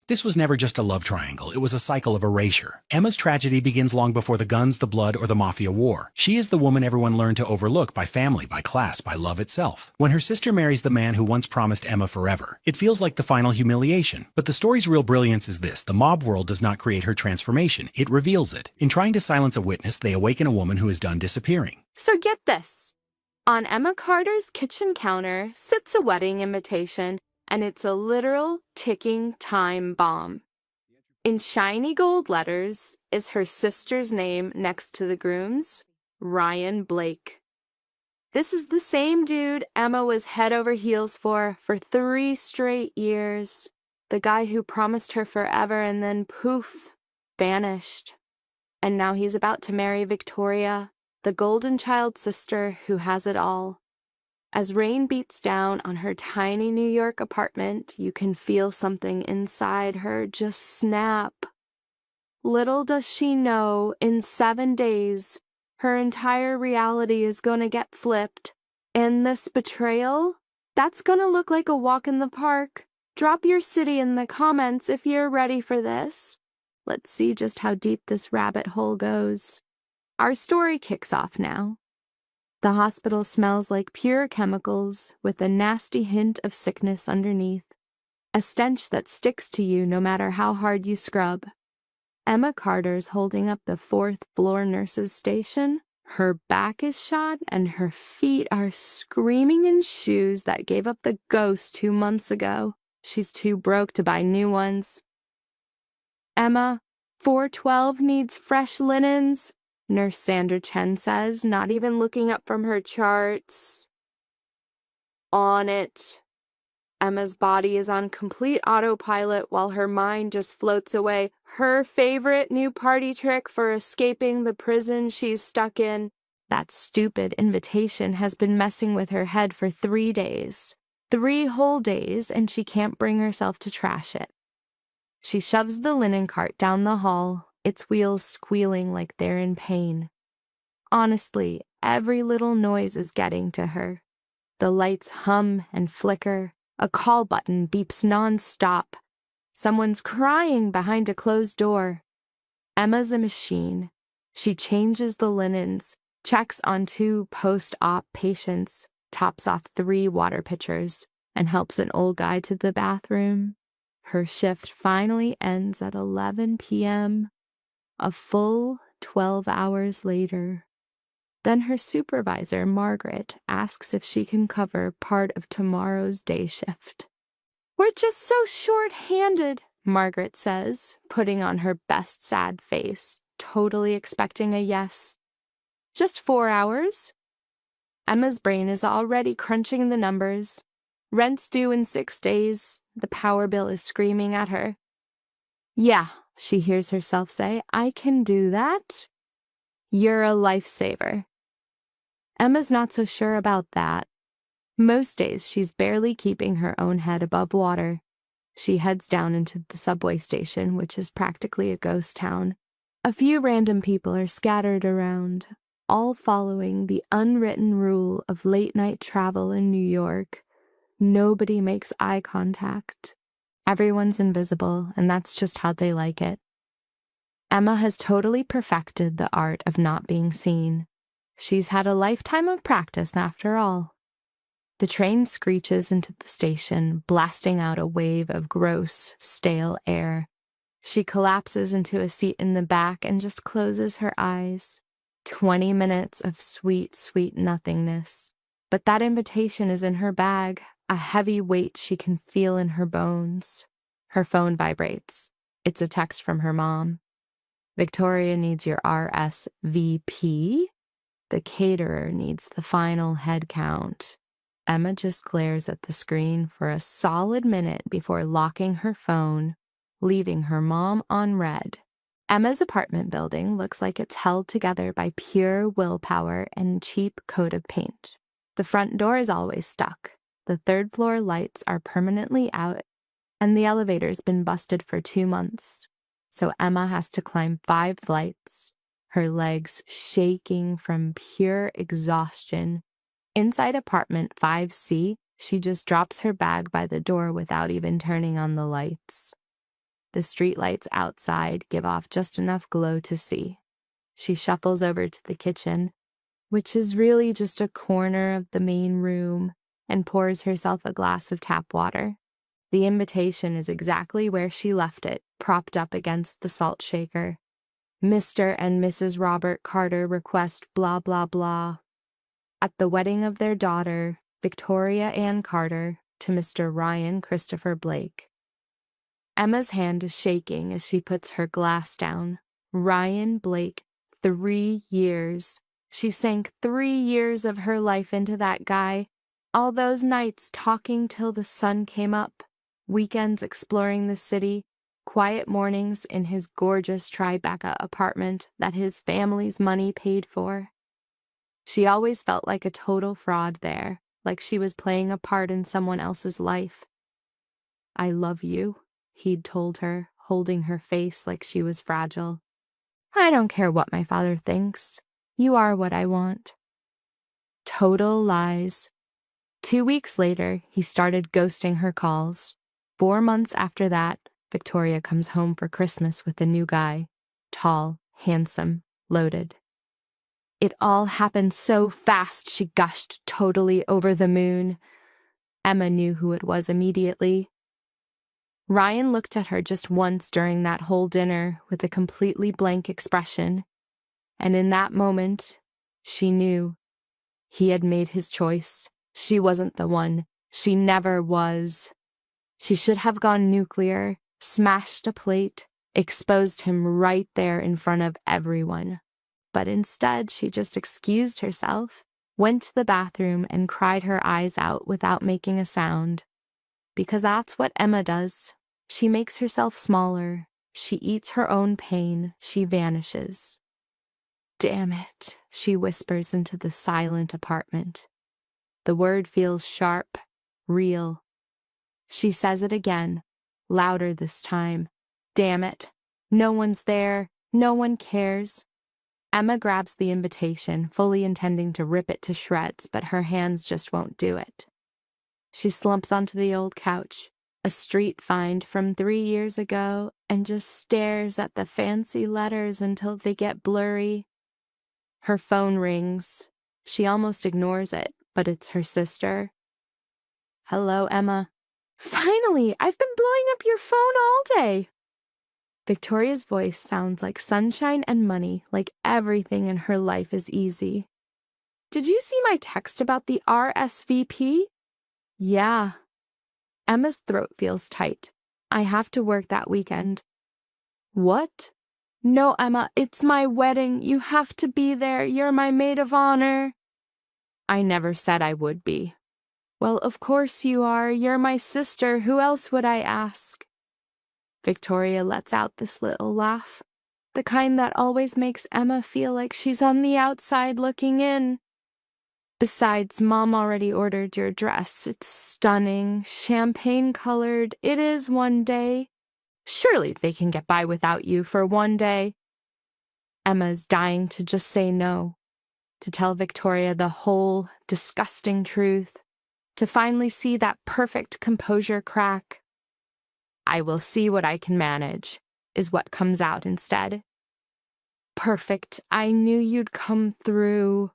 This was never just a love triangle, it was a cycle of erasure. Emma's tragedy begins long before the guns, the blood, or the Mafia war. She is the woman everyone learned to overlook by family, by class, by love itself. When her sister marries the man who once promised Emma forever, it feels like the final humiliation. But the story's real brilliance is this: the mob world does not create her transformation, it reveals it. In trying to silence a witness, they awaken a woman who is done disappearing. So get this. On Emma Carter's kitchen counter sits a wedding invitation, and it's a literal ticking time bomb. In shiny gold letters is her sister's name next to the groom's, Ryan Blake. This is the same dude Emma was head over heels for 3 straight years. The guy who promised her forever and then poof, vanished. And now he's about to marry Victoria, the golden child sister who has it all. As rain beats down on her tiny New York apartment, you can feel something inside her just snap. Little does she know, in 7 days, her entire reality is going to get flipped. And this betrayal, that's going to look like a walk in the park. Drop your city in the comments if you're ready for this. Let's see just how deep this rabbit hole goes. Our story kicks off now. The hospital smells like pure chemicals with a nasty hint of sickness underneath, a stench that sticks to you no matter how hard you scrub. Emma Carter's holding up the 4th floor nurse's station. Her back is shot and her feet are screaming in shoes that gave up the ghost 2 months ago. She's too broke to buy new ones. Emma, 412 needs fresh linens, Nurse Sandra Chen says, not even looking up from her charts. On it. Emma's body is on complete autopilot while her mind just floats away. Her favorite new party trick for escaping the prison she's stuck in. That stupid invitation has been messing with her head for 3 days. 3 whole days, and she can't bring herself to trash it. She shoves the linen cart down the hall, its wheels squealing like they're in pain. Honestly, every little noise is getting to her. The lights hum and flicker. A call button beeps non-stop. Someone's crying behind a closed door. Emma's a machine. She changes the linens, checks on 2 post-op patients, tops off 3 water pitchers, and helps an old guy to the bathroom. Her shift finally ends at 11 p.m., a full 12 hours later. Then her supervisor, Margaret, asks if she can cover part of tomorrow's day shift. "We're just so short-handed," Margaret says, putting on her best sad face, totally expecting a yes. "Just 4 hours?" Emma's brain is already crunching the numbers. Rent's due in 6 days. The power bill is screaming at her. "Yeah," she hears herself say, "I can do that." "You're a lifesaver." Emma's not so sure about that. Most days, she's barely keeping her own head above water. She heads down into the subway station, which is practically a ghost town. A few random people are scattered around, all following the unwritten rule of late-night travel in New York. Nobody makes eye contact. Everyone's invisible, and that's just how they like it. Emma has totally perfected the art of not being seen. She's had a lifetime of practice, after all. The train screeches into the station, blasting out a wave of gross, stale air. She collapses into a seat in the back and just closes her eyes. 20 minutes of sweet, sweet nothingness. But that invitation is in her bag, a heavy weight she can feel in her bones. Her phone vibrates. It's a text from her mom. "Victoria needs your RSVP. The caterer needs the final head count." Emma just glares at the screen for a solid minute before locking her phone, leaving her mom on red. Emma's apartment building looks like it's held together by pure willpower and cheap coat of paint. The front door is always stuck. The 3rd floor lights are permanently out, and the elevator's been busted for 2 months. So Emma has to climb 5 flights, her legs shaking from pure exhaustion. Inside apartment 5C, she just drops her bag by the door without even turning on the lights. The streetlights outside give off just enough glow to see. She shuffles over to the kitchen, which is really just a corner of the main room, and pours herself a glass of tap water. The invitation is exactly where she left it, propped up against the salt shaker. Mr. and Mrs. Robert Carter request blah blah blah. At the wedding of their daughter, Victoria Ann Carter, to Mr. Ryan Christopher Blake. Emma's hand is shaking as she puts her glass down. Ryan Blake, 3 years. She sank 3 years of her life into that guy. All those nights talking till the sun came up, weekends exploring the city, quiet mornings in his gorgeous Tribeca apartment that his family's money paid for. She always felt like a total fraud there, like she was playing a part in someone else's life. "I love you," he'd told her, holding her face like she was fragile. "I don't care what my father thinks. You are what I want." Total lies. 2 weeks later, he started ghosting her calls. 4 months after that, Victoria comes home for Christmas with a new guy. Tall, handsome, loaded. It all happened so fast, she gushed, totally over the moon. Emma knew who it was immediately. Ryan looked at her just once during that whole dinner with a completely blank expression, and in that moment, she knew. He had made his choice. She wasn't the one. She never was. She should have gone nuclear, smashed a plate, exposed him right there in front of everyone. But instead, she just excused herself, went to the bathroom, and cried her eyes out without making a sound. Because that's what Emma does. She makes herself smaller. She eats her own pain. She vanishes. "Damn it," she whispers into the silent apartment. The word feels sharp, real. She says it again, louder this time. "Damn it. No one's there. No one cares." Emma grabs the invitation, fully intending to rip it to shreds, but her hands just won't do it. She slumps onto the old couch, a street find from 3 years ago, and just stares at the fancy letters until they get blurry. Her phone rings. She almost ignores it, but it's her sister. "Hello, Emma." "Finally! I've been blowing up your phone all day." Victoria's voice sounds like sunshine and money, like everything in her life is easy. "Did you see my text about the RSVP?" "Yeah." Emma's throat feels tight. "I have to work that weekend." "What?" "No, Emma, it's my wedding. You have to be there. You're my maid of honor." "I never said I would be." "Well, of course you are. You're my sister. Who else would I ask?" Victoria lets out this little laugh, the kind that always makes Emma feel like she's on the outside looking in. "Besides, Mom already ordered your dress. It's stunning, champagne-colored. It is one day. Surely they can get by without you for one day." Emma's dying to just say no, to tell Victoria the whole disgusting truth, to finally see that perfect composure crack. "I will see what I can manage," is what comes out instead. "Perfect. I knew you'd come through.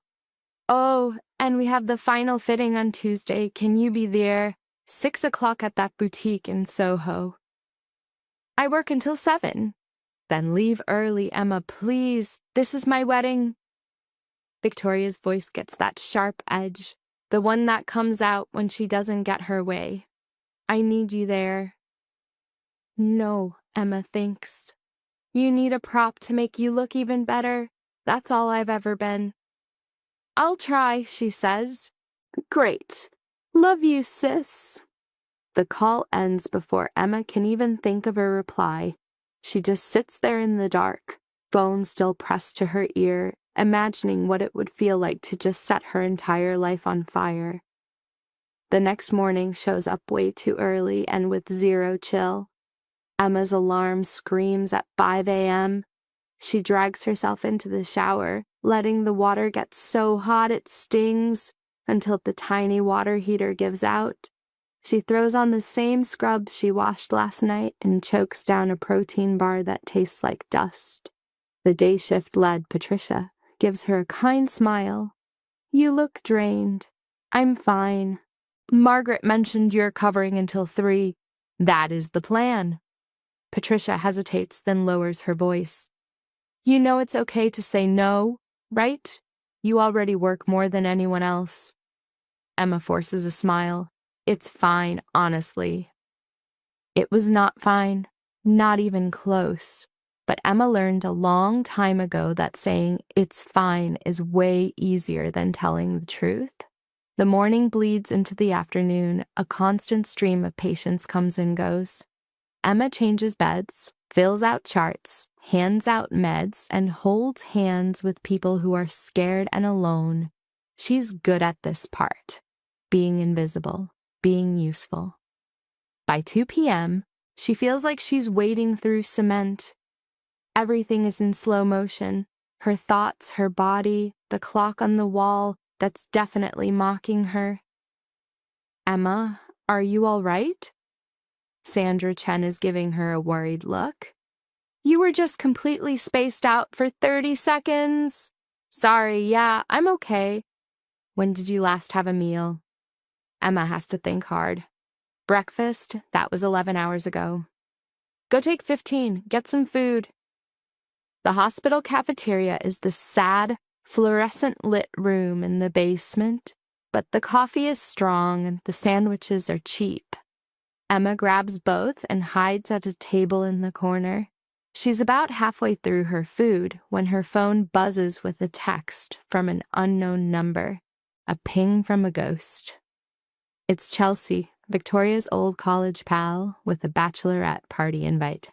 Oh, and we have the final fitting on Tuesday. Can you be there? 6 o'clock at that boutique in Soho." "I work until 7. "Then leave early, Emma, please. This is my wedding." Victoria's voice gets that sharp edge, the one that comes out when she doesn't get her way. "I need you there." "No," Emma thinks. "You need a prop to make you look even better. That's all I've ever been." "I'll try," she says. "Great. Love you, sis." The call ends before Emma can even think of a reply. She just sits there in the dark, phone still pressed to her ear, imagining what it would feel like to just set her entire life on fire. The next morning shows up way too early and with zero chill. Emma's alarm screams at 5 a.m. She drags herself into the shower, letting the water get so hot it stings until the tiny water heater gives out. She throws on the same scrubs she washed last night and chokes down a protein bar that tastes like dust. The day shift-led Patricia gives her a kind smile. You look drained. I'm fine. Margaret mentioned you're covering until 3. That is the plan. Patricia hesitates, then lowers her voice. You know it's okay to say no, right? You already work more than anyone else. Emma forces a smile. It's fine, honestly. It was not fine, not even close. But Emma learned a long time ago that saying it's fine is way easier than telling the truth. The morning bleeds into the afternoon, a constant stream of patients comes and goes. Emma changes beds, fills out charts, hands out meds, and holds hands with people who are scared and alone. She's good at this part, being invisible, being useful. By 2 p.m., she feels like she's wading through cement. Everything is in slow motion. Her thoughts, her body, the clock on the wall that's definitely mocking her. Emma, are you all right? Sandra Chen is giving her a worried look. You were just completely spaced out for 30 seconds. Sorry, yeah, I'm okay. When did you last have a meal? Emma has to think hard. Breakfast, that was 11 hours ago. Go take 15, get some food. The hospital cafeteria is the sad, fluorescent-lit room in the basement, but the coffee is strong and the sandwiches are cheap. Emma grabs both and hides at a table in the corner. She's about halfway through her food when her phone buzzes with a text from an unknown number, a ping from a ghost. It's Chelsea, Victoria's old college pal, with a bachelorette party invite.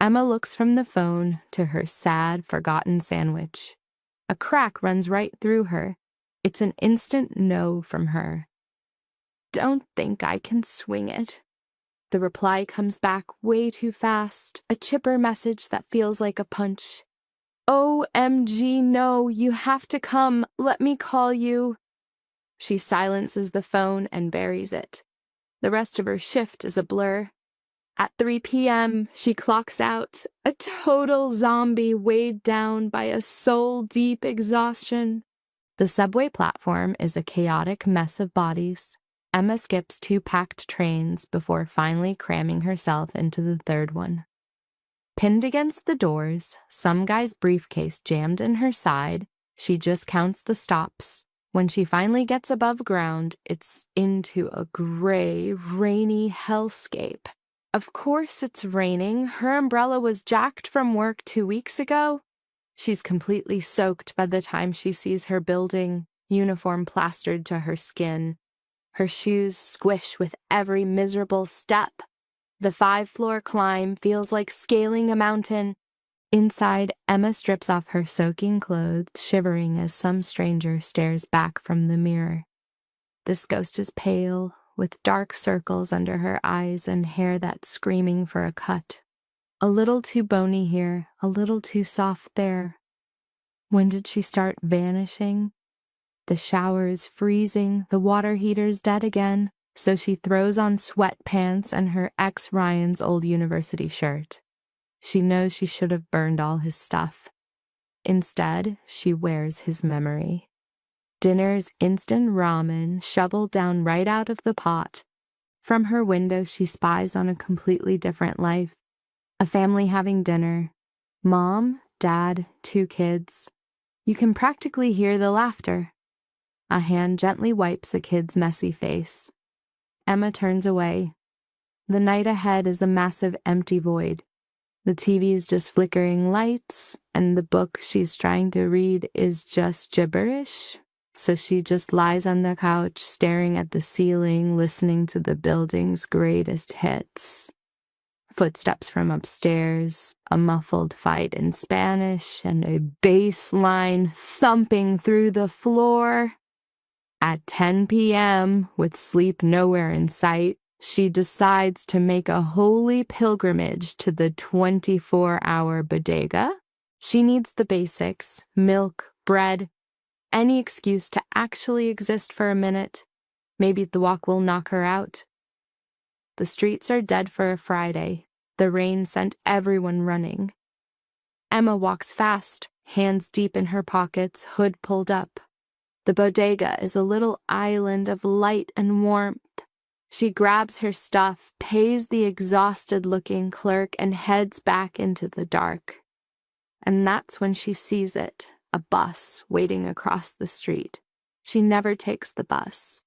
Emma looks from the phone to her sad, forgotten sandwich. A crack runs right through her. It's an instant no from her. Don't think I can swing it. The reply comes back way too fast, a chipper message that feels like a punch. OMG, no, you have to come. Let me call you. She silences the phone and buries it. The rest of her shift is a blur. At 3 p.m., she clocks out, a total zombie weighed down by a soul-deep exhaustion. The subway platform is a chaotic mess of bodies. Emma skips 2 packed trains before finally cramming herself into the 3rd one. Pinned against the doors, some guy's briefcase jammed in her side, she just counts the stops. When she finally gets above ground, it's into a gray, rainy hellscape. Of course it's raining. Her umbrella was jacked from work 2 weeks ago. She's completely soaked by the time she sees her building, uniform plastered to her skin. Her shoes squish with every miserable step. The 5-floor climb feels like scaling a mountain. Inside, Emma strips off her soaking clothes, shivering as some stranger stares back from the mirror. This ghost is pale, with dark circles under her eyes and hair that's screaming for a cut. A little too bony here, a little too soft there. When did she start vanishing? The shower is freezing, the water heater's dead again, so she throws on sweatpants and her ex Ryan's old university shirt. She knows she should have burned all his stuff. Instead, she wears his memory. Dinner is instant ramen, shoveled down right out of the pot. From her window, she spies on a completely different life. A family having dinner. Mom, dad, 2 kids. You can practically hear the laughter. A hand gently wipes a kid's messy face. Emma turns away. The night ahead is a massive empty void. The TV is just flickering lights, and the book she's trying to read is just gibberish. So she just lies on the couch, staring at the ceiling, listening to the building's greatest hits. Footsteps from upstairs, a muffled fight in Spanish, and a bass line thumping through the floor. At 10 p.m., with sleep nowhere in sight, she decides to make a holy pilgrimage to the 24-hour bodega. She needs the basics: milk, bread, any excuse to actually exist for a minute. Maybe the walk will knock her out. The streets are dead for a Friday. The rain sent everyone running. Emma walks fast, hands deep in her pockets, hood pulled up. The bodega is a little island of light and warmth. She grabs her stuff, pays the exhausted-looking clerk, and heads back into the dark. And that's when she sees it, a bus waiting across the street. She never takes the bus.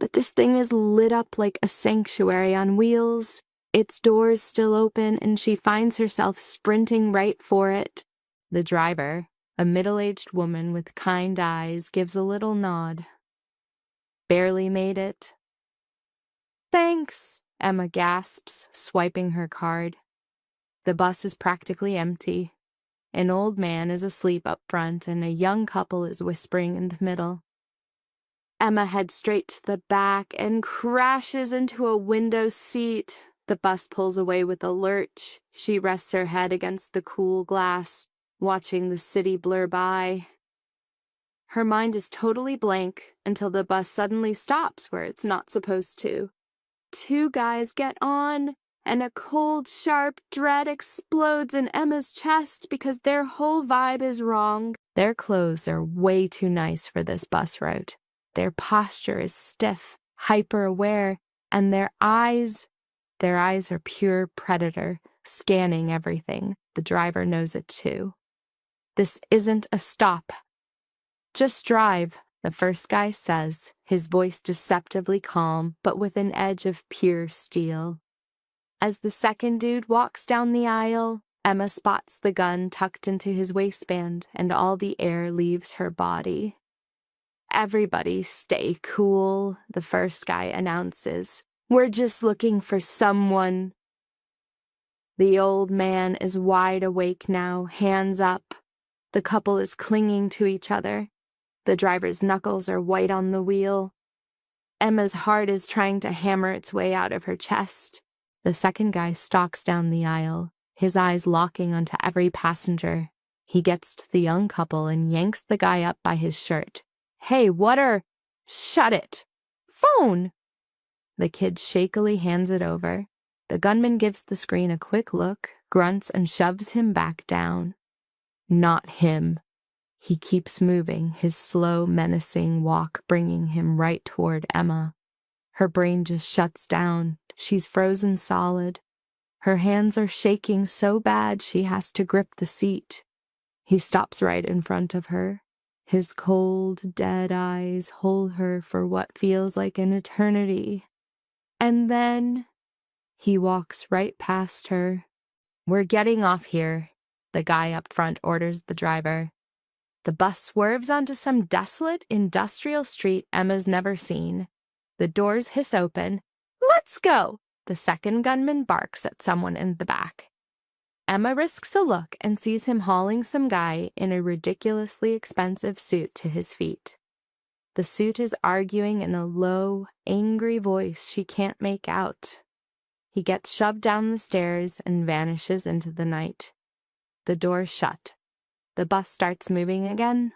But this thing is lit up like a sanctuary on wheels. Its doors still open, and she finds herself sprinting right for it. The driver, a middle-aged woman with kind eyes, gives a little nod. Barely made it. "Thanks," Emma gasps, swiping her card. The bus is practically empty. An old man is asleep up front, and a young couple is whispering in the middle. Emma heads straight to the back and crashes into a window seat. The bus pulls away with a lurch. She rests her head against the cool glass, watching the city blur by. Her mind is totally blank until the bus suddenly stops where it's not supposed to. Two guys get on, and a cold, sharp dread explodes in Emma's chest because their whole vibe is wrong. Their clothes are way too nice for this bus route. Their posture is stiff, hyper-aware, and their eyes are pure predator, scanning everything. The driver knows it too. This isn't a stop. "Just drive," the first guy says, his voice deceptively calm, but with an edge of pure steel. As the second dude walks down the aisle, Emma spots the gun tucked into his waistband, and all the air leaves her body. "Everybody stay cool," the first guy announces. "We're just looking for someone." The old man is wide awake now, hands up. The couple is clinging to each other. The driver's knuckles are white on the wheel. Emma's heart is trying to hammer its way out of her chest. The second guy stalks down the aisle, his eyes locking onto every passenger. He gets to the young couple and yanks the guy up by his shirt. "Hey, Shut it! Phone!" The kid shakily hands it over. The gunman gives the screen a quick look, grunts, and shoves him back down. Not him. He keeps moving, his slow, menacing walk bringing him right toward Emma. Her brain just shuts down. She's frozen solid. Her hands are shaking so bad she has to grip the seat. He stops right in front of her. His cold, dead eyes hold her for what feels like an eternity. And then he walks right past her. "We're getting off here," the guy up front orders the driver. The bus swerves onto some desolate industrial street Emma's never seen. The doors hiss open. "Let's go!" The second gunman barks at someone in the back. Emma risks a look and sees him hauling some guy in a ridiculously expensive suit to his feet. The suit is arguing in a low, angry voice she can't make out. He gets shoved down the stairs and vanishes into the night. The doors shut. The bus starts moving again.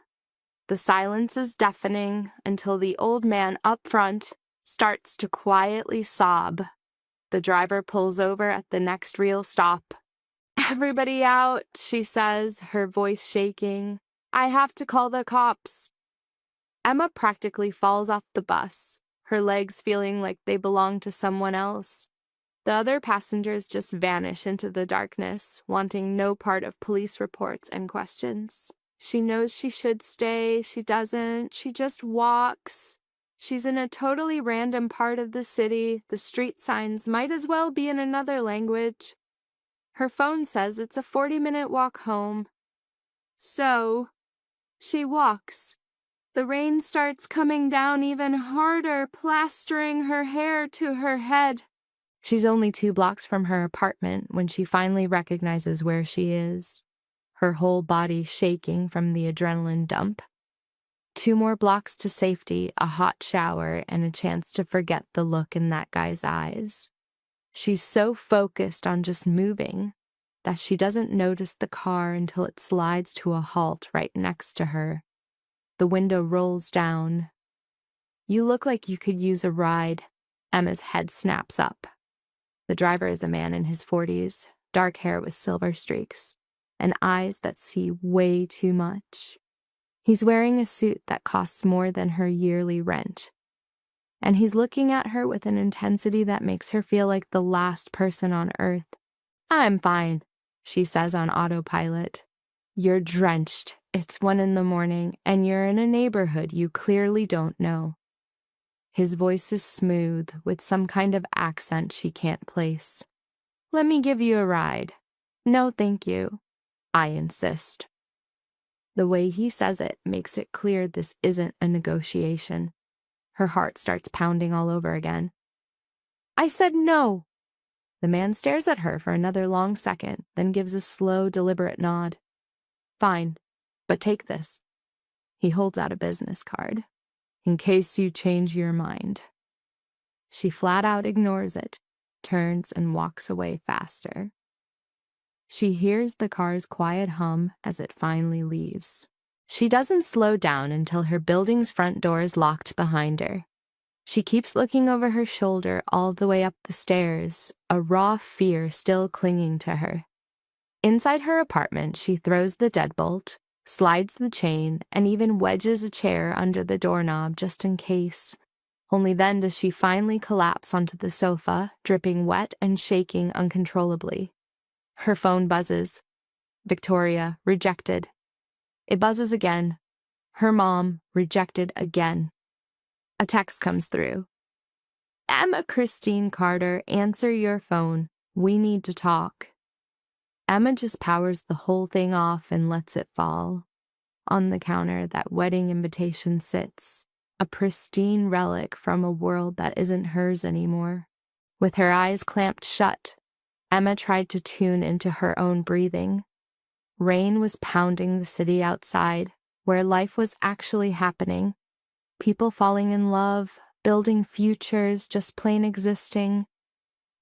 The silence is deafening until the old man up front starts to quietly sob. The driver pulls over at the next real stop. "Everybody out," she says, her voice shaking. "I have to call the cops." Emma practically falls off the bus, her legs feeling like they belong to someone else. The other passengers just vanish into the darkness, wanting no part of police reports and questions. She knows she should stay. She doesn't. She just walks. She's in a totally random part of the city. The street signs might as well be in another language. Her phone says it's a 40-minute walk home. So, she walks. The rain starts coming down even harder, plastering her hair to her head. She's only 2 blocks from her apartment when she finally recognizes where she is, her whole body shaking from the adrenaline dump. 2 more blocks to safety, a hot shower, and a chance to forget the look in that guy's eyes. She's so focused on just moving that she doesn't notice the car until it slides to a halt right next to her. The window rolls down. You look like you could use a ride. Emma's head snaps up. The driver is a man in his 40s, dark hair with silver streaks, and eyes that see way too much. He's wearing a suit that costs more than her yearly rent. And he's looking at her with an intensity that makes her feel like the last person on earth. "I'm fine," she says on autopilot. "You're drenched. It's 1 a.m, and you're in a neighborhood you clearly don't know." His voice is smooth, with some kind of accent she can't place. "Let me give you a ride." "No, thank you." I insist. The way he says it makes it clear this isn't a negotiation. Her heart starts pounding all over again. "I said no." The man stares at her for another long second, then gives a slow, deliberate nod. "Fine, but take this." He holds out a business card. "In case you change your mind." She flat out ignores it, turns and walks away faster. She hears the car's quiet hum as it finally leaves. She doesn't slow down until her building's front door is locked behind her. She keeps looking over her shoulder all the way up the stairs, a raw fear still clinging to her. Inside her apartment, she throws the deadbolt, slides the chain, and even wedges a chair under the doorknob just in case. Only then does she finally collapse onto the sofa, dripping wet and shaking uncontrollably. Her phone buzzes. Victoria, rejected. It buzzes again. Her mom, rejected again. A text comes through. "Emma Christine Carter, answer your phone. We need to talk." Emma just powers the whole thing off and lets it fall. On the counter, that wedding invitation sits, a pristine relic from a world that isn't hers anymore. With her eyes clamped shut, Emma tried to tune into her own breathing. Rain was pounding the city outside, where life was actually happening. People falling in love, building futures, just plain existing.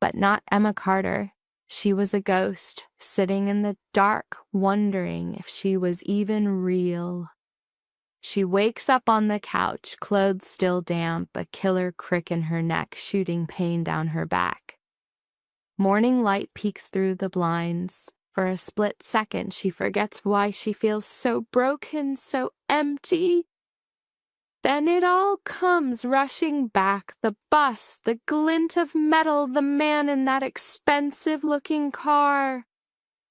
But not Emma Carter. She was a ghost, sitting in the dark, wondering if she was even real. She wakes up on the couch, clothes still damp, a killer crick in her neck, shooting pain down her back. Morning light peeks through the blinds. For a split second, she forgets why she feels so broken, so empty. Then it all comes rushing back, the bus, the glint of metal, the man in that expensive-looking car.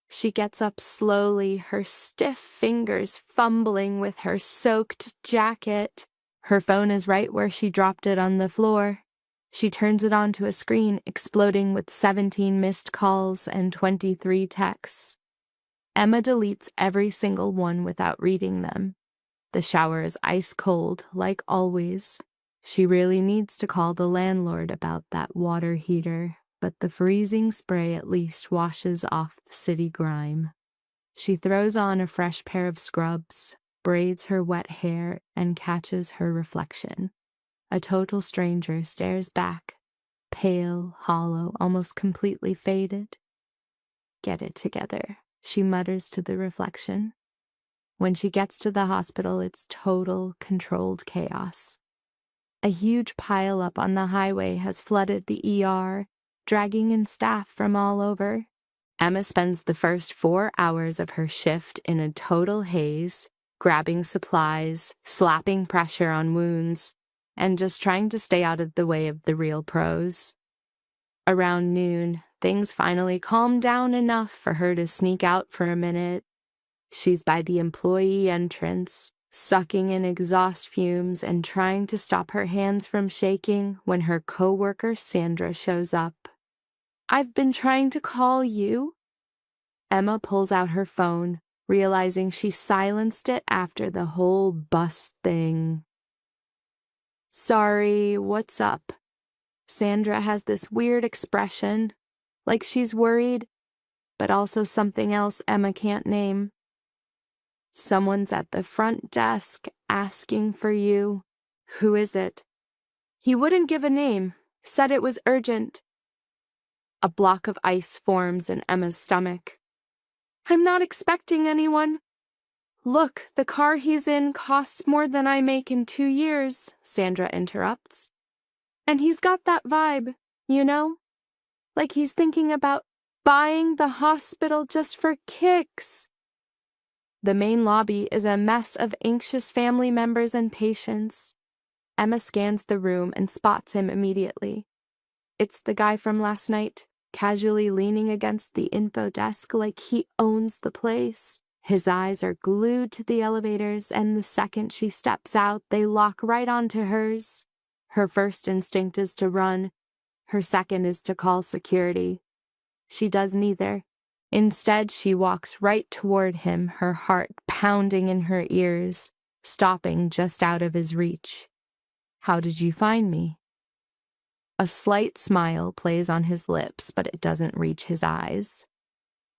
She gets up slowly, her stiff fingers fumbling with her soaked jacket. Her phone is right where she dropped it on the floor. She turns it onto a screen, exploding with 17 missed calls and 23 texts. Emma deletes every single one without reading them. The shower is ice cold, like always. She really needs to call the landlord about that water heater, but the freezing spray at least washes off the city grime. She throws on a fresh pair of scrubs, braids her wet hair, and catches her reflection. A total stranger stares back, pale, hollow, almost completely faded. "Get it together," she mutters to the reflection. When she gets to the hospital, it's total, controlled chaos. A huge pileup on the highway has flooded the ER, dragging in staff from all over. Emma spends the first 4 hours of her shift in a total haze, grabbing supplies, slapping pressure on wounds, and just trying to stay out of the way of the real pros. Around noon, things finally calm down enough for her to sneak out for a minute. She's by the employee entrance, sucking in exhaust fumes and trying to stop her hands from shaking when her coworker Sandra shows up. "I've been trying to call you." Emma pulls out her phone, realizing she silenced it after the whole bus thing. "Sorry, what's up?" Sandra has this weird expression, like she's worried, but also something else Emma can't name. "Someone's at the front desk asking for you." "Who is it?" "He wouldn't give a name, said it was urgent." A block of ice forms in Emma's stomach. "I'm not expecting anyone." Look, the car he's in costs more than I make in 2 years, Sandra interrupts. And he's got that vibe, you know? Like he's thinking about buying the hospital just for kicks. The main lobby is a mess of anxious family members and patients. Emma scans the room and spots him immediately. It's the guy from last night, casually leaning against the info desk like he owns the place. His eyes are glued to the elevators, and the second she steps out, they lock right onto hers. Her first instinct is to run. Her second is to call security. She does neither. Instead, she walks right toward him, her heart pounding in her ears, stopping just out of his reach. How did you find me? A slight smile plays on his lips, but it doesn't reach his eyes.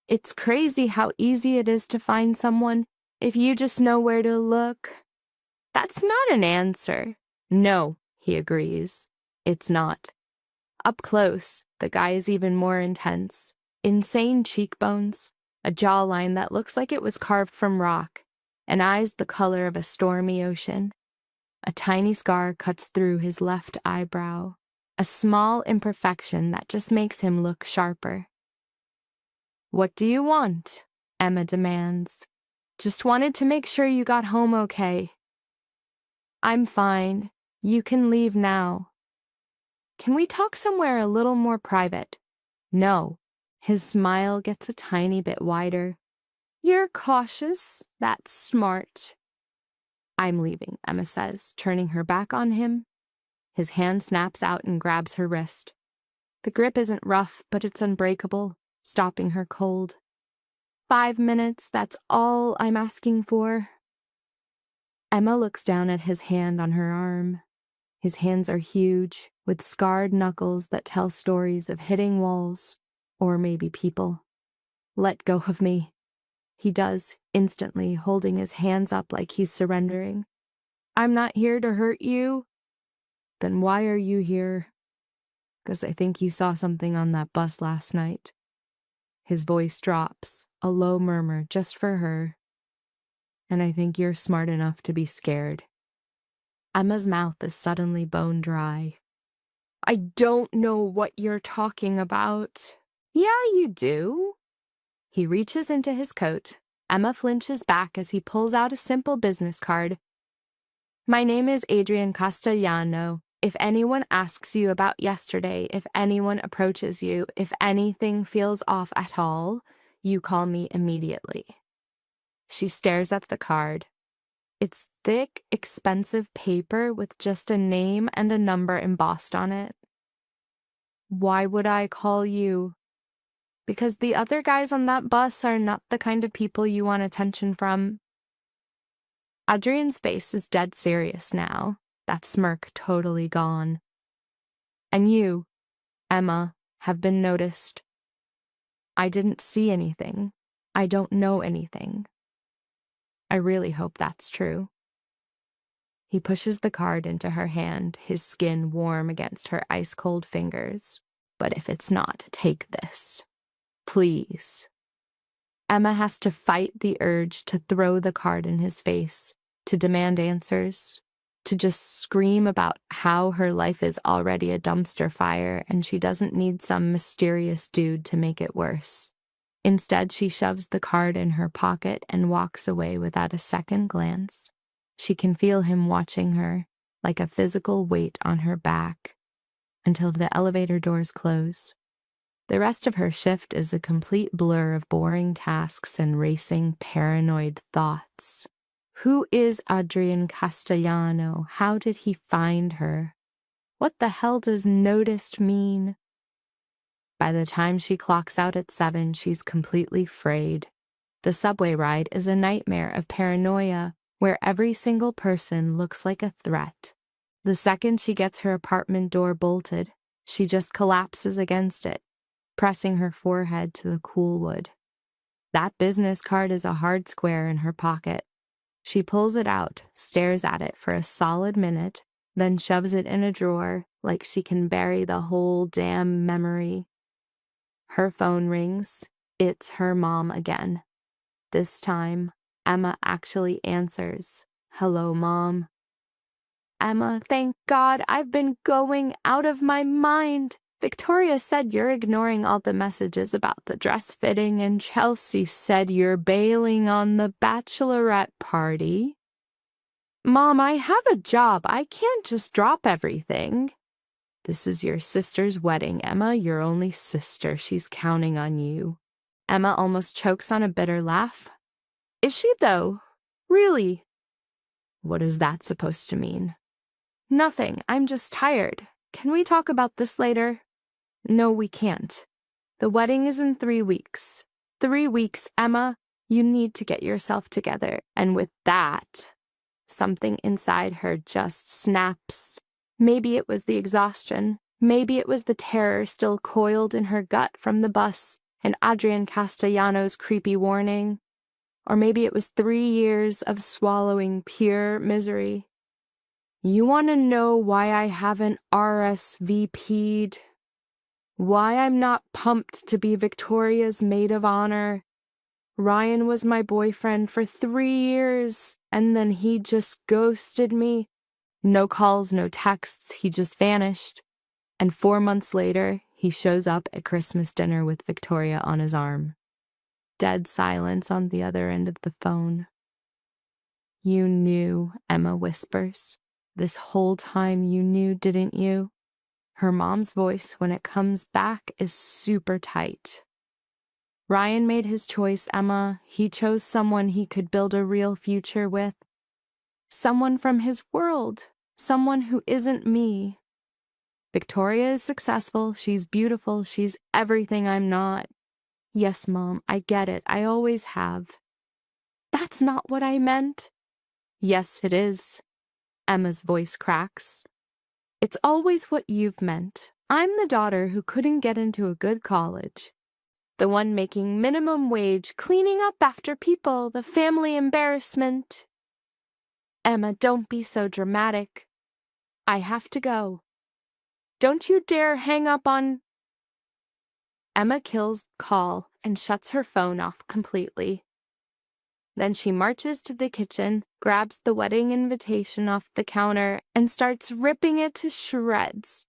It's crazy how easy it is to find someone if you just know where to look. That's not an answer. No, he agrees. It's not. Up close, the guy is even more intense. Insane cheekbones, a jawline that looks like it was carved from rock, and eyes the color of a stormy ocean. A tiny scar cuts through his left eyebrow, a small imperfection that just makes him look sharper. What do you want? Emma demands. Just wanted to make sure you got home okay. I'm fine. You can leave now. Can we talk somewhere a little more private? No. His smile gets a tiny bit wider. You're cautious. That's smart. I'm leaving, Emma says, turning her back on him. His hand snaps out and grabs her wrist. The grip isn't rough, but it's unbreakable, stopping her cold. 5 minutes, that's all I'm asking for. Emma looks down at his hand on her arm. His hands are huge, with scarred knuckles that tell stories of hitting walls, or maybe people. Let go of me. He does, instantly, holding his hands up like he's surrendering. I'm not here to hurt you. Then why are you here? 'Cause I think you saw something on that bus last night. His voice drops, a low murmur just for her. And I think you're smart enough to be scared. Emma's mouth is suddenly bone dry. I don't know what you're talking about. Yeah, you do. He reaches into his coat. Emma flinches back as he pulls out a simple business card. My name is Adrian Castellano. If anyone asks you about yesterday, if anyone approaches you, if anything feels off at all, you call me immediately. She stares at the card. It's thick, expensive paper with just a name and a number embossed on it. Why would I call you? Because the other guys on that bus are not the kind of people you want attention from. Adrian's face is dead serious now, that smirk totally gone. And you, Emma, have been noticed. I didn't see anything. I don't know anything. I really hope that's true. He pushes the card into her hand, his skin warm against her ice-cold fingers. But if it's not, take this. Please. Emma has to fight the urge to throw the card in his face, to demand answers, to just scream about how her life is already a dumpster fire and she doesn't need some mysterious dude to make it worse. Instead, she shoves the card in her pocket and walks away without a second glance. She can feel him watching her, like a physical weight on her back, until the elevator doors close. The rest of her shift is a complete blur of boring tasks and racing, paranoid thoughts. Who is Adrian Castellano? How did he find her? What the hell does noticed mean? By the time she clocks out at 7, she's completely frayed. The subway ride is a nightmare of paranoia, where every single person looks like a threat. The second she gets her apartment door bolted, she just collapses against it, pressing her forehead to the cool wood. That business card is a hard square in her pocket. She pulls it out, stares at it for a solid minute, then shoves it in a drawer like she can bury the whole damn memory. Her phone rings. It's her mom again. This time, Emma actually answers, "Hello, Mom." "Emma, thank God, I've been going out of my mind. Victoria said you're ignoring all the messages about the dress fitting, and Chelsea said you're bailing on the bachelorette party." "Mom, I have a job. I can't just drop everything." "This is your sister's wedding, Emma, your only sister. She's counting on you." Emma almost chokes on a bitter laugh. "Is she, though? Really?" "What is that supposed to mean?" "Nothing. I'm just tired. Can we talk about this later?" "No, we can't. The wedding is in 3 weeks. 3 weeks, Emma. You need to get yourself together." And with that, something inside her just snaps. Maybe it was the exhaustion. Maybe it was the terror still coiled in her gut from the bus and Adrian Castellano's creepy warning. Or maybe it was 3 years of swallowing pure misery. "You want to know why I haven't RSVP'd? Why I'm not pumped to be Victoria's maid of honor? Ryan was my boyfriend for 3 years, and then he just ghosted me. No calls, no texts, he just vanished. And 4 months later, he shows up at Christmas dinner with Victoria on his arm." Dead silence on the other end of the phone. "You knew," Emma whispers. "This whole time you knew, didn't you?" Her mom's voice, when it comes back, is super tight. "Ryan made his choice, Emma. He chose someone he could build a real future with. Someone from his world. Someone who isn't me. Victoria is successful. She's beautiful. She's everything I'm not. Yes, Mom, I get it. I always have." "That's not what I meant." "Yes, it is." Emma's voice cracks. "It's always what you've meant. I'm the daughter who couldn't get into a good college. The one making minimum wage, cleaning up after people, the family embarrassment." "Emma, don't be so dramatic. I have to go. Don't you dare hang up on—" Emma kills the call and shuts her phone off completely. Then she marches to the kitchen, grabs the wedding invitation off the counter, and starts ripping it to shreds.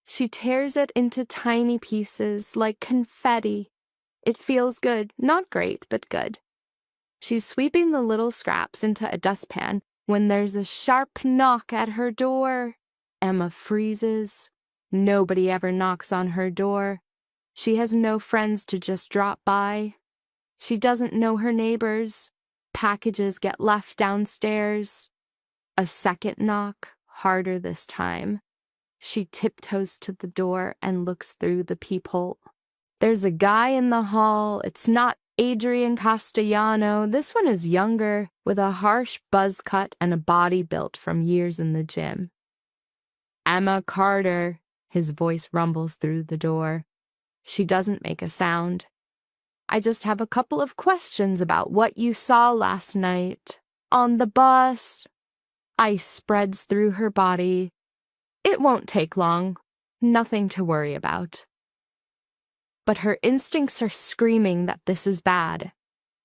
She tears it into tiny pieces like confetti. It feels good, not great, but good. She's sweeping the little scraps into a dustpan when there's a sharp knock at her door. Emma freezes. Nobody ever knocks on her door. She has no friends to just drop by. She doesn't know her neighbors. Packages get left downstairs. A second knock, harder this time. She tiptoes to the door and looks through the peephole. There's a guy in the hall. It's not Adrian Castellano. This one is younger, with a harsh buzz cut and a body built from years in the gym. "Emma Carter," his voice rumbles through the door. She doesn't make a sound. "I just have a couple of questions about what you saw last night. On the bus." Ice spreads through her body. "It won't take long. Nothing to worry about." But her instincts are screaming that this is bad.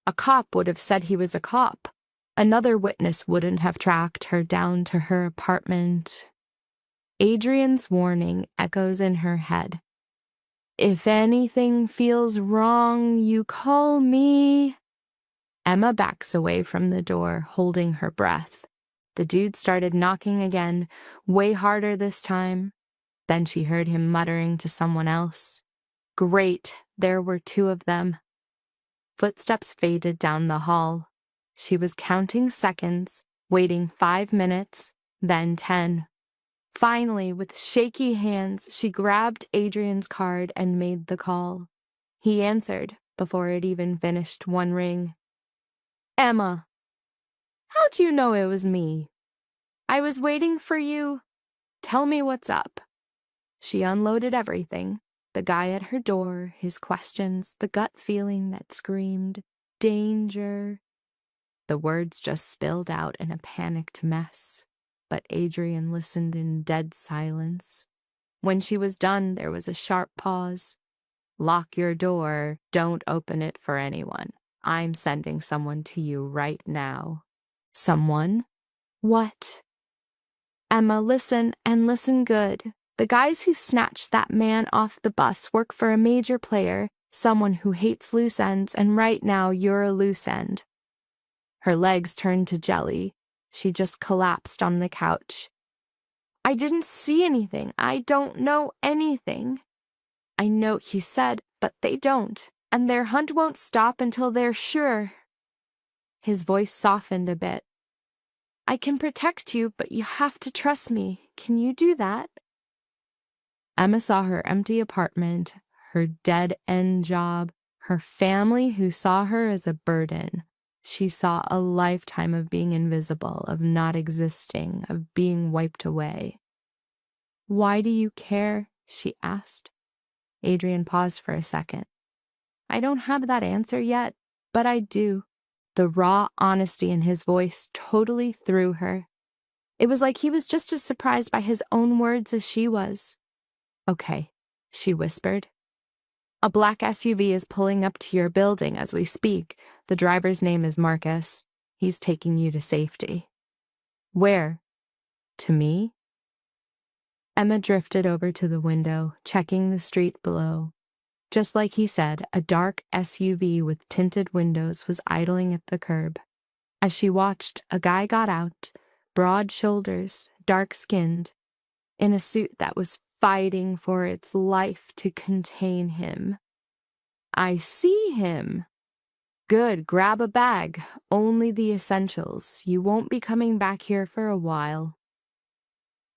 A cop would have said he was a cop. Another witness wouldn't have tracked her down to her apartment. Adrian's warning echoes in her head. "If anything feels wrong, you call me." Emma backs away from the door, holding her breath. The dude started knocking again, way harder this time. Then she heard him muttering to someone else. Great, there were 2 of them. Footsteps faded down the hall. She was counting seconds, waiting 5 minutes, then 10. Finally, with shaky hands, she grabbed Adrian's card and made the call. He answered before it even finished 1 ring. "Emma, how'd you know it was me?" "I was waiting for you. Tell me what's up." She unloaded everything. The guy at her door, his questions, the gut feeling that screamed, "Danger." The words just spilled out in a panicked mess. But Adrian listened in dead silence. When she was done, there was a sharp pause. "Lock your door. Don't open it for anyone. I'm sending someone to you right now. Someone? What? Emma, listen, and listen good. The guys who snatched that man off the bus work for a major player, someone who hates loose ends, and right now you're a loose end. Her legs turned to jelly. She just collapsed on the couch. I didn't see anything. I don't know anything. I know, he said, but they don't, and their hunt won't stop until they're sure. His voice softened a bit. I can protect you, but you have to trust me. Can you do that? Emma saw her empty apartment, her dead-end job, her family who saw her as a burden. She saw a lifetime of being invisible, of not existing, of being wiped away. Why do you care? She asked. Adrian paused for a second. I don't have that answer yet, but I do. The raw honesty in his voice totally threw her. It was like he was just as surprised by his own words as she was. Okay, she whispered. A black SUV is pulling up to your building as we speak. The driver's name is Marcus. He's taking you to safety. Where? To me? Emma drifted over to the window, checking the street below. Just like he said, a dark SUV with tinted windows was idling at the curb. As she watched, a guy got out, broad shoulders, dark-skinned, in a suit that was fighting for its life to contain him. I see him. Good, grab a bag. Only the essentials. You won't be coming back here for a while.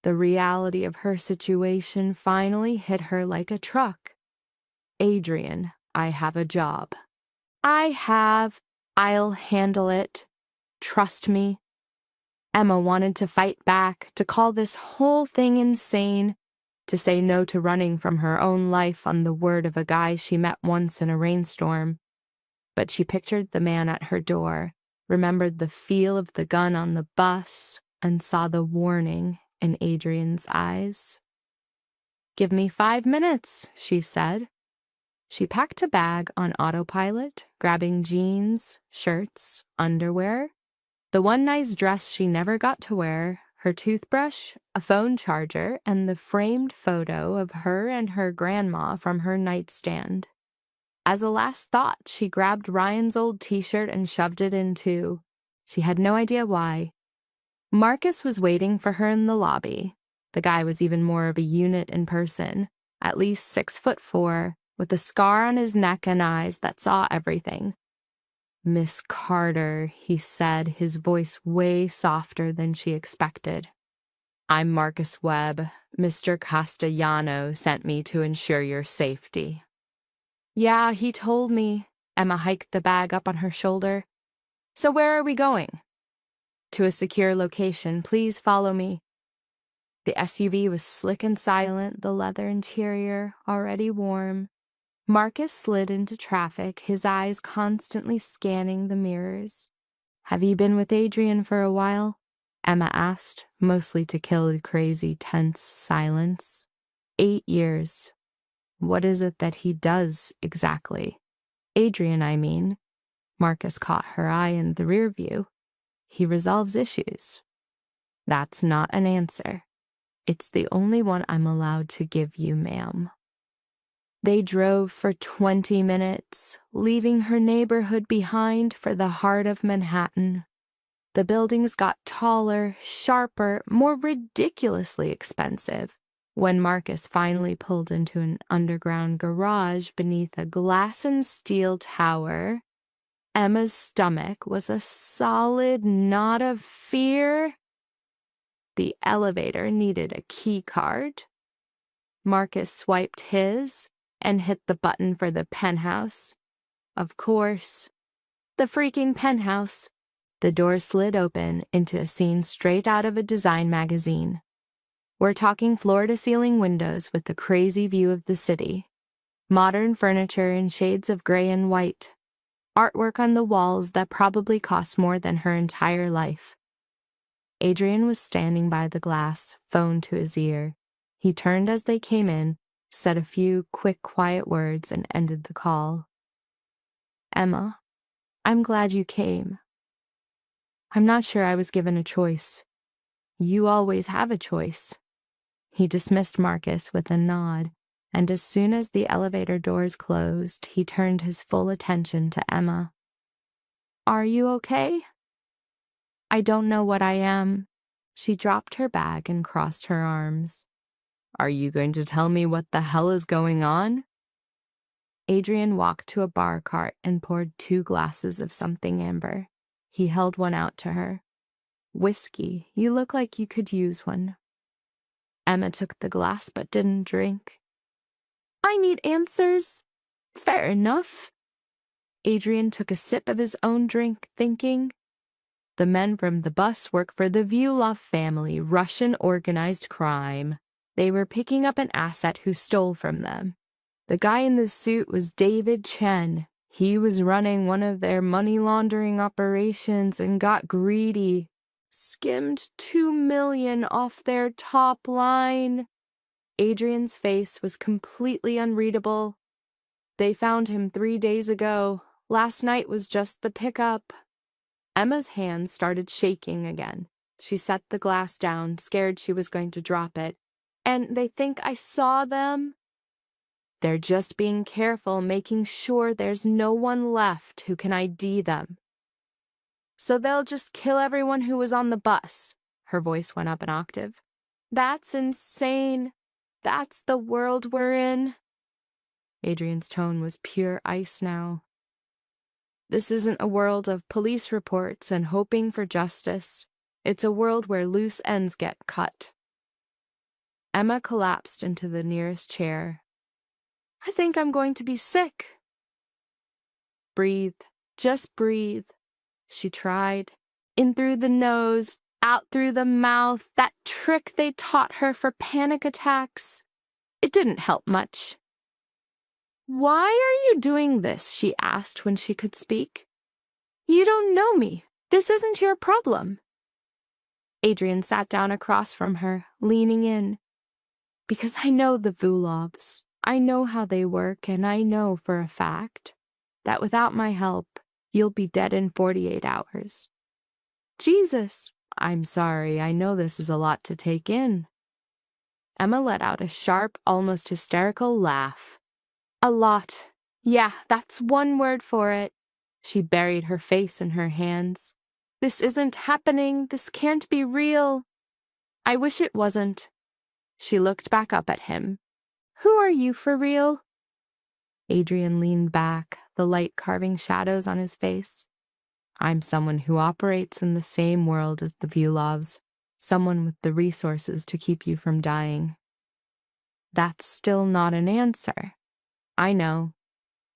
The reality of her situation finally hit her like a truck. Adrian, I have a job. I'll handle it. Trust me. Emma wanted to fight back, to call this whole thing insane, to say no to running from her own life on the word of a guy she met once in a rainstorm. But she pictured the man at her door, remembered the feel of the gun on the bus, and saw the warning in Adrian's eyes. Give me 5 minutes, she said. She packed a bag on autopilot, grabbing jeans, shirts, underwear, the one nice dress she never got to wear, her toothbrush, a phone charger, and the framed photo of her and her grandma from her nightstand. As a last thought, she grabbed Ryan's old t-shirt and shoved it in too. She had no idea why. Marcus was waiting for her in the lobby. The guy was even more of a unit in person, at least 6'4", with a scar on his neck and eyes that saw everything. Miss Carter, he said, his voice way softer than she expected. I'm Marcus Webb. Mr. Castellano sent me to ensure your safety. Yeah, he told me. Emma hiked the bag up on her shoulder. So where are we going? To a secure location. Please follow me. The SUV was slick and silent, the leather interior already warm. Marcus slid into traffic, his eyes constantly scanning the mirrors. Have you been with Adrian for a while? Emma asked, mostly to kill the crazy, tense silence. 8 years. What is it that he does exactly? Adrian, I mean. Marcus caught her eye in the rear view. He resolves issues. That's not an answer. It's the only one I'm allowed to give you, ma'am. They drove for 20 minutes, leaving her neighborhood behind for the heart of Manhattan. The buildings got taller, sharper, more ridiculously expensive. When Marcus finally pulled into an underground garage beneath a glass and steel tower, Emma's stomach was a solid knot of fear. The elevator needed a key card. Marcus swiped his and hit the button for the penthouse. Of course. The freaking penthouse. The door slid open into a scene straight out of a design magazine. We're talking floor-to-ceiling windows with a crazy view of the city. Modern furniture in shades of gray and white. Artwork on the walls that probably cost more than her entire life. Adrian was standing by the glass, phone to his ear. He turned as they came in, said a few quick, quiet words, and ended the call. Emma, I'm glad you came. I'm not sure I was given a choice. You always have a choice. He dismissed Marcus with a nod, and as soon as the elevator doors closed, he turned his full attention to Emma. Are you okay? I don't know what I am. She dropped her bag and crossed her arms. Are you going to tell me what the hell is going on? Adrian walked to a bar cart and poured 2 glasses of something amber. He held one out to her. Whiskey, you look like you could use one. Emma took the glass but didn't drink. I need answers. Fair enough. Adrian took a sip of his own drink, thinking, the men from the bus work for the Vyulov family, Russian organized crime. They were picking up an asset who stole from them. The guy in the suit was David Chen. He was running one of their money laundering operations and got greedy. Skimmed $2 million off their top line. Adrian's face was completely unreadable. They found him 3 days ago. Last night was just the pickup. Emma's hand started shaking again. She set the glass down, scared she was going to drop it. And they think I saw them? They're just being careful, making sure there's no one left who can ID them. So they'll just kill everyone who was on the bus. Her voice went up an octave. That's insane. That's the world we're in. Adrian's tone was pure ice now. This isn't a world of police reports and hoping for justice. It's a world where loose ends get cut. Emma collapsed into the nearest chair. I think I'm going to be sick. Breathe. Just breathe. She tried. In through the nose, out through the mouth, that trick they taught her for panic attacks. It didn't help much. Why are you doing this? She asked when she could speak. You don't know me. This isn't your problem. Adrian sat down across from her, leaning in. Because I know the Vyulovs. I know how they work, and I know for a fact that without my help, you'll be dead in 48 hours. Jesus, I'm sorry, I know this is a lot to take in. Emma let out a sharp, almost hysterical laugh. A lot. Yeah, that's one word for it. She buried her face in her hands. This isn't happening. This can't be real. I wish it wasn't. She looked back up at him. Who are you for real? Adrian leaned back, the light carving shadows on his face. I'm someone who operates in the same world as the Vyulovs, someone with the resources to keep you from dying. That's still not an answer. I know.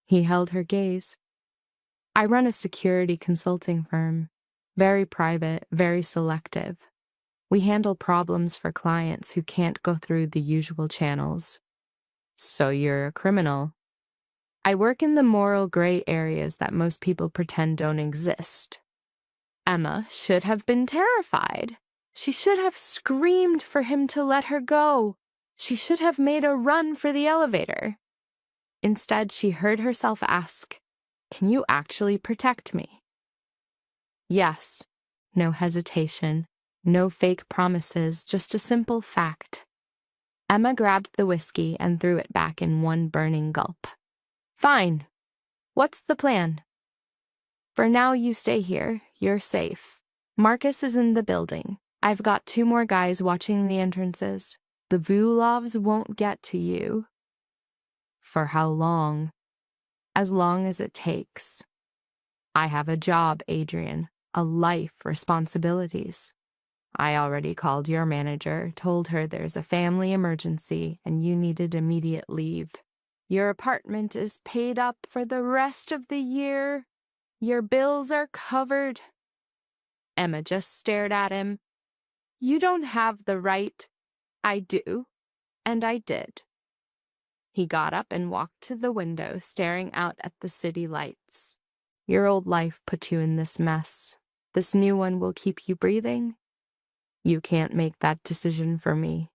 He held her gaze. I run a security consulting firm. Very private, very selective. We handle problems for clients who can't go through the usual channels. So you're a criminal. I work in the moral gray areas that most people pretend don't exist. Emma should have been terrified. She should have screamed for him to let her go. She should have made a run for the elevator. Instead, she heard herself ask, Can you actually protect me? Yes. No hesitation. No fake promises, just a simple fact. Emma grabbed the whiskey and threw it back in one burning gulp. Fine. What's the plan? For now, you stay here. You're safe. Marcus is in the building. I've got 2 more guys watching the entrances. The Vyulovs won't get to you. For how long? As long as it takes. I have a job, Adrian. A life, responsibilities. I already called your manager, told her there's a family emergency and you needed immediate leave. Your apartment is paid up for the rest of the year. Your bills are covered. Emma just stared at him. You don't have the right. I do. And I did. He got up and walked to the window, staring out at the city lights. Your old life put you in this mess. This new one will keep you breathing. You can't make that decision for me.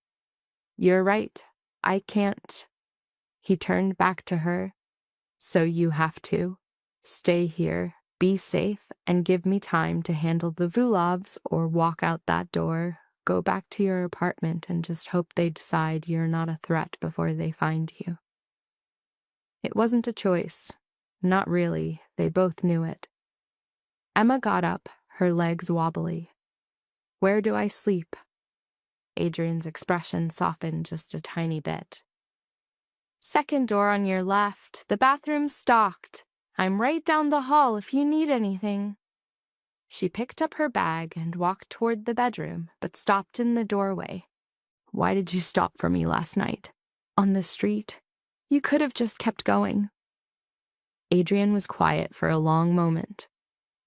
You're right. I can't. He turned back to her. So you have to. Stay here. Be safe and give me time to handle the Vulovs or walk out that door. Go back to your apartment and just hope they decide you're not a threat before they find you. It wasn't a choice. Not really. They both knew it. Emma got up, her legs wobbly. Where do I sleep? Adrian's expression softened just a tiny bit. Second door on your left. The bathroom's stocked. I'm right down the hall if you need anything. She picked up her bag and walked toward the bedroom, but stopped in the doorway. Why did you stop for me last night? On the street? You could have just kept going. Adrian was quiet for a long moment.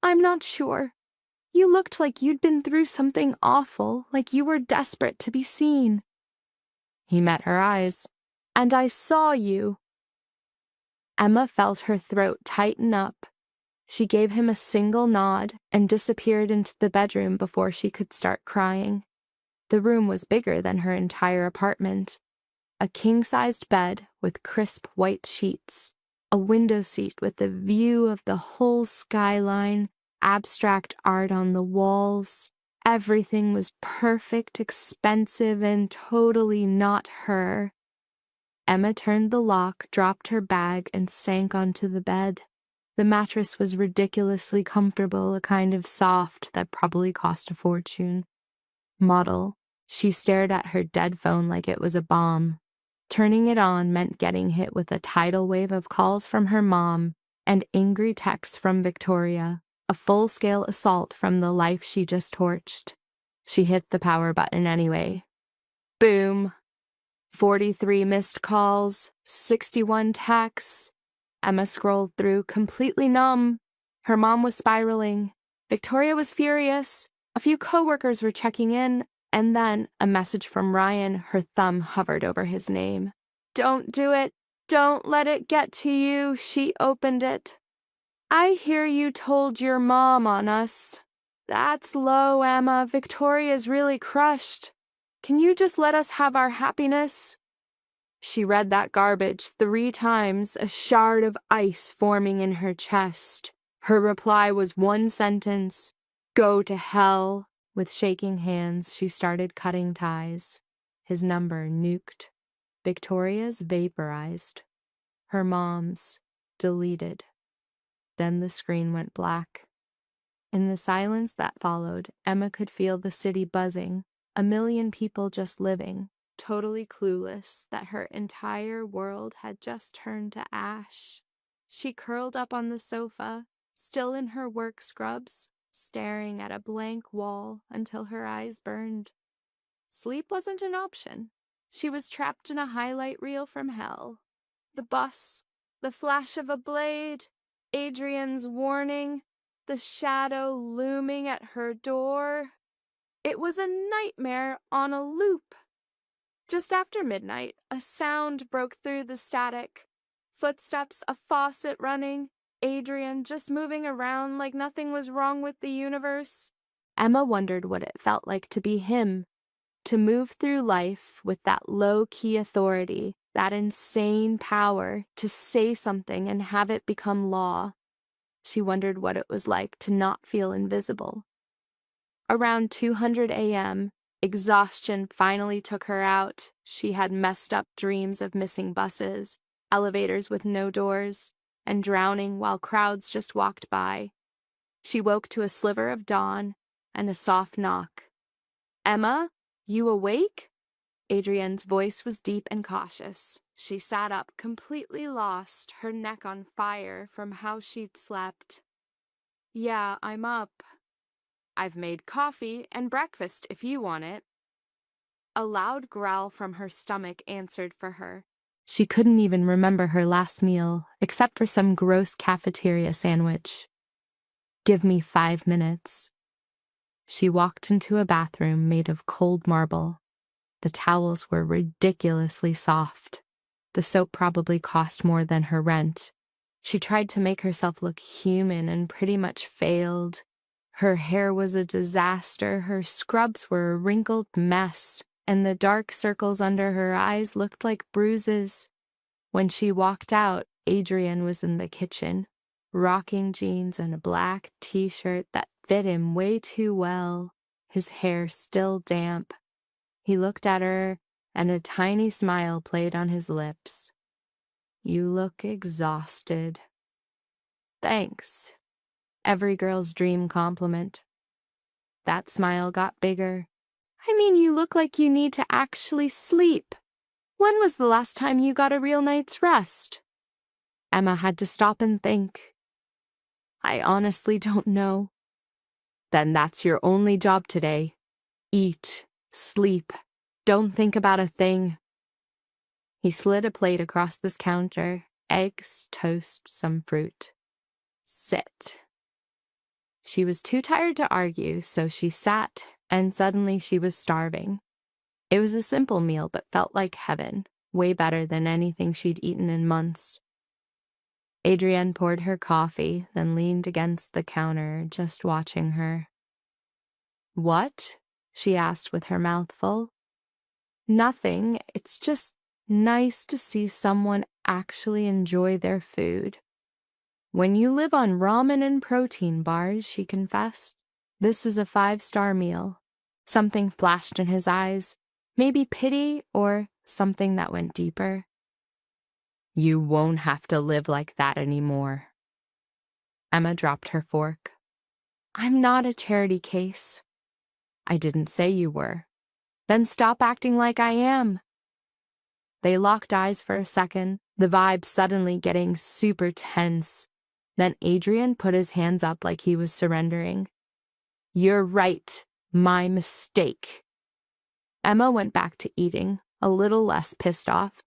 I'm not sure. You looked like you'd been through something awful, like you were desperate to be seen. He met her eyes. And I saw you. Emma felt her throat tighten up. She gave him a single nod and disappeared into the bedroom before she could start crying. The room was bigger than her entire apartment. A king-sized bed with crisp white sheets, a window seat with a view of the whole skyline, abstract art on the walls. Everything was perfect, expensive, and totally not her. Emma turned the lock, dropped her bag, and sank onto the bed. The mattress was ridiculously comfortable, a kind of soft that probably cost a fortune. Model. She stared at her dead phone like it was a bomb. Turning it on meant getting hit with a tidal wave of calls from her mom and angry texts from Victoria, a full-scale assault from the life she just torched. She hit the power button anyway. Boom. 43 missed calls, 61 texts. Emma scrolled through, completely numb. Her mom was spiraling. Victoria was furious. A few coworkers were checking in, and then a message from Ryan. Her thumb hovered over his name. Don't do it. Don't let it get to you. She opened it. I hear you told your mom on us. That's low, Emma. Victoria's really crushed. Can you just let us have our happiness? She read that garbage 3 times, a shard of ice forming in her chest. Her reply was one sentence. Go to hell. With shaking hands, she started cutting ties. His number nuked. Victoria's vaporized. Her mom's deleted. Then the screen went black. In the silence that followed, Emma could feel the city buzzing, a million people just living, totally clueless that her entire world had just turned to ash. She curled up on the sofa, still in her work scrubs, staring at a blank wall until her eyes burned. Sleep wasn't an option. She was trapped in a highlight reel from hell. The bus, the flash of a blade, Adrian's warning, the shadow looming at her door. It was a nightmare on a loop. Just after midnight, a sound broke through the static. Footsteps, a faucet running, Adrian just moving around like nothing was wrong with the universe. Emma wondered what it felt like to be him, to move through life with that low-key authority, that insane power to say something and have it become law. She wondered what it was like to not feel invisible. Around 200 a.m., exhaustion finally took her out. She had messed up dreams of missing buses, elevators with no doors, and drowning while crowds just walked by. She woke to a sliver of dawn and a soft knock. Emma, you awake? Adrian's voice was deep and cautious. She sat up, completely lost, her neck on fire from how she'd slept. Yeah, I'm up. I've made coffee and breakfast if you want it. A loud growl from her stomach answered for her. She couldn't even remember her last meal, except for some gross cafeteria sandwich. Give me 5 minutes. She walked into a bathroom made of cold marble. The towels were ridiculously soft. The soap probably cost more than her rent. She tried to make herself look human and pretty much failed. Her hair was a disaster, her scrubs were a wrinkled mess, and the dark circles under her eyes looked like bruises. When she walked out, Adrian was in the kitchen. rocking jeans and a black t-shirt that fit him way too well, his hair still damp. He looked at her, and a tiny smile played on his lips. "You look exhausted." "Thanks." Every girl's dream compliment. That smile got bigger. "I mean, you look like you need to actually sleep. When was the last time you got a real night's rest?" Emma had to stop and think. "I honestly don't know." "Then that's your only job today. Eat, sleep, don't think about a thing." He slid a plate across this counter, eggs, toast, some fruit. "Sit." She was too tired to argue, so she sat, and suddenly she was starving. It was a simple meal, but felt like heaven, way better than anything she'd eaten in months. Adrienne poured her coffee, then leaned against the counter, just watching her. "What?" she asked with her mouth full. "Nothing. It's just nice to see someone actually enjoy their food." "When you live on ramen and protein bars," she confessed, "this is a 5-star meal." Something flashed in his eyes, maybe pity or something that went deeper. "You won't have to live like that anymore." Emma dropped her fork. "I'm not a charity case." "I didn't say you were." "Then stop acting like I am." They locked eyes for a second, the vibe suddenly getting super tense. Then Adrian put his hands up like he was surrendering. "You're right. My mistake." Emma went back to eating, a little less pissed off.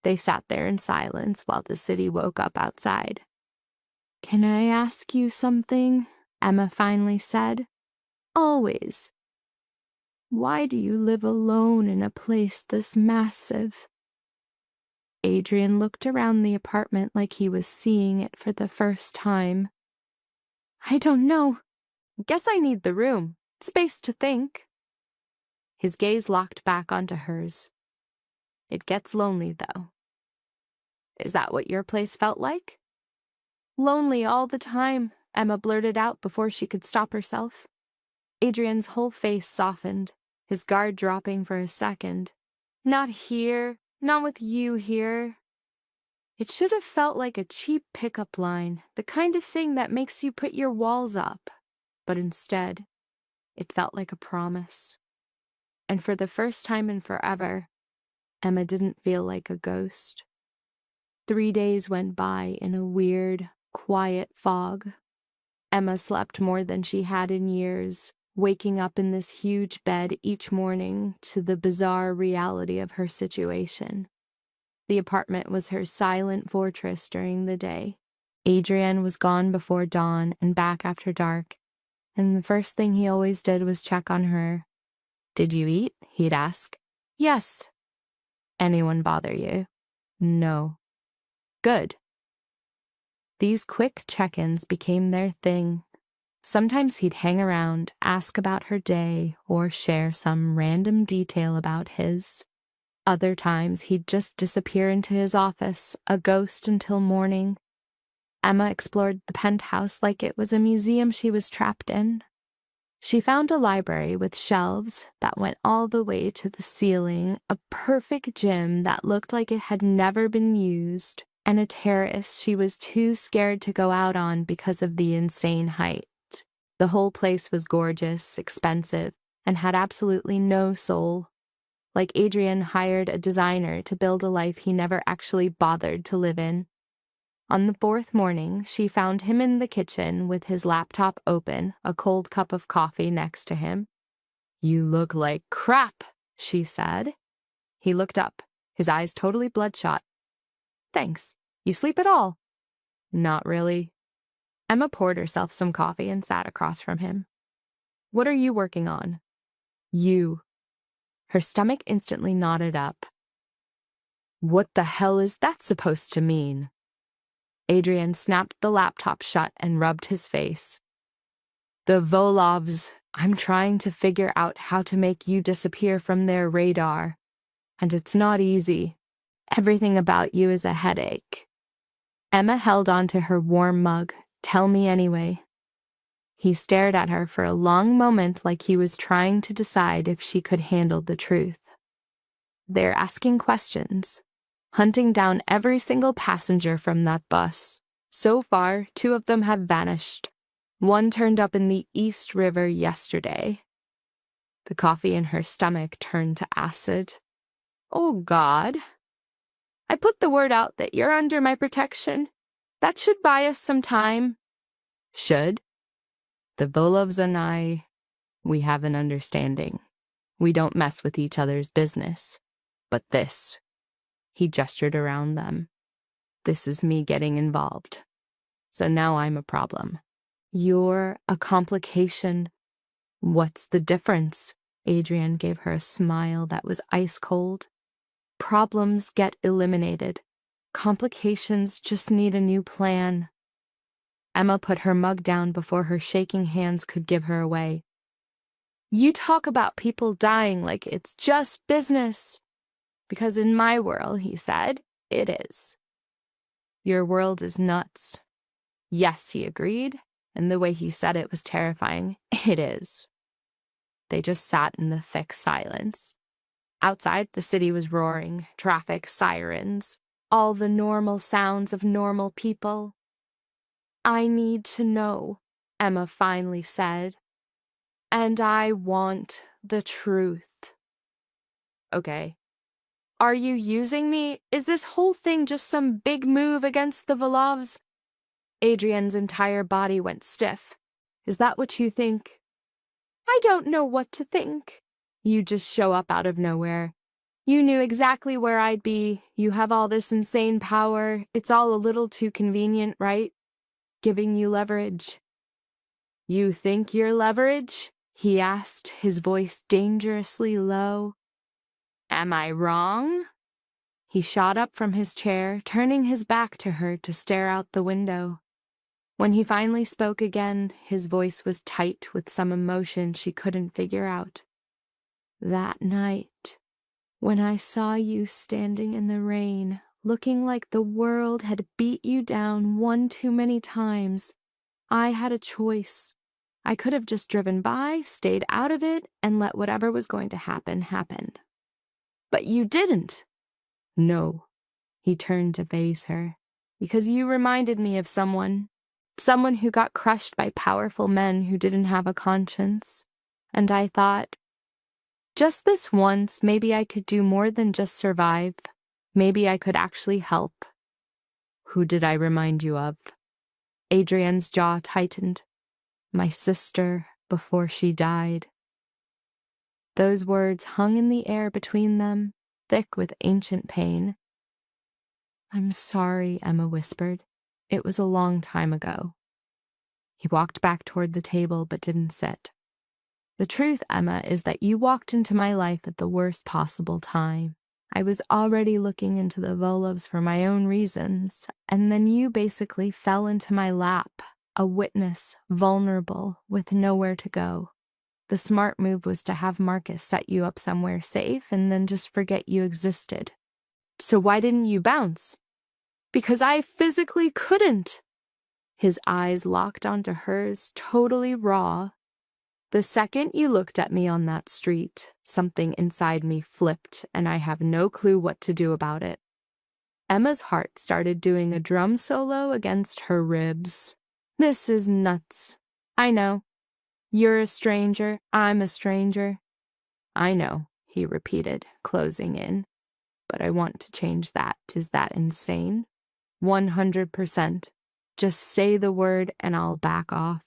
They sat there in silence while the city woke up outside. "Can I ask you something?" Emma finally said. "Always. Why do you live alone in a place this massive?" Adrian looked around the apartment like he was seeing it for the first time. "I don't know. Guess I need the room. Space to think." His gaze locked back onto hers. "It gets lonely, though." "Is that what your place felt like?" "Lonely all the time," Emma blurted out before she could stop herself. Adrian's whole face softened, his guard dropping for a second. "Not here. Not with you here." It should have felt like a cheap pickup line, the kind of thing that makes you put your walls up. But instead, it felt like a promise. And for the first time in forever, Emma didn't feel like a ghost. 3 days went by in a weird, quiet fog. Emma slept more than she had in years, waking up in this huge bed each morning to the bizarre reality of her situation. The apartment was her silent fortress during the day. Adrian was gone before dawn and back after dark, and the first thing he always did was check on her. "Did you eat?" he'd ask. "Yes." "Anyone bother you?" "No." "Good." These quick check-ins became their thing. Sometimes he'd hang around, ask about her day, or share some random detail about his. Other times he'd just disappear into his office, a ghost until morning. Emma explored the penthouse like it was a museum she was trapped in. She found a library with shelves that went all the way to the ceiling, a perfect gym that looked like it had never been used, and a terrace she was too scared to go out on because of the insane height. The whole place was gorgeous, expensive, and had absolutely no soul. Like Adrian hired a designer to build a life he never actually bothered to live in. On the 4th morning, she found him in the kitchen with his laptop open, a cold cup of coffee next to him. "You look like crap," she said. He looked up, his eyes totally bloodshot. "Thanks. You sleep at all?" "Not really." Emma poured herself some coffee and sat across from him. "What are you working on?" "You." Her stomach instantly knotted up. "What the hell is that supposed to mean?" Adrian snapped the laptop shut and rubbed his face. "The Volovs. I'm trying to figure out how to make you disappear from their radar. And it's not easy. Everything about you is a headache." Emma held on to her warm mug. Tell me anyway. He stared at her for a long moment like he was trying to decide if she could handle the truth. They're asking questions, hunting down every single passenger from that bus. So far, 2 of them have vanished. 1 turned up in the East River yesterday. The coffee in her stomach turned to acid. Oh, God. I put the word out that you're under my protection. That should buy us some time. Should? The Volovs and I, we have an understanding. We don't mess with each other's business. But this, he gestured around them. This is me getting involved. So now I'm a problem. You're a complication. What's the difference? Adrian gave her a smile that was ice cold. Problems get eliminated. Complications just need a new plan. Emma put her mug down before her shaking hands could give her away. You talk about people dying like it's just business. Because in my world, he said, it is. Your world is nuts. Yes, he agreed, and the way he said it was terrifying. It is. They just sat in the thick silence. Outside, the city was roaring, traffic, sirens, all the normal sounds of normal people. I need to know, Emma finally said. And I want the truth. Okay. Are you using me? Is this whole thing just some big move against the Volovs? Adrian's entire body went stiff. Is that what you think? I don't know what to think. You just show up out of nowhere. You knew exactly where I'd be. You have all this insane power. It's all a little too convenient, right? Giving you leverage. You think you're leverage? He asked, his voice dangerously low. Am I wrong? He shot up from his chair, turning his back to her to stare out the window. When he finally spoke again, his voice was tight with some emotion she couldn't figure out. That night, when I saw you standing in the rain, looking like the world had beat you down one too many times, I had a choice. I could have just driven by, stayed out of it, and let whatever was going to happen happen. But you didn't. No. He turned to face her. Because you reminded me of someone. Someone who got crushed by powerful men who didn't have a conscience. And I thought, just this once, maybe I could do more than just survive. Maybe I could actually help. Who did I remind you of? Adrian's jaw tightened. My sister, before she died. Those words hung in the air between them, thick with ancient pain. I'm sorry, Emma whispered. It was a long time ago. He walked back toward the table but didn't sit. The truth, Emma, is that you walked into my life at the worst possible time. I was already looking into the Volovs for my own reasons, and then you basically fell into my lap, a witness, vulnerable, with nowhere to go. The smart move was to have Marcus set you up somewhere safe and then just forget you existed. So why didn't you bounce? Because I physically couldn't. His eyes locked onto hers, totally raw. The second you looked at me on that street, something inside me flipped, and I have no clue what to do about it. Emma's heart started doing a drum solo against her ribs. This is nuts. I know. You're a stranger, I'm a stranger. I know, he repeated, closing in. But I want to change that. Is that insane? 100%. Just say the word and I'll back off.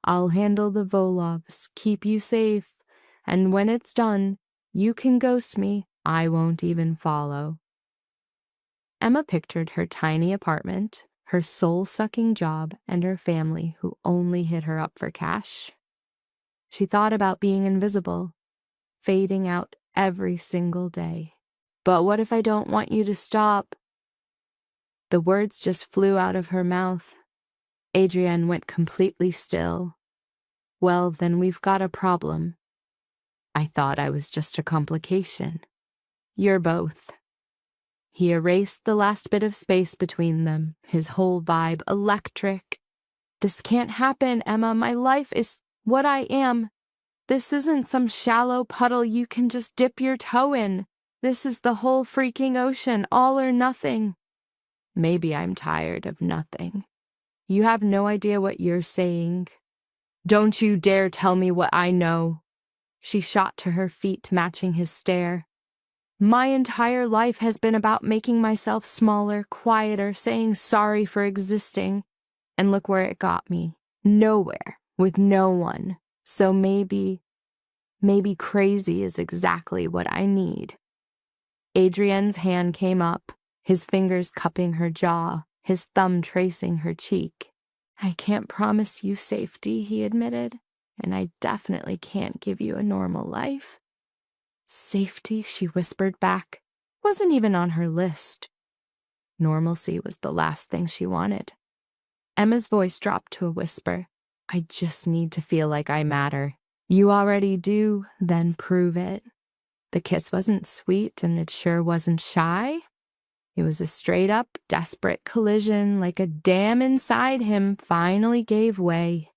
I'll handle the Volovs, keep you safe, and when it's done, you can ghost me. I won't even follow. Emma pictured her tiny apartment, her soul-sucking job, and her family who only hit her up for cash. She thought about being invisible, fading out every single day. But what if I don't want you to stop? The words just flew out of her mouth. Adrienne went completely still. Well, then we've got a problem. I thought I was just a complication. You're both. He erased the last bit of space between them, his whole vibe electric. This can't happen, Emma. My life is what I am. This isn't some shallow puddle you can just dip your toe in. This is the whole freaking ocean, all or nothing. Maybe I'm tired of nothing. You have no idea what you're saying. Don't you dare tell me what I know. She shot to her feet, matching his stare. My entire life has been about making myself smaller, quieter, saying sorry for existing. And look where it got me. Nowhere, with no one. So maybe crazy is exactly what I need. Adrienne's hand came up, his fingers cupping her jaw, his thumb tracing her cheek. I can't promise you safety, he admitted, and I definitely can't give you a normal life. Safety, she whispered back, wasn't even on her list. Normalcy was the last thing she wanted. Emma's voice dropped to a whisper. I just need to feel like I matter. You already do, then prove it. The kiss wasn't sweet, and it sure wasn't shy. It was a straight-up, desperate collision, like a dam inside him finally gave way.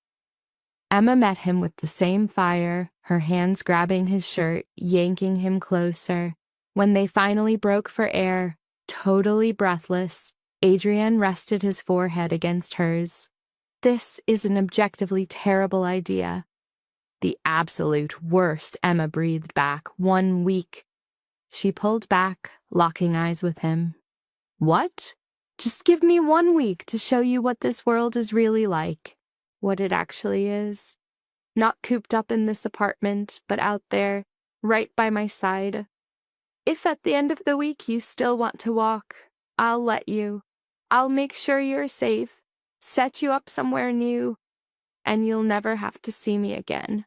Emma met him with the same fire, her hands grabbing his shirt, yanking him closer. When they finally broke for air, totally breathless, Adrienne rested his forehead against hers. This is an objectively terrible idea. The absolute worst, Emma breathed back. 1 week. She pulled back, locking eyes with him. What? Just give me 1 week to show you what this world is really like. What it actually is. Not cooped up in this apartment, but out there, right by my side. If at the end of the week you still want to walk, I'll let you. I'll make sure you're safe, set you up somewhere new, and you'll never have to see me again.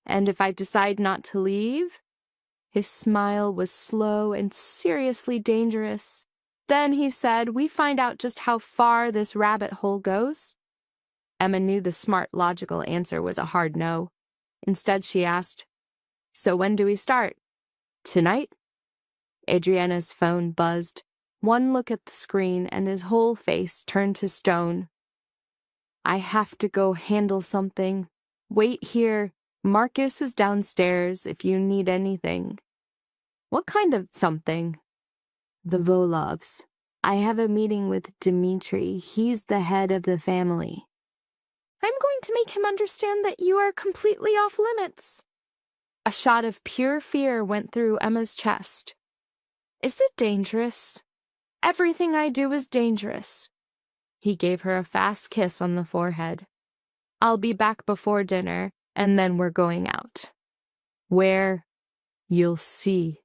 And if I decide not to leave, his smile was slow and seriously dangerous. Then he said, we find out just how far this rabbit hole goes. Emma knew the smart, logical answer was a hard no. Instead, she asked, so when do we start? Tonight? Adriana's phone buzzed. One look at the screen and his whole face turned to stone. I have to go handle something. Wait here. Marcus is downstairs if you need anything. What kind of something? The Volovs. I have a meeting with Dmitri. He's the head of the family. I'm going to make him understand that you are completely off limits. A shot of pure fear went through Emma's chest. Is it dangerous? Everything I do is dangerous. He gave her a fast kiss on the forehead. I'll be back before dinner, and then we're going out. Where? You'll see.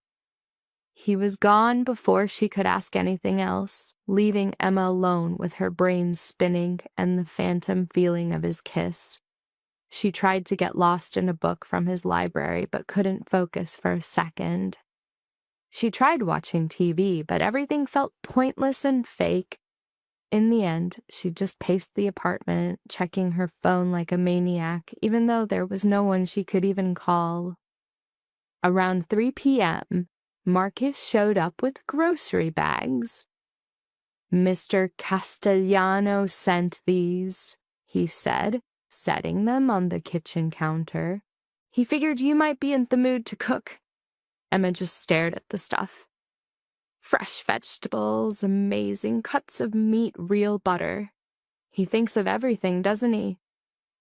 He was gone before she could ask anything else, leaving Emma alone with her brain spinning and the phantom feeling of his kiss. She tried to get lost in a book from his library, but couldn't focus for a second. She tried watching TV, but everything felt pointless and fake. In the end, she just paced the apartment, checking her phone like a maniac, even though there was no one she could even call. Around 3 p.m., Marcus showed up with grocery bags. Mr. Castellano sent these, he said, setting them on the kitchen counter. He figured you might be in the mood to cook. Emma just stared at the stuff. Fresh vegetables, amazing cuts of meat, real butter. He thinks of everything, doesn't he?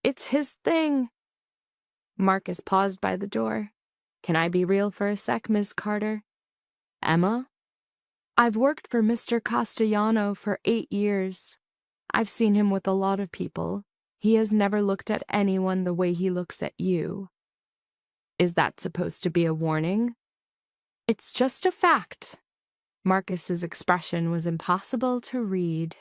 It's his thing. Marcus paused by the door. Can I be real for a sec, Miss Carter? Emma? I've worked for Mr. Castellano for 8 years. I've seen him with a lot of people. He has never looked at anyone the way he looks at you. Is that supposed to be a warning? It's just a fact. Marcus's expression was impossible to read.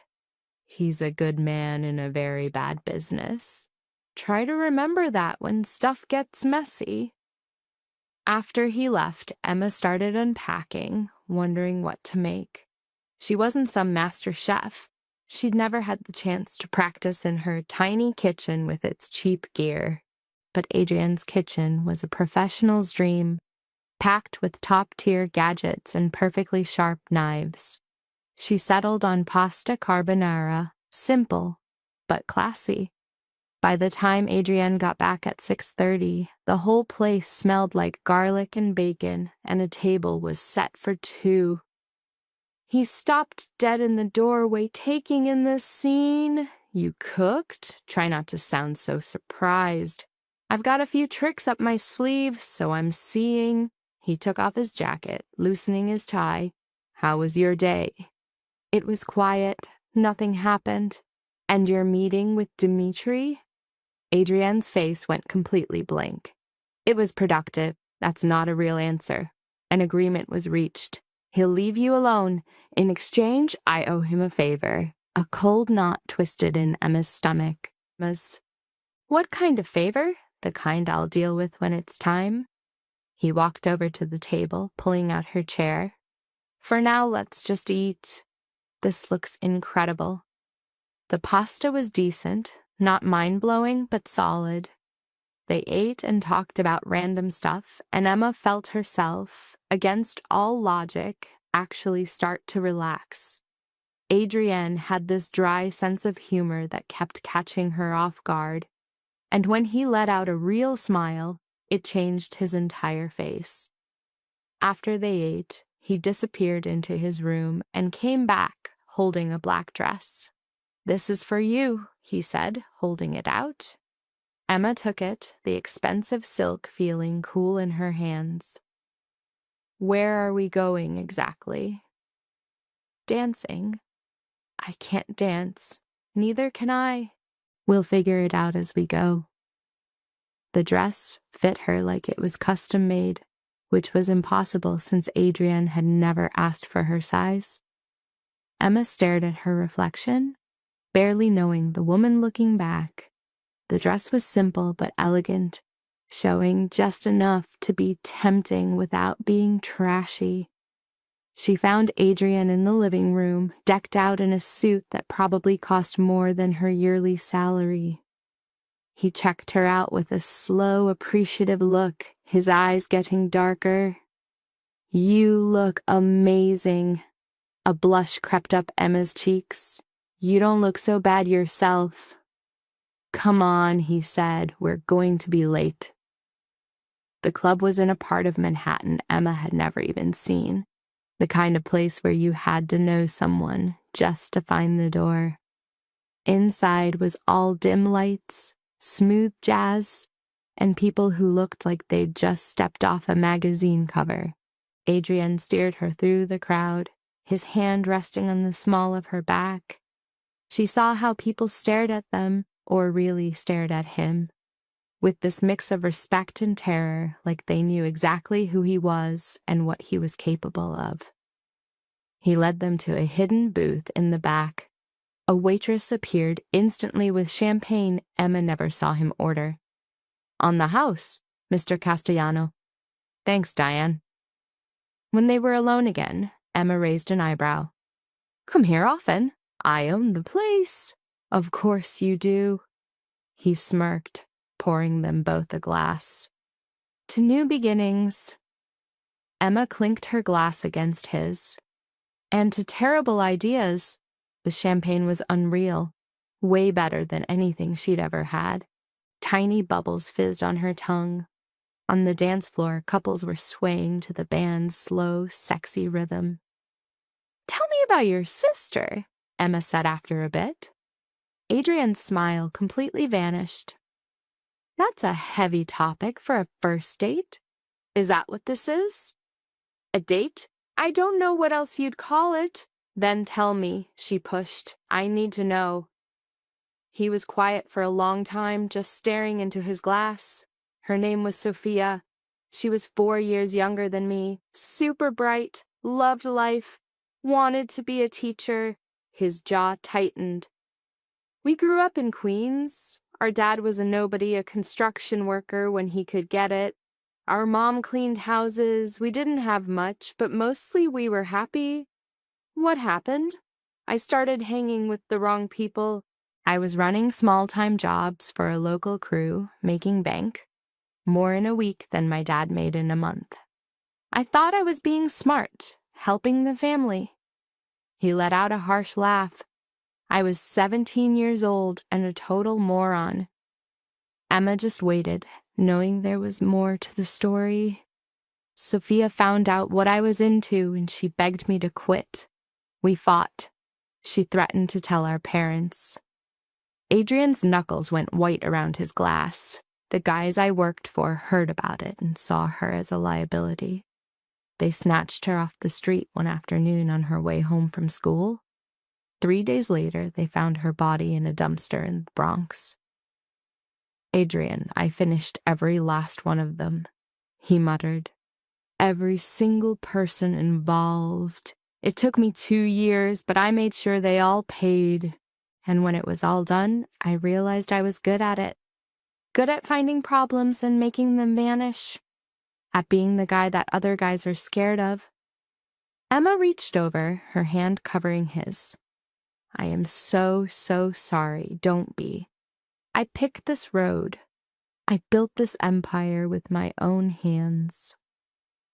He's a good man in a very bad business. Try to remember that when stuff gets messy. After he left, Emma started unpacking, wondering what to make. She wasn't some master chef. She'd never had the chance to practice in her tiny kitchen with its cheap gear. But Adrienne's kitchen was a professional's dream. packed with top-tier gadgets and perfectly sharp knives. She settled on pasta carbonara, simple, but classy. By the time Adrienne got back at 6:30, the whole place smelled like garlic and bacon, and a table was set for two. He stopped dead in the doorway, taking in the scene. "You cooked? Try not to sound so surprised. I've got a few tricks up my sleeve, so I'm seeing." He took off his jacket, loosening his tie. "How was your day?" "It was quiet. Nothing happened." "And your meeting with Dimitri?" Adrienne's face went completely blank. "It was productive. That's not a real answer. An agreement was reached. He'll leave you alone. In exchange, I owe him a favor." A cold knot twisted in Emma's stomach. "What kind of favor?" "The kind I'll deal with when it's time." He walked over to the table, pulling out her chair. "For now, let's just eat. This looks incredible." The pasta was decent, not mind-blowing, but solid. They ate and talked about random stuff, and Emma felt herself, against all logic, actually start to relax. Adrienne had this dry sense of humor that kept catching her off guard, and when he let out a real smile, it changed his entire face. After they ate, he disappeared into his room and came back holding a black dress. "This is for you," he said, holding it out. Emma took it, the expensive silk feeling cool in her hands. "Where are we going exactly?" "Dancing." "I can't dance. Neither can I." "We'll figure it out as we go." The dress fit her like it was custom made, which was impossible since Adrienne had never asked for her size. Emma stared at her reflection, barely knowing the woman looking back. The dress was simple but elegant, showing just enough to be tempting without being trashy. She found Adrienne in the living room, decked out in a suit that probably cost more than her yearly salary. He checked her out with a slow, appreciative look, his eyes getting darker. "You look amazing." A blush crept up Emma's cheeks. "You don't look so bad yourself." "Come on," he said, "we're going to be late." The club was in a part of Manhattan Emma had never even seen, the kind of place where you had to know someone just to find the door. Inside was all dim lights, smooth jazz, and people who looked like they'd just stepped off a magazine cover. Adrienne steered her through the crowd, his hand resting on the small of her back. She saw how people stared at them, or really stared at him, with this mix of respect and terror, like they knew exactly who he was and what he was capable of. He led them to a hidden booth in the back. A waitress appeared instantly with champagne Emma never saw him order. "On the house, Mr. Castellano." "Thanks, Diane." When they were alone again, Emma raised an eyebrow. "Come here often. I own the place." "Of course you do." He smirked, pouring them both a glass. "To new beginnings." Emma clinked her glass against his. "And to terrible ideas." The champagne was unreal, way better than anything she'd ever had. Tiny bubbles fizzed on her tongue. On the dance floor, couples were swaying to the band's slow, sexy rhythm. "Tell me about your sister," Emma said after a bit. Adrienne's smile completely vanished. "That's a heavy topic for a first date. Is that what this is?" "A date? I don't know what else you'd call it." "Then tell me," she pushed. "I need to know." He was quiet for a long time, just staring into his glass. "Her name was Sophia. She was 4 years younger than me, super bright, loved life, wanted to be a teacher." His jaw tightened. "We grew up in Queens. Our dad was a nobody, a construction worker when he could get it. Our mom cleaned houses. We didn't have much, but mostly we were happy." "What happened?" "I started hanging with the wrong people. I was running small-time jobs for a local crew, making bank, more in a week than my dad made in a month. I thought I was being smart, helping the family. He let out a harsh laugh. I was 17 years old and a total moron. Emma just waited, knowing there was more to the story. Sophia found out what I was into and she begged me to quit. We fought. She threatened to tell our parents. Adrian's knuckles went white around his glass. The guys I worked for heard about it and saw her as a liability. They snatched her off the street one afternoon on her way home from school. 3 days later, they found her body in a dumpster in the Bronx. Adrian, I finished every last one of them, he muttered. Every single person involved. It took me 2 years, but I made sure they all paid. And when it was all done, I realized I was good at it. Good at finding problems and making them vanish. At being the guy that other guys are scared of. Emma reached over, her hand covering his. I am so sorry, don't be. I picked this road. I built this empire with my own hands.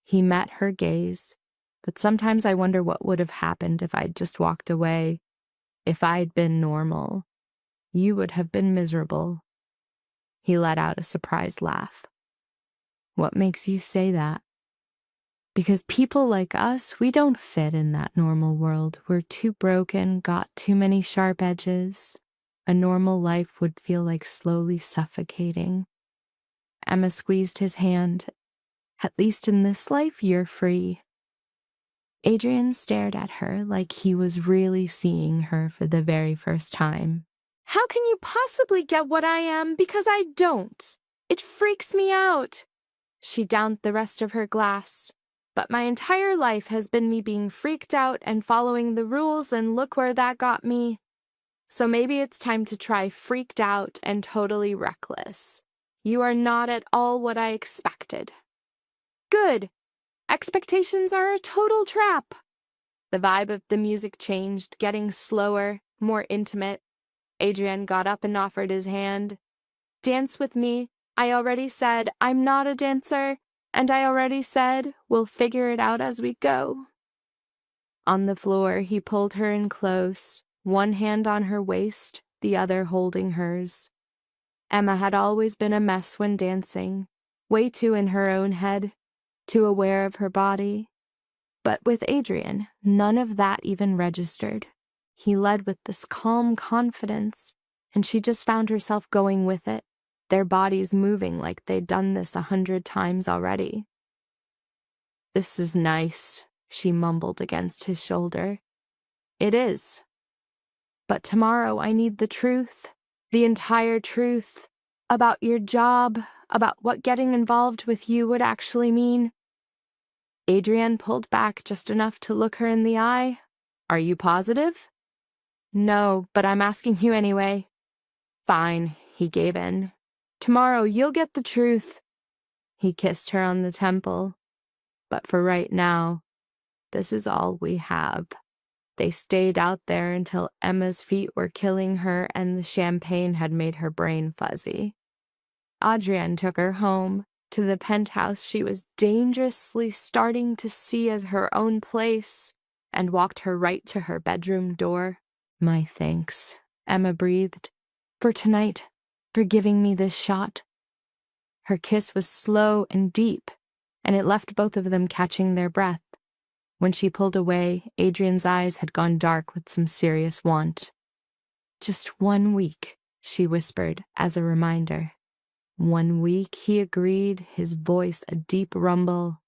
He met her gaze, but sometimes I wonder what would have happened if I'd just walked away. If I'd been normal. You would have been miserable. He let out a surprised laugh. What makes you say that? Because people like us, we don't fit in that normal world. We're too broken, got too many sharp edges. A normal life would feel like slowly suffocating. Emma squeezed his hand. At least in this life, you're free. Adrian stared at her like he was really seeing her for the very first time. How can you possibly get what I am because I don't? It freaks me out. She downed the rest of her glass. But my entire life has been me being freaked out and following the rules, and look where that got me. So maybe it's time to try freaked out and totally reckless. You are not at all what I expected. Good. Expectations are a total trap. The vibe of the music changed, getting slower, more intimate. Adrian got up and offered his hand. Dance with me. I already said I'm not a dancer, and I already said we'll figure it out as we go. On the floor, he pulled her in close, one hand on her waist, the other holding hers. Emma had always been a mess when dancing, way too in her own head, too aware of her body. But with Adrian, none of that even registered. He led with this calm confidence, and she just found herself going with it, their bodies moving like they'd done this 100 times already. This is nice, she mumbled against his shoulder. It is. But tomorrow I need the truth, the entire truth, about your job, about what getting involved with you would actually mean. Adrian pulled back just enough to look her in the eye. Are you positive? No, but I'm asking you anyway. Fine, he gave in. Tomorrow you'll get the truth. He kissed her on the temple. But for right now, this is all we have. They stayed out there until Emma's feet were killing her and the champagne had made her brain fuzzy. Adrian took her home, to the penthouse she was dangerously starting to see as her own place, and walked her right to her bedroom door. My thanks, Emma breathed, for tonight, for giving me this shot. Her kiss was slow and deep, and it left both of them catching their breath. When she pulled away, Adrian's eyes had gone dark with some serious want. Just 1 week, she whispered as a reminder. 1 week, he agreed, his voice a deep rumble.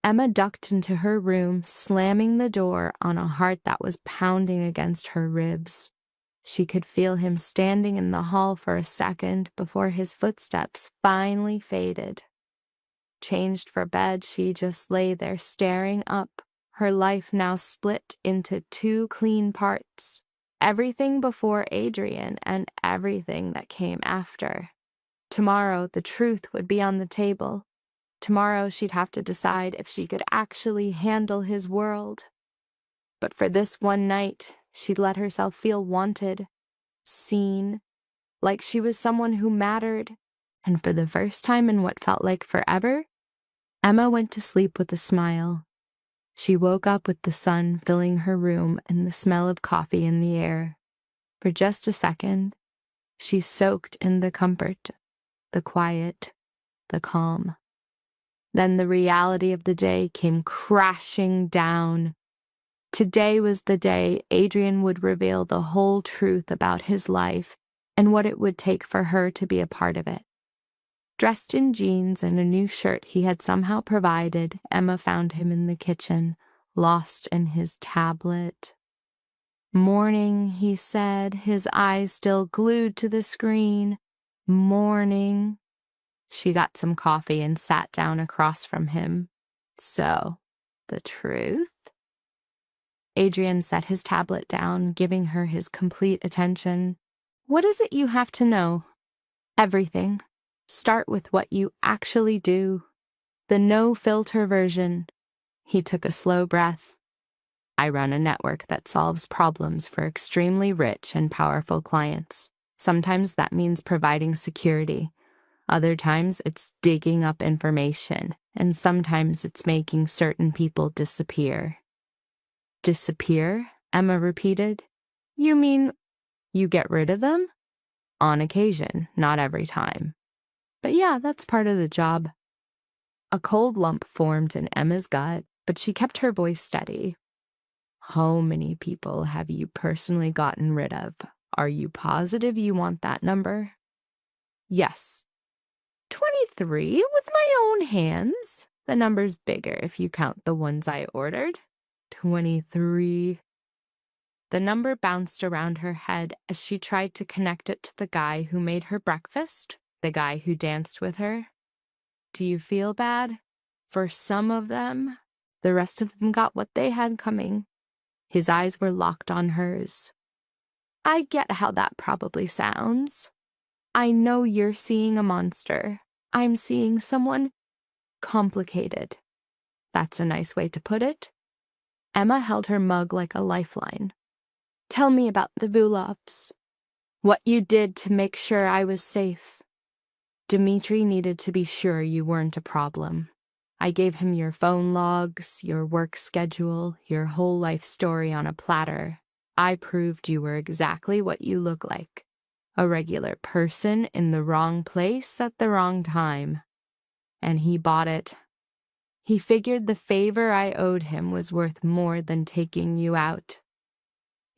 Emma ducked into her room, slamming the door on a heart that was pounding against her ribs. She could feel him standing in the hall for a second before his footsteps finally faded. Changed for bed, she just lay there staring up, her life now split into 2 clean parts. Everything before Adrian and everything that came after. Tomorrow, the truth would be on the table. Tomorrow, she'd have to decide if she could actually handle his world. But for this one night, she'd let herself feel wanted, seen, like she was someone who mattered. And for the first time in what felt like forever, Emma went to sleep with a smile. She woke up with the sun filling her room and the smell of coffee in the air. For just a second, she soaked in the comfort, the quiet, the calm. Then the reality of the day came crashing down. Today was the day Adrian would reveal the whole truth about his life and what it would take for her to be a part of it. Dressed in jeans and a new shirt he had somehow provided, Emma found him in the kitchen, lost in his tablet. "Morning," he said, his eyes still glued to the screen. "Morning." She got some coffee and sat down across from him. "So, the truth?" Adrian set his tablet down, giving her his complete attention. "What is it you have to know?" "Everything. Start with what you actually do. The no-filter version." He took a slow breath. "I run a network that solves problems for extremely rich and powerful clients. Sometimes that means providing security. Other times it's digging up information. And sometimes it's making certain people disappear." "Disappear?" Emma repeated. "You mean you get rid of them?" "On occasion, not every time. But yeah, that's part of the job." A cold lump formed in Emma's gut, but she kept her voice steady. "How many people have you personally gotten rid of? Are you positive you want that number?" "Yes." 23 with my own hands. The number's bigger if you count the ones I ordered." 23. The number bounced around her head as she tried to connect it to the guy who made her breakfast, the guy who danced with her. "Do you feel bad?" "For some of them." The rest of them got what they had coming. His eyes were locked on hers. "I get how that probably sounds. I know you're seeing a monster. I'm seeing someone complicated." "That's a nice way to put it." Emma held her mug like a lifeline. "Tell me about the Vulovs. What you did to make sure I was safe." "Dmitri needed to be sure you weren't a problem. I gave him your phone logs, your work schedule, your whole life story on a platter. I proved you were exactly what you look like. A regular person in the wrong place at the wrong time. And he bought it. He figured the favor I owed him was worth more than taking you out."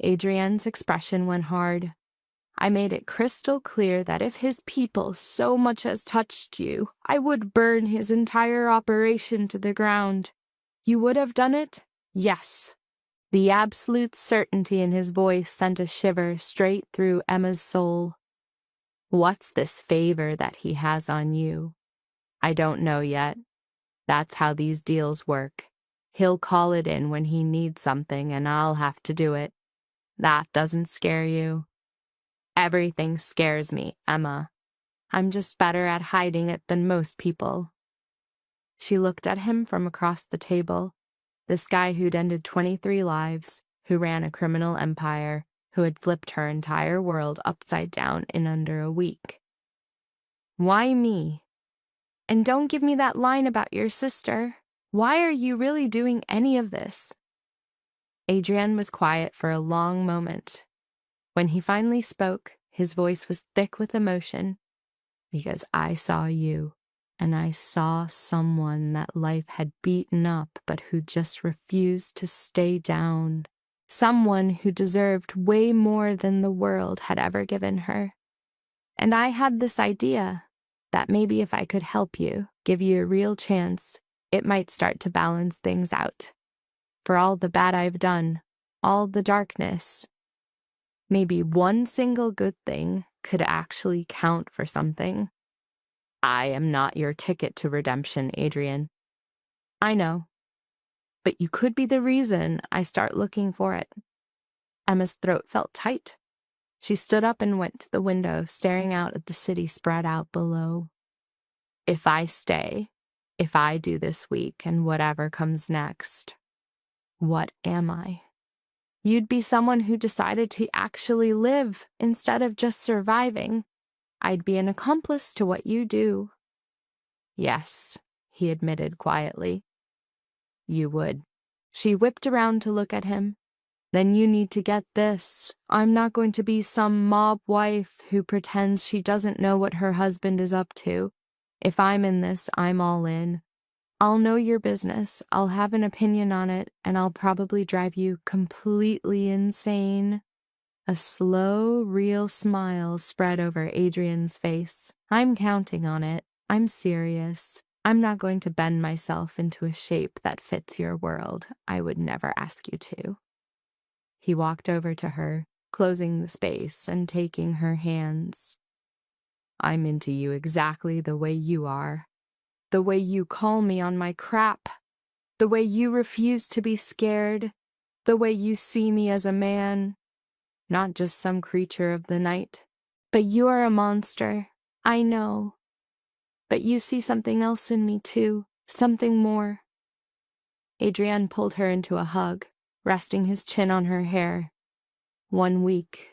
Adrienne's expression went hard. "I made it crystal clear that if his people so much as touched you, I would burn his entire operation to the ground. You would have done it?" "Yes." The absolute certainty in his voice sent a shiver straight through Emma's soul. "What's this favor that he has on you?" "I don't know yet. That's how these deals work. He'll call it in when he needs something and I'll have to do it. That doesn't scare you?" "Everything scares me, Emma. I'm just better at hiding it than most people." She looked at him from across the table, this guy who'd ended 23 lives, who ran a criminal empire, who had flipped her entire world upside down in under a week. "Why me? And don't give me that line about your sister. Why are you really doing any of this?" Adrian was quiet for a long moment. When he finally spoke, his voice was thick with emotion. "Because I saw you, and I saw someone that life had beaten up but who just refused to stay down. Someone who deserved way more than the world had ever given her. And I had this idea that maybe if I could help you, give you a real chance, it might start to balance things out. For all the bad I've done, all the darkness, maybe one single good thing could actually count for something." "I am not your ticket to redemption, Adrian." "I know. But you could be the reason I start looking for it." Emma's throat felt tight. She stood up and went to the window, staring out at the city spread out below. "If I stay, if I do this week and whatever comes next, what am I?" "You'd be someone who decided to actually live instead of just surviving. I'd be an accomplice to what you do." "Yes," he admitted quietly. You would. She whipped around to look at him. Then you need to get this. I'm not going to be some mob wife who pretends she doesn't know what her husband is up to. If I'm in this, I'm all in. I'll know your business, I'll have an opinion on it, and I'll probably drive you completely insane. A slow, real smile spread over Adrian's face. I'm counting on it. I'm serious. I'm not going to bend myself into a shape that fits your world. I would never ask you to. He walked over to her, closing the space and taking her hands. I'm into you exactly the way you are. The way you call me on my crap. The way you refuse to be scared. The way you see me as a man. Not just some creature of the night. But you are a monster. I know. But you see something else in me too. Something more. Adrian pulled her into a hug, resting his chin on her hair. 1 week.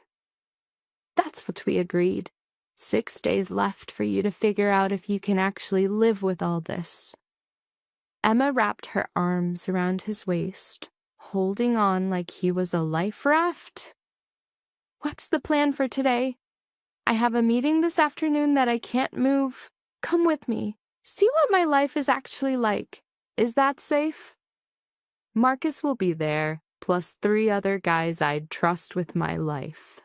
That's what we agreed. 6 days left for you to figure out if you can actually live with all this. Emma wrapped her arms around his waist, holding on like he was a life raft. What's the plan for today? I have a meeting this afternoon that I can't move. Come with me. See what my life is actually like. Is that safe? Marcus will be there, plus 3 other guys I'd trust with my life.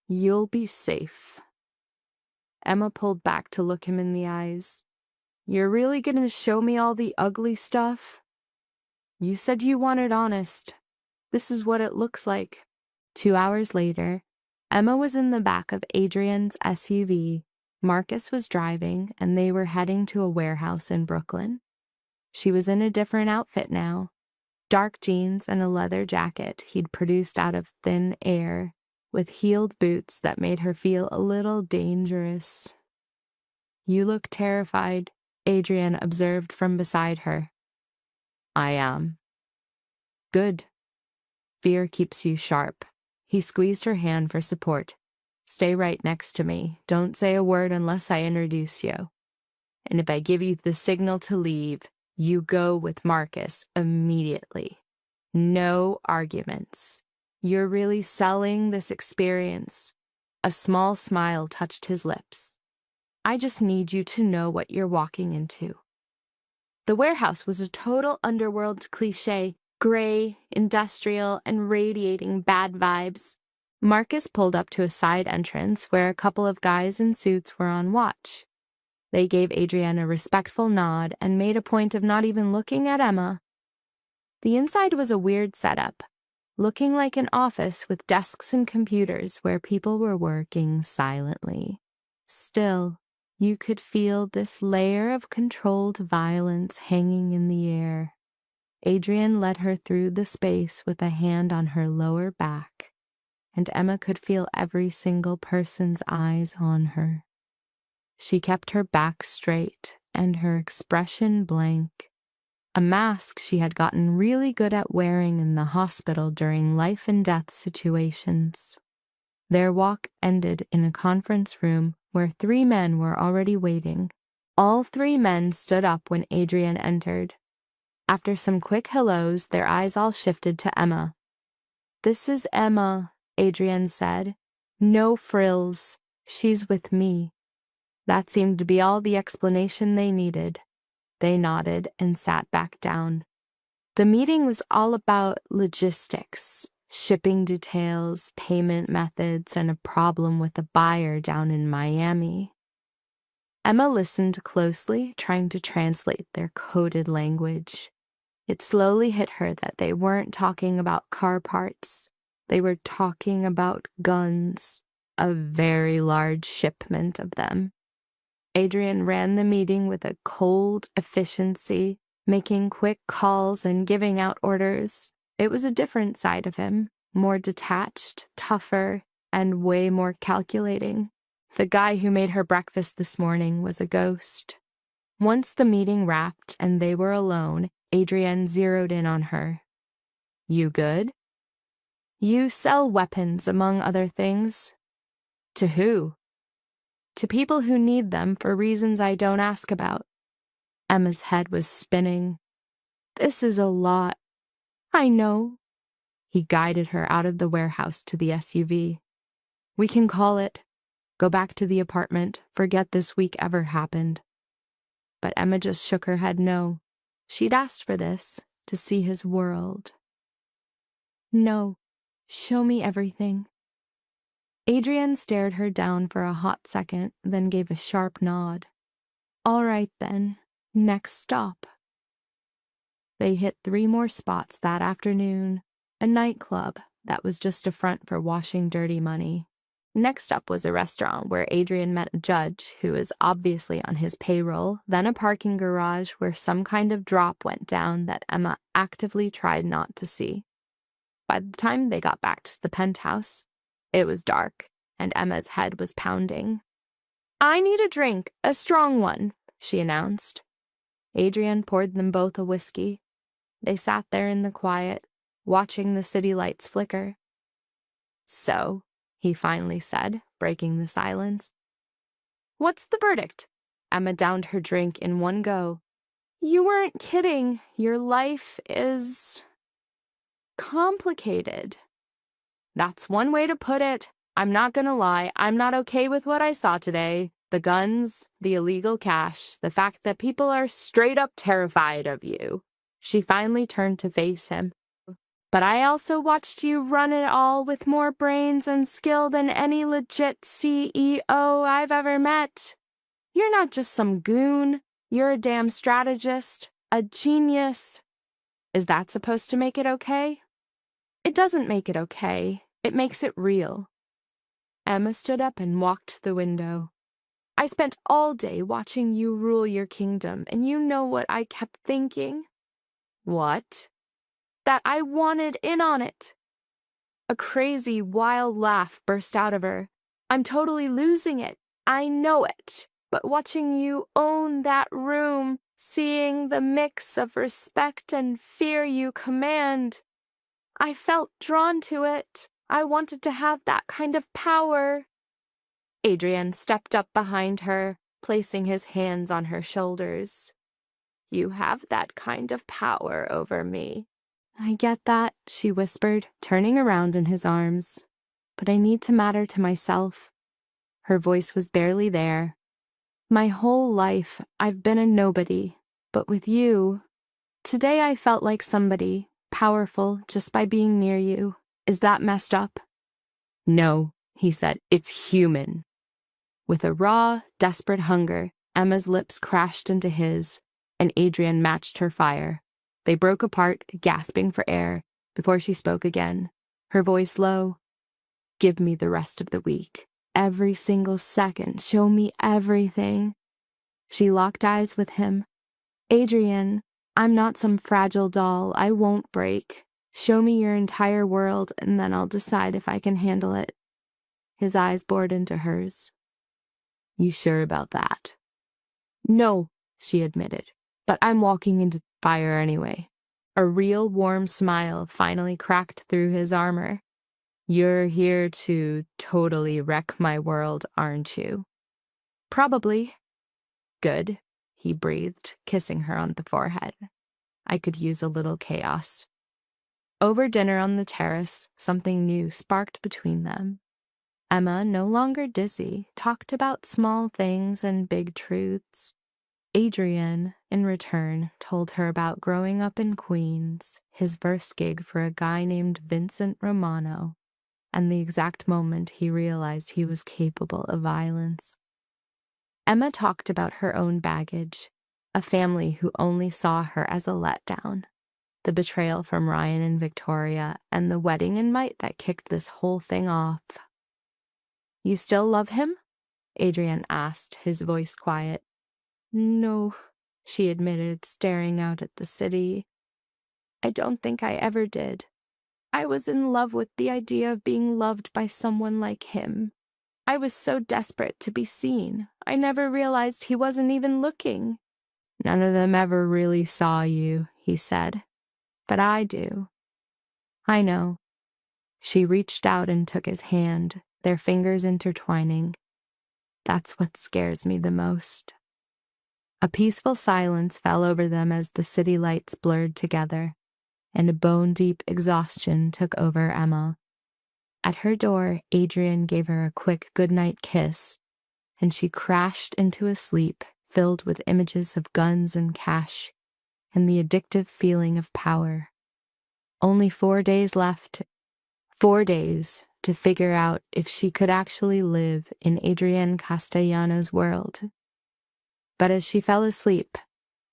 You'll be safe. Emma pulled back to look him in the eyes. You're really gonna show me all the ugly stuff? You said you wanted honest. This is what it looks like. 2 hours later, Emma was in the back of Adrian's SUV. Marcus was driving, and they were heading to a warehouse in Brooklyn. She was in a different outfit now. Dark jeans and a leather jacket he'd produced out of thin air, with heeled boots that made her feel a little dangerous. You look terrified, Adrian observed from beside her. I am. Good. Fear keeps you sharp. He squeezed her hand for support. Stay right next to me. Don't say a word unless I introduce you. And if I give you the signal to leave, you go with Marcus immediately. No arguments. You're really selling this experience. A small smile touched his lips. I just need you to know what you're walking into. The warehouse was a total underworld cliché, gray, industrial, and radiating bad vibes. Marcus pulled up to a side entrance where a couple of guys in suits were on watch. They gave Adrienne a respectful nod and made a point of not even looking at Emma. The inside was a weird setup, looking like an office with desks and computers where people were working silently. Still, you could feel this layer of controlled violence hanging in the air. Adrian led her through the space with a hand on her lower back, and Emma could feel every single person's eyes on her. She kept her back straight and her expression blank, a mask she had gotten really good at wearing in the hospital during life and death situations. Their walk ended in a conference room where 3 men were already waiting. All 3 men stood up when Adrian entered. After some quick hellos, their eyes all shifted to Emma. This is Emma, Adrian said. No frills. She's with me. That seemed to be all the explanation they needed. They nodded and sat back down. The meeting was all about logistics, shipping details, payment methods, and a problem with a buyer down in Miami. Emma listened closely, trying to translate their coded language. It slowly hit her that they weren't talking about car parts. They were talking about guns, a very large shipment of them. Adrian ran the meeting with a cold efficiency, making quick calls and giving out orders. It was a different side of him, more detached, tougher, and way more calculating. The guy who made her breakfast this morning was a ghost. Once the meeting wrapped and they were alone, Adrian zeroed in on her. You good? You sell weapons, among other things. To who? To people who need them for reasons I don't ask about. Emma's head was spinning. This is a lot. I know. He guided her out of the warehouse to the SUV. We can call it. Go back to the apartment. Forget this week ever happened. But Emma just shook her head no. She'd asked for this, to see his world. No. Show me everything. Adrian stared her down for a hot second, then gave a sharp nod. All right, then. Next stop. They hit 3 more spots that afternoon. A nightclub that was just a front for washing dirty money. Next up was a restaurant where Adrian met a judge who was obviously on his payroll, then a parking garage where some kind of drop went down that Emma actively tried not to see. By the time they got back to the penthouse, it was dark, and Emma's head was pounding. I need a drink, a strong one, she announced. Adrian poured them both a whiskey. They sat there in the quiet, watching the city lights flicker. So, he finally said, breaking the silence. What's the verdict? Emma downed her drink in one go. You weren't kidding. Your life is complicated. That's one way to put it. I'm not gonna lie, I'm not okay with what I saw today. The guns, the illegal cash, the fact that people are straight up terrified of you. She finally turned to face him. But I also watched you run it all with more brains and skill than any legit CEO I've ever met. You're not just some goon. You're a damn strategist, a genius. Is that supposed to make it okay? It doesn't make it okay. It makes it real. Emma stood up and walked to the window. I spent all day watching you rule your kingdom, and you know what I kept thinking? What? That I wanted in on it. A crazy, wild laugh burst out of her. I'm totally losing it. I know it. But watching you own that room, seeing the mix of respect and fear you command, I felt drawn to it. I wanted to have that kind of power. Adrian stepped up behind her, placing his hands on her shoulders. You have that kind of power over me. I get that, she whispered, turning around in his arms. But I need to matter to myself. Her voice was barely there. My whole life, I've been a nobody. But with you, today I felt like somebody, powerful just by being near you. Is that messed up? No, he said, it's human. With a raw, desperate hunger, Emma's lips crashed into his, and Adrian matched her fire. They broke apart, gasping for air, before she spoke again, her voice low. Give me the rest of the week. Every single second. Show me everything. She locked eyes with him. Adrian, I'm not some fragile doll. I won't break. Show me your entire world, and then I'll decide if I can handle it. His eyes bored into hers. You sure about that? No, she admitted, but I'm walking into fire anyway. A real warm smile finally cracked through his armor. You're here to totally wreck my world, aren't you? Probably. Good, he breathed, kissing her on the forehead. I could use a little chaos. Over dinner on the terrace, something new sparked between them. Emma, no longer dizzy, talked about small things and big truths. Adrian, in return, told her about growing up in Queens, his first gig for a guy named Vincent Romano, and the exact moment he realized he was capable of violence. Emma talked about her own baggage, a family who only saw her as a letdown, the betrayal from Ryan and Victoria, and the wedding invite that kicked this whole thing off. You still love him? Adrian asked, his voice quiet. No, she admitted, staring out at the city. I don't think I ever did. I was in love with the idea of being loved by someone like him. I was so desperate to be seen. I never realized he wasn't even looking. None of them ever really saw you, he said. But I do. I know. She reached out and took his hand, their fingers intertwining. That's what scares me the most. A peaceful silence fell over them as the city lights blurred together, and a bone-deep exhaustion took over Emma. At her door, Adrian gave her a quick goodnight kiss, and she crashed into a sleep filled with images of guns and cash, and the addictive feeling of power. Only 4 days left. 4 days to figure out if she could actually live in Adrian Castellano's world. But as she fell asleep,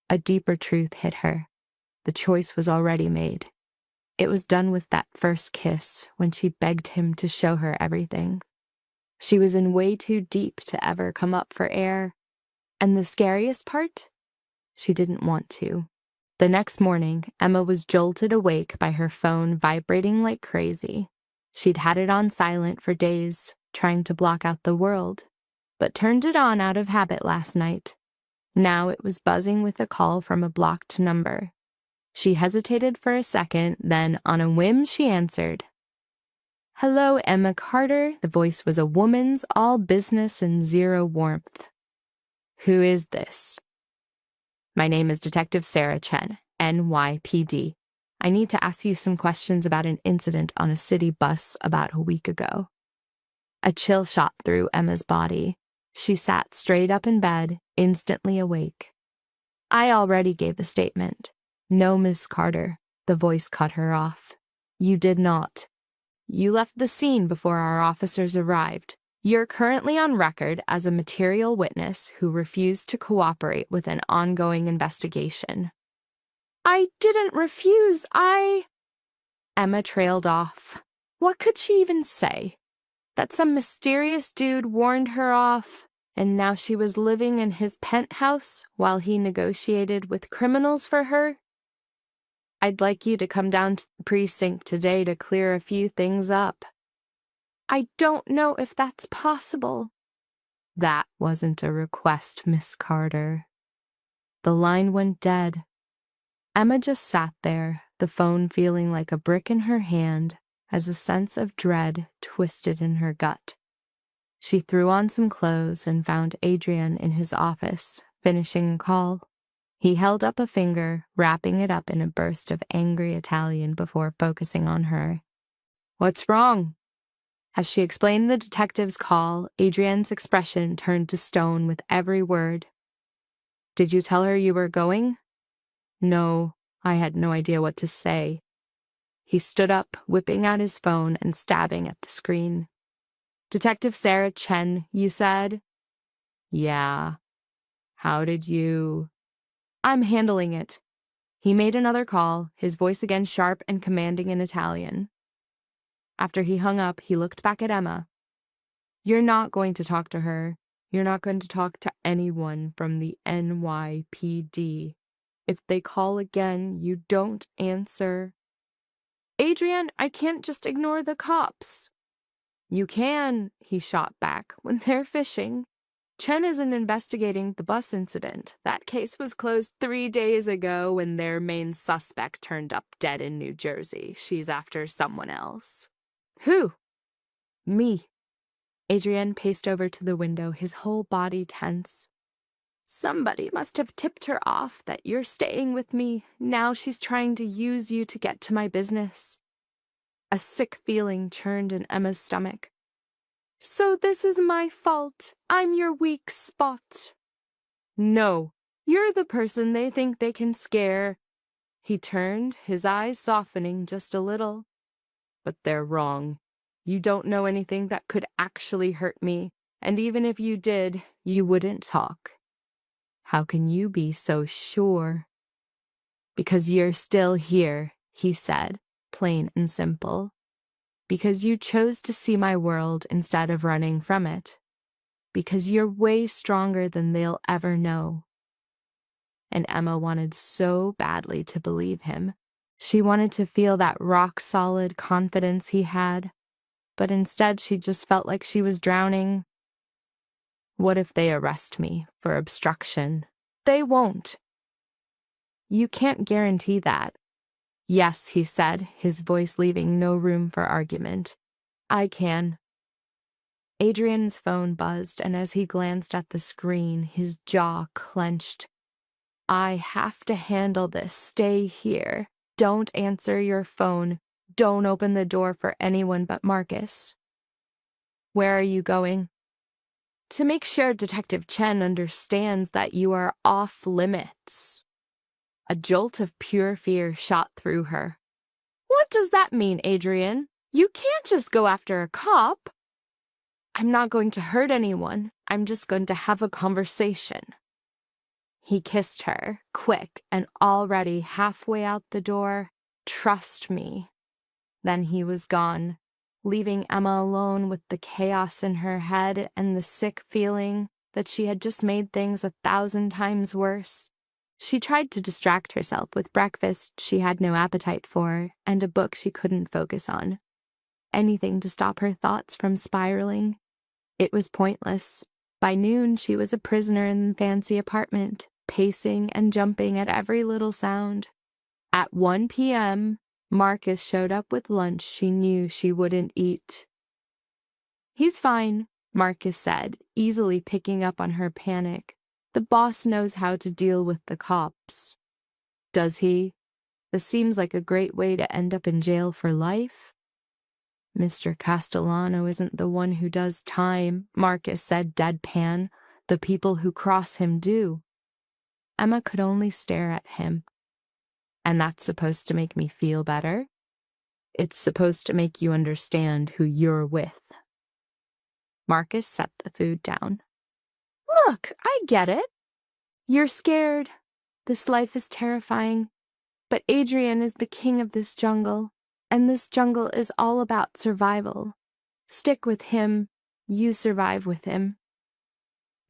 a deeper truth hit her. The choice was already made. It was done with that first kiss when she begged him to show her everything. She was in way too deep to ever come up for air. And the scariest part? She didn't want to. The next morning, Emma was jolted awake by her phone vibrating like crazy. She'd had it on silent for days, trying to block out the world, but turned it on out of habit last night. Now it was buzzing with a call from a blocked number. She hesitated for a second, then on a whim she answered. "Hello, Emma Carter." The voice was a woman's, all business and zero warmth. "Who is this?" "My name is Detective Sarah Chen, NYPD. I need to ask you some questions about an incident on a city bus about a week ago." A chill shot through Emma's body. She sat straight up in bed, instantly awake. "I already gave a statement." "No, Miss Carter." The voice cut her off. "You did not. You left the scene before our officers arrived. You're currently on record as a material witness who refused to cooperate with an ongoing investigation." "I didn't refuse, Emma trailed off. What could she even say? That some mysterious dude warned her off, and now she was living in his penthouse while he negotiated with criminals for her? "I'd like you to come down to the precinct today to clear a few things up." "I don't know if that's possible." "That wasn't a request, Miss Carter." The line went dead. Emma just sat there, the phone feeling like a brick in her hand as a sense of dread twisted in her gut. She threw on some clothes and found Adrian in his office, finishing a call. He held up a finger, wrapping it up in a burst of angry Italian before focusing on her. "What's wrong?" As she explained the detective's call, Adrian's expression turned to stone with every word. "Did you tell her you were going?" "No, I had no idea what to say." He stood up, whipping out his phone and stabbing at the screen. "Detective Sarah Chen, you said?" "Yeah. How did you—" "I'm handling it." He made another call, his voice again sharp and commanding in Italian. After he hung up, he looked back at Emma. "You're not going to talk to her. You're not going to talk to anyone from the NYPD. If they call again, you don't answer." "Adrian, I can't just ignore the cops." "You can," he shot back, "when they're fishing. Chen isn't investigating the bus incident. That case was closed 3 days ago when their main suspect turned up dead in New Jersey. She's after someone else." "Who?" "Me." Adrian paced over to the window, his whole body tense. "Somebody must have tipped her off that you're staying with me. Now she's trying to use you to get to my business." A sick feeling churned in Emma's stomach. "So this is my fault. I'm your weak spot." "No, you're the person they think they can scare." He turned, his eyes softening just a little. "But they're wrong. You don't know anything that could actually hurt me, and even if you did, you wouldn't talk." "How can you be so sure?" "Because you're still here," he said, plain and simple. "Because you chose to see my world instead of running from it. Because you're way stronger than they'll ever know." And Emma wanted so badly to believe him. She wanted to feel that rock-solid confidence he had, but instead she just felt like she was drowning. "What if they arrest me for obstruction?" "They won't." "You can't guarantee that." "Yes," he said, his voice leaving no room for argument. "I can." Adrian's phone buzzed, and as he glanced at the screen, his jaw clenched. I have to handle this. Stay here. Don't answer your phone. Don't open the door for anyone but Marcus. Where are you going? To make sure Detective Chen understands that you are off limits. A jolt of pure fear shot through her. What does that mean, Adrian? You can't just go after a cop. I'm not going to hurt anyone. I'm just going to have a conversation. He kissed her, quick and already halfway out the door. Trust me. Then he was gone, leaving Emma alone with the chaos in her head and the sick feeling that she had just made things 1,000 times worse. She tried to distract herself with breakfast she had no appetite for and a book she couldn't focus on. Anything to stop her thoughts from spiraling. It was pointless. By noon, she was a prisoner in the fancy apartment, pacing and jumping at every little sound. At 1 p.m., Marcus showed up with lunch she knew she wouldn't eat. He's fine, Marcus said, easily picking up on her panic. The boss knows how to deal with the cops. Does he? This seems like a great way to end up in jail for life. Mr. Castellano isn't the one who does time, Marcus said deadpan. The people who cross him do. Emma could only stare at him. And that's supposed to make me feel better? It's supposed to make you understand who you're with. Marcus set the food down. Look, I get it. You're scared. This life is terrifying. But Adrian is the king of this jungle, and this jungle is all about survival. Stick with him, you survive with him.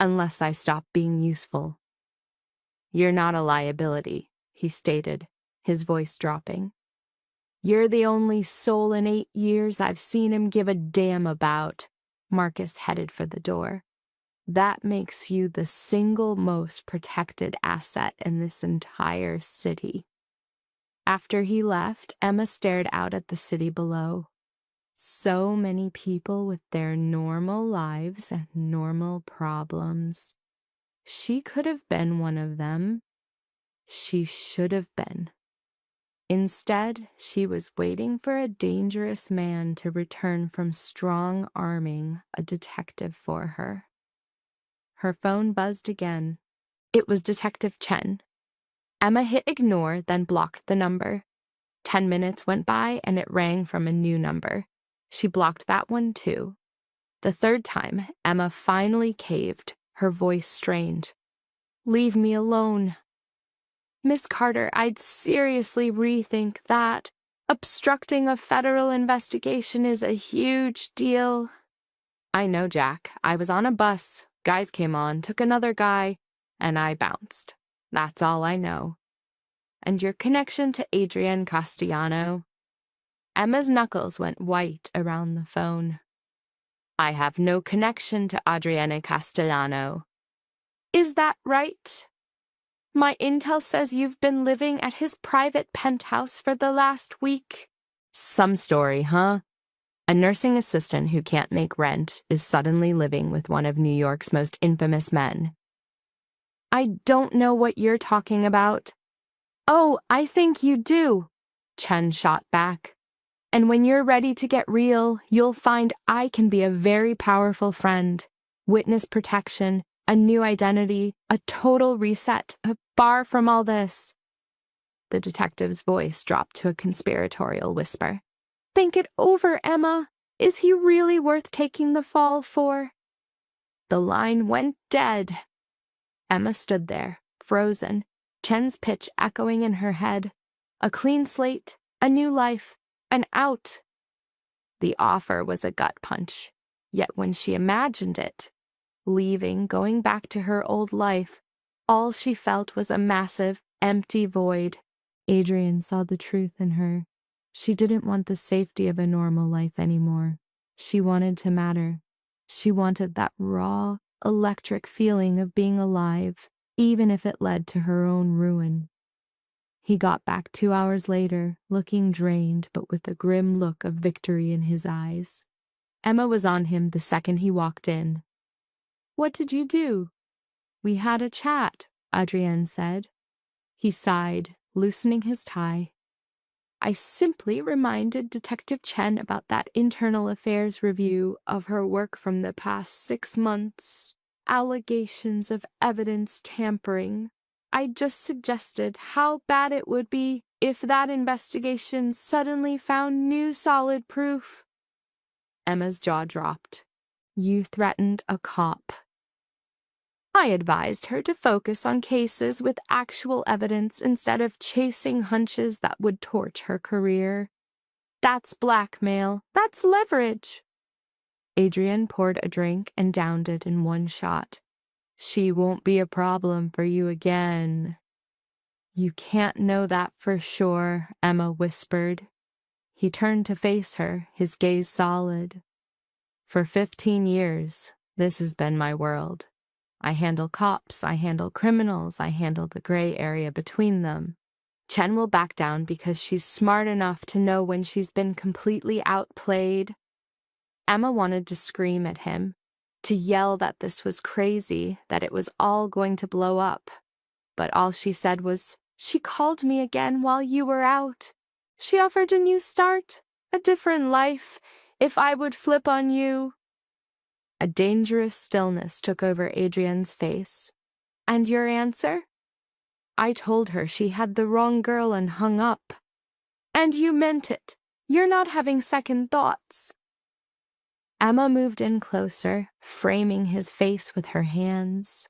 Unless I stop being useful. You're not a liability, he stated, his voice dropping. You're the only soul in 8 years I've seen him give a damn about. Marcus headed for the door. That makes you the single most protected asset in this entire city. After he left, Emma stared out at the city below. So many people with their normal lives and normal problems. She could have been one of them. She should have been. Instead, she was waiting for a dangerous man to return from strong-arming a detective for her. Her phone buzzed again. It was Detective Chen. Emma hit ignore, then blocked the number. 10 minutes went by and it rang from a new number. She blocked that one too. The third time, Emma finally caved, her voice strained. Leave me alone. Miss Carter, I'd seriously rethink that. Obstructing a federal investigation is a huge deal. I know, Jack. I was on a bus. Guys came on, took another guy, and I bounced. That's all I know. And your connection to Adrian Castellano? Emma's knuckles went white around the phone. I have no connection to Adriana Castellano. Is that right? My intel says you've been living at his private penthouse for the last week. Some story, huh? A nursing assistant who can't make rent is suddenly living with one of New York's most infamous men. I don't know what you're talking about. Oh, I think you do, Chen shot back. And when you're ready to get real, you'll find I can be a very powerful friend. Witness protection, a new identity, a total reset, a bar from all this. The detective's voice dropped to a conspiratorial whisper. Think it over, Emma. Is he really worth taking the fall for? The line went dead. Emma stood there, frozen, Chen's pitch echoing in her head. A clean slate, a new life, an out. The offer was a gut punch, yet when she imagined it, leaving, going back to her old life, all she felt was a massive, empty void. Adrian saw the truth in her. She didn't want the safety of a normal life anymore. She wanted to matter. She wanted that raw, electric feeling of being alive, even if it led to her own ruin. He got back 2 hours later, looking drained but with a grim look of victory in his eyes. Emma was on him the second he walked in. What did you do? We had a chat, Adrienne said. He sighed, loosening his tie. I simply reminded Detective Chen about that internal affairs review of her work from the past 6 months. Allegations of evidence tampering. I just suggested how bad it would be if that investigation suddenly found new solid proof. Emma's jaw dropped. You threatened a cop. I advised her to focus on cases with actual evidence instead of chasing hunches that would torch her career. That's blackmail. That's leverage. Adrian poured a drink and downed it in one shot. She won't be a problem for you again. You can't know that for sure, Emma whispered. He turned to face her, his gaze solid. For 15 years, this has been my world. I handle cops, I handle criminals, I handle the gray area between them. Chen will back down because she's smart enough to know when she's been completely outplayed. Emma wanted to scream at him, to yell that this was crazy, that it was all going to blow up. But all she said was, "She called me again while you were out. She offered a new start, a different life, if I would flip on you." A dangerous stillness took over Adrian's face. And your answer? I told her she had the wrong girl and hung up. And you meant it. You're not having second thoughts. Emma moved in closer, framing his face with her hands.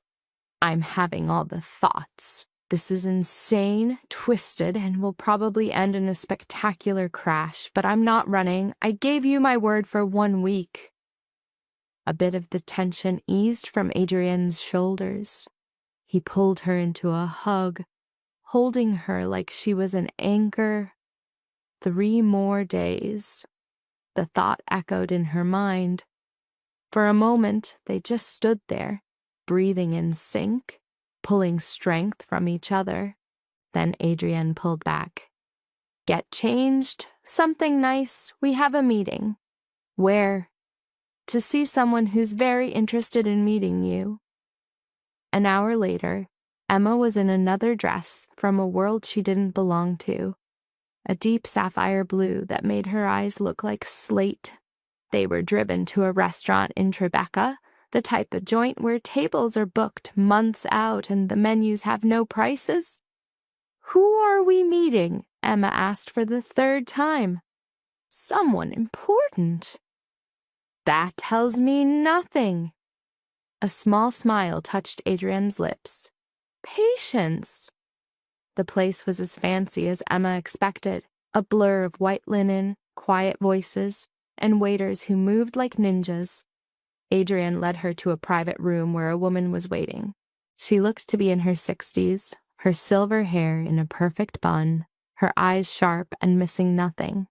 I'm having all the thoughts. This is insane, twisted, and will probably end in a spectacular crash, but I'm not running. I gave you my word for 1 week. A bit of the tension eased from Adrian's shoulders. He pulled her into a hug, holding her like she was an anchor. 3 more days. The thought echoed in her mind. For a moment, they just stood there, breathing in sync, pulling strength from each other. Then Adrian pulled back. Get changed? Something nice? We have a meeting. Where? To see someone who's very interested in meeting you. An hour later, Emma was in another dress from a world she didn't belong to. A deep sapphire blue that made her eyes look like slate. They were driven to a restaurant in Tribeca, the type of joint where tables are booked months out and the menus have no prices. Who are we meeting? Emma asked for the 3rd time. Someone important. That tells me nothing. A small smile touched Adrian's lips. Patience. The place was as fancy as Emma expected, a blur of white linen, quiet voices, and waiters who moved like ninjas. Adrian led her to a private room where a woman was waiting. She looked to be in her 60s, her silver hair in a perfect bun, her eyes sharp and missing nothing.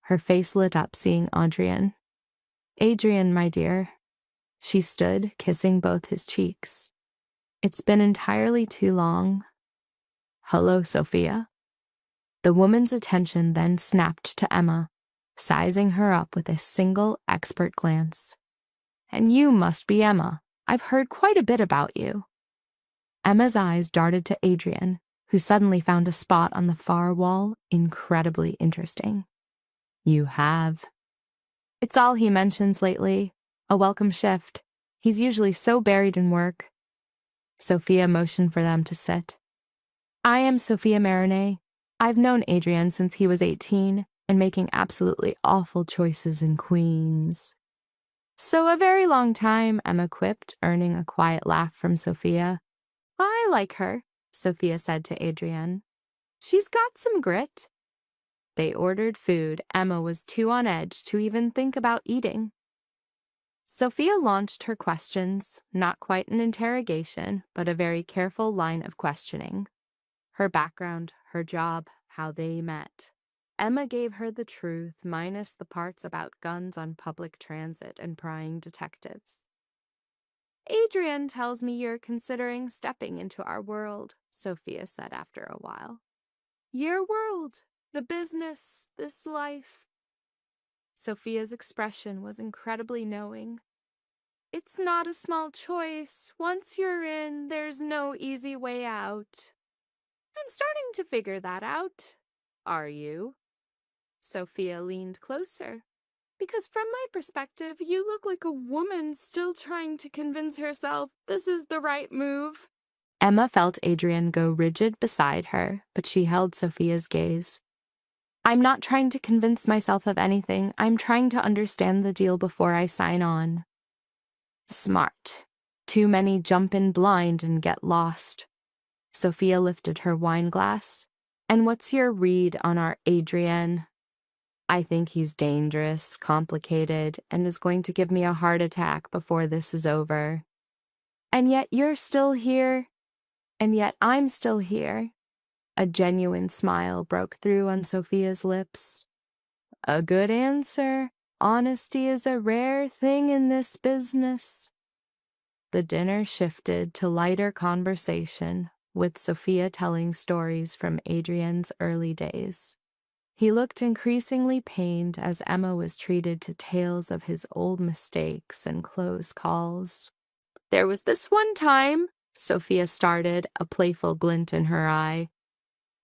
Her face lit up seeing Adrian. Adrian, my dear. She stood, kissing both his cheeks. It's been entirely too long. Hello, Sophia. The woman's attention then snapped to Emma, sizing her up with a single expert glance. And you must be Emma. I've heard quite a bit about you. Emma's eyes darted to Adrian, who suddenly found a spot on the far wall incredibly interesting. You have. It's all he mentions lately. A welcome shift. He's usually so buried in work. Sophia motioned for them to sit. I am Sophia Marinette. I've known Adrian since he was 18 and making absolutely awful choices in Queens. So a very long time, Emma quipped, earning a quiet laugh from Sophia. I like her, Sophia said to Adrian. She's got some grit. They ordered food. Emma was too on edge to even think about eating. Sophia launched her questions, not quite an interrogation, but a very careful line of questioning. Her background, her job, how they met. Emma gave her the truth, minus the parts about guns on public transit and prying detectives. Adrian tells me you're considering stepping into our world, Sophia said after a while. Your world, the business, this life. Sophia's expression was incredibly knowing. It's not a small choice. Once you're in, there's no easy way out. I'm starting to figure that out. Are you? Sophia leaned closer. Because from my perspective, you look like a woman still trying to convince herself this is the right move. Emma felt Adrian go rigid beside her, but she held Sophia's gaze. I'm not trying to convince myself of anything. I'm trying to understand the deal before I sign on. Smart. Too many jump in blind and get lost. Sophia lifted her wine glass. And what's your read on our Adrian? I think he's dangerous, complicated, and is going to give me a heart attack before this is over. And yet you're still here. And yet I'm still here. A genuine smile broke through on Sophia's lips. A good answer. Honesty is a rare thing in this business. The dinner shifted to lighter conversation, with Sophia telling stories from Adrian's early days. He looked increasingly pained as Emma was treated to tales of his old mistakes and close calls. There was this one time, Sophia started, a playful glint in her eye,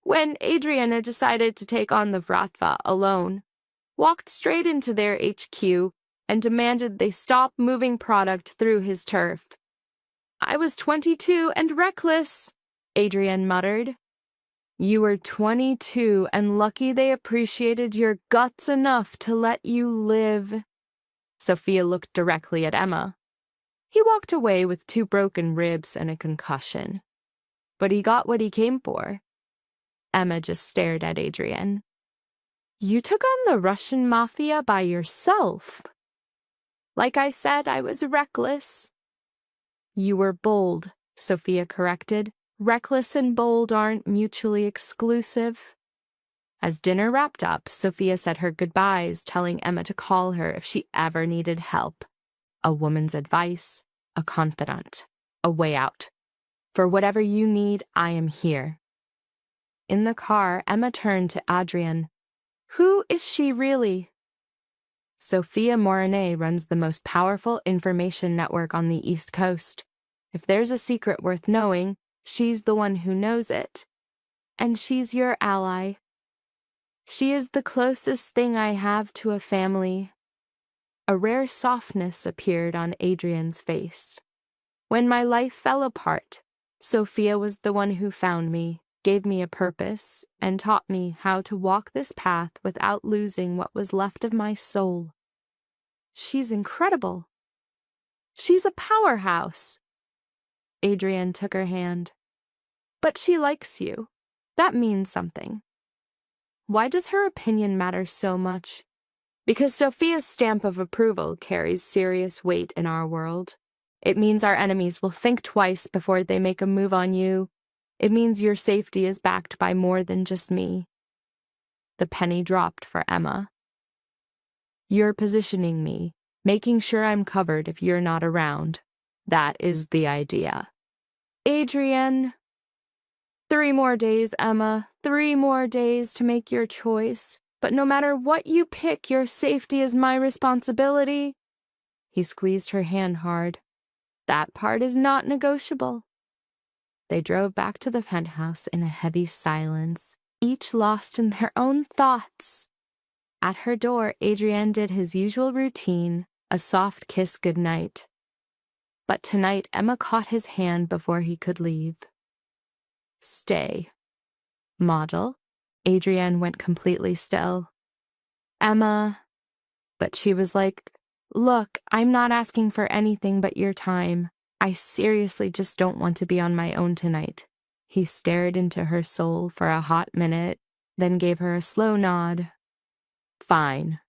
when Adrian had decided to take on the Vratva alone, walked straight into their HQ, and demanded they stop moving product through his turf. I was 22 and reckless, Adrian muttered. You were 22 and lucky they appreciated your guts enough to let you live. Sophia looked directly at Emma. He walked away with 2 broken ribs and a concussion. But he got what he came for. Emma just stared at Adrian. You took on the Russian mafia by yourself. Like I said, I was reckless. You were bold, Sophia corrected. Reckless and bold aren't mutually exclusive. As dinner wrapped up, Sophia said her goodbyes, telling Emma to call her if she ever needed help. A woman's advice, a confidant, a way out. For whatever you need, I am here. In the car, Emma turned to Adrian. Who is she really? Sophia Morenet runs the most powerful information network on the East Coast. If there's a secret worth knowing, she's the one who knows it. And she's your ally. She is the closest thing I have to a family. A rare softness appeared on Adrian's face. When my life fell apart, Sophia was the one who found me, gave me a purpose, and taught me how to walk this path without losing what was left of my soul. She's incredible. She's a powerhouse. Adrian took her hand. But she likes you. That means something. Why does her opinion matter so much? Because Sophia's stamp of approval carries serious weight in our world. It means our enemies will think twice before they make a move on you. It means your safety is backed by more than just me. The penny dropped for Emma. You're positioning me, making sure I'm covered if you're not around. That is the idea. Adrian. 3 more days, Emma. 3 more days to make your choice. But no matter what you pick, your safety is my responsibility. He squeezed her hand hard. That part is not negotiable. They drove back to the penthouse in a heavy silence, each lost in their own thoughts. At her door, Adrian did his usual routine, a soft kiss goodnight. But tonight, Emma caught his hand before he could leave. Stay. Model. Adrian went completely still. Emma. But she was like, look, I'm not asking for anything but your time. I seriously just don't want to be on my own tonight. He stared into her soul for a hot minute, then gave her a slow nod. Fine.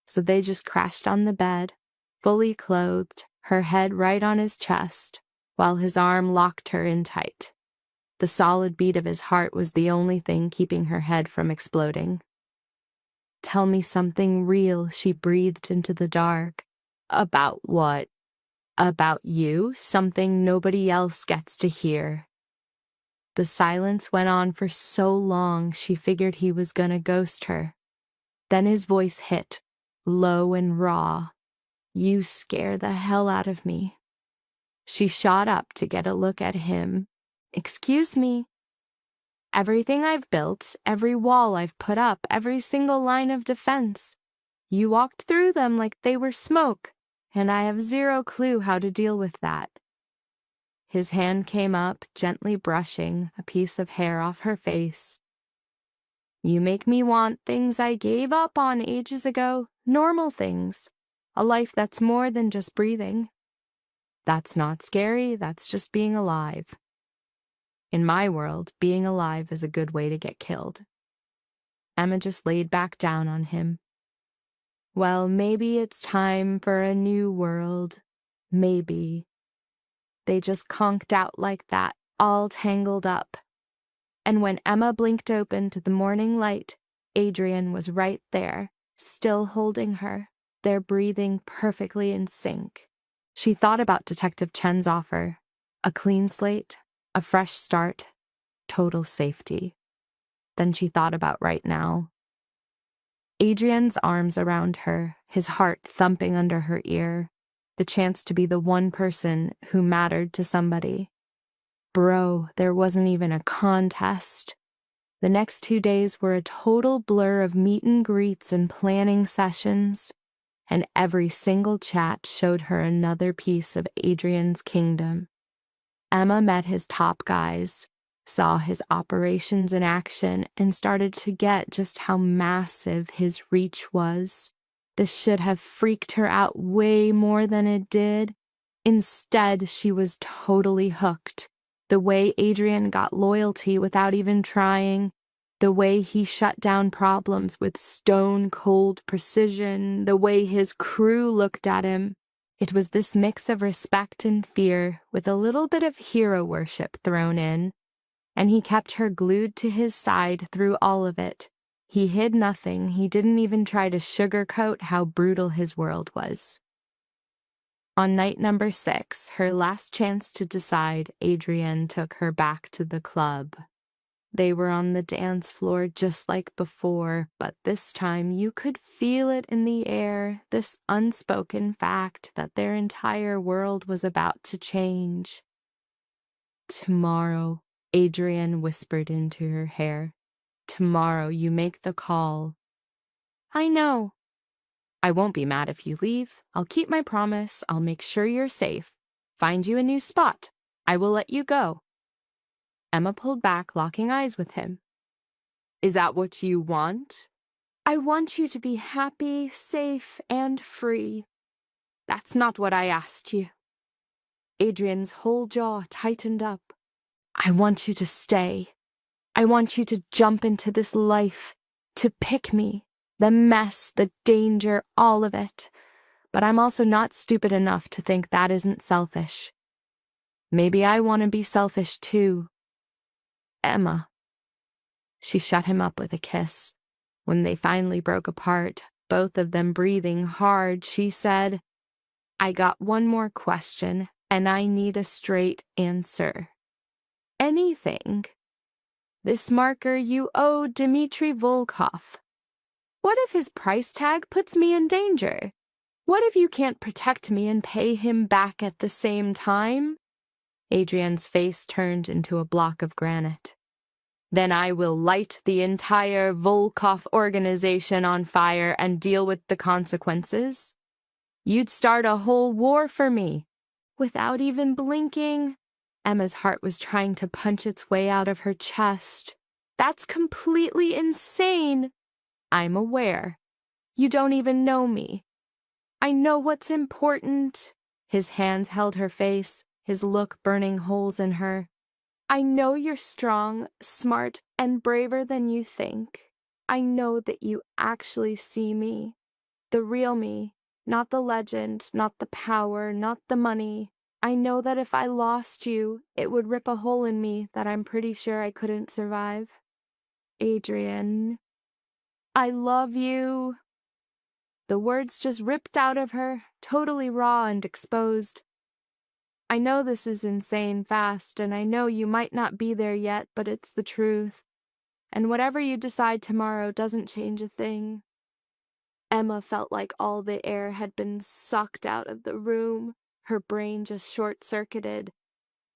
So they just crashed on the bed, fully clothed, her head right on his chest, while his arm locked her in tight. The solid beat of his heart was the only thing keeping her head from exploding. Tell me something real, she breathed into the dark. About what? About you, something nobody else gets to hear. The silence went on for so long she figured he was gonna ghost her. Then his voice hit, low and raw. You scare the hell out of me. She shot up to get a look at him. Excuse me. Everything I've built, every wall I've put up, every single line of defense. You walked through them like they were smoke, and I have zero clue how to deal with that." His hand came up, gently brushing a piece of hair off her face. "You make me want things I gave up on ages ago, normal things, a life that's more than just breathing. That's not scary, that's just being alive. In my world, being alive is a good way to get killed." Emma just laid back down on him. "Well, maybe it's time for a new world. Maybe." They just conked out like that, all tangled up. And when Emma blinked open to the morning light, Adrian was right there, still holding her, their breathing perfectly in sync. She thought about Detective Chen's offer. A clean slate, a fresh start, total safety. Then she thought about right now. Adrian's arms around her, his heart thumping under her ear, the chance to be the one person who mattered to somebody. Bro, there wasn't even a contest. The next 2 days were a total blur of meet and greets and planning sessions, and every single chat showed her another piece of Adrian's kingdom. Emma met his top guys, saw his operations in action, and started to get just how massive his reach was. This should have freaked her out way more than it did. Instead, she was totally hooked. The way Adrian got loyalty without even trying, the way he shut down problems with stone-cold precision, the way his crew looked at him. It was this mix of respect and fear with a little bit of hero worship thrown in, and he kept her glued to his side through all of it. He hid nothing. He didn't even try to sugarcoat how brutal his world was. On night number 6, her last chance to decide, Adrian took her back to the club. They were on the dance floor just like before, but this time you could feel it in the air, this unspoken fact that their entire world was about to change. "Tomorrow," Adrian whispered into her hair. "Tomorrow you make the call." "I know." "I won't be mad if you leave. I'll keep my promise. I'll make sure you're safe. Find you a new spot. I will let you go." Emma pulled back, locking eyes with him. "Is that what you want?" "I want you to be happy, safe, and free." "That's not what I asked you." Adrian's whole jaw tightened up. "I want you to stay. I want you to jump into this life, to pick me, the mess, the danger, all of it. But I'm also not stupid enough to think that isn't selfish. Maybe I want to be selfish too. Emma." She shut him up with a kiss. When they finally broke apart, both of them breathing hard, she said, "I got one more question, and I need a straight answer." "Anything." "This marker you owe Dmitry Volkov. What if his price tag puts me in danger? What if you can't protect me and pay him back at the same time?" Adrian's face turned into a block of granite. "Then I will light the entire Volkov organization on fire and deal with the consequences. You'd start a whole war for me, without even blinking." Emma's heart was trying to punch its way out of her chest. "That's completely insane." "I'm aware. You don't even know me. I know what's important." His hands held her face, his look burning holes in her. "I know you're strong, smart, and braver than you think. I know that you actually see me. The real me, not the legend, not the power, not the money. I know that if I lost you, it would rip a hole in me that I'm pretty sure I couldn't survive. Adrian, I love you." The words just ripped out of her, totally raw and exposed. "I know this is insane fast, and I know you might not be there yet, but it's the truth. And whatever you decide tomorrow doesn't change a thing." Emma felt like all the air had been sucked out of the room. Her brain just short-circuited.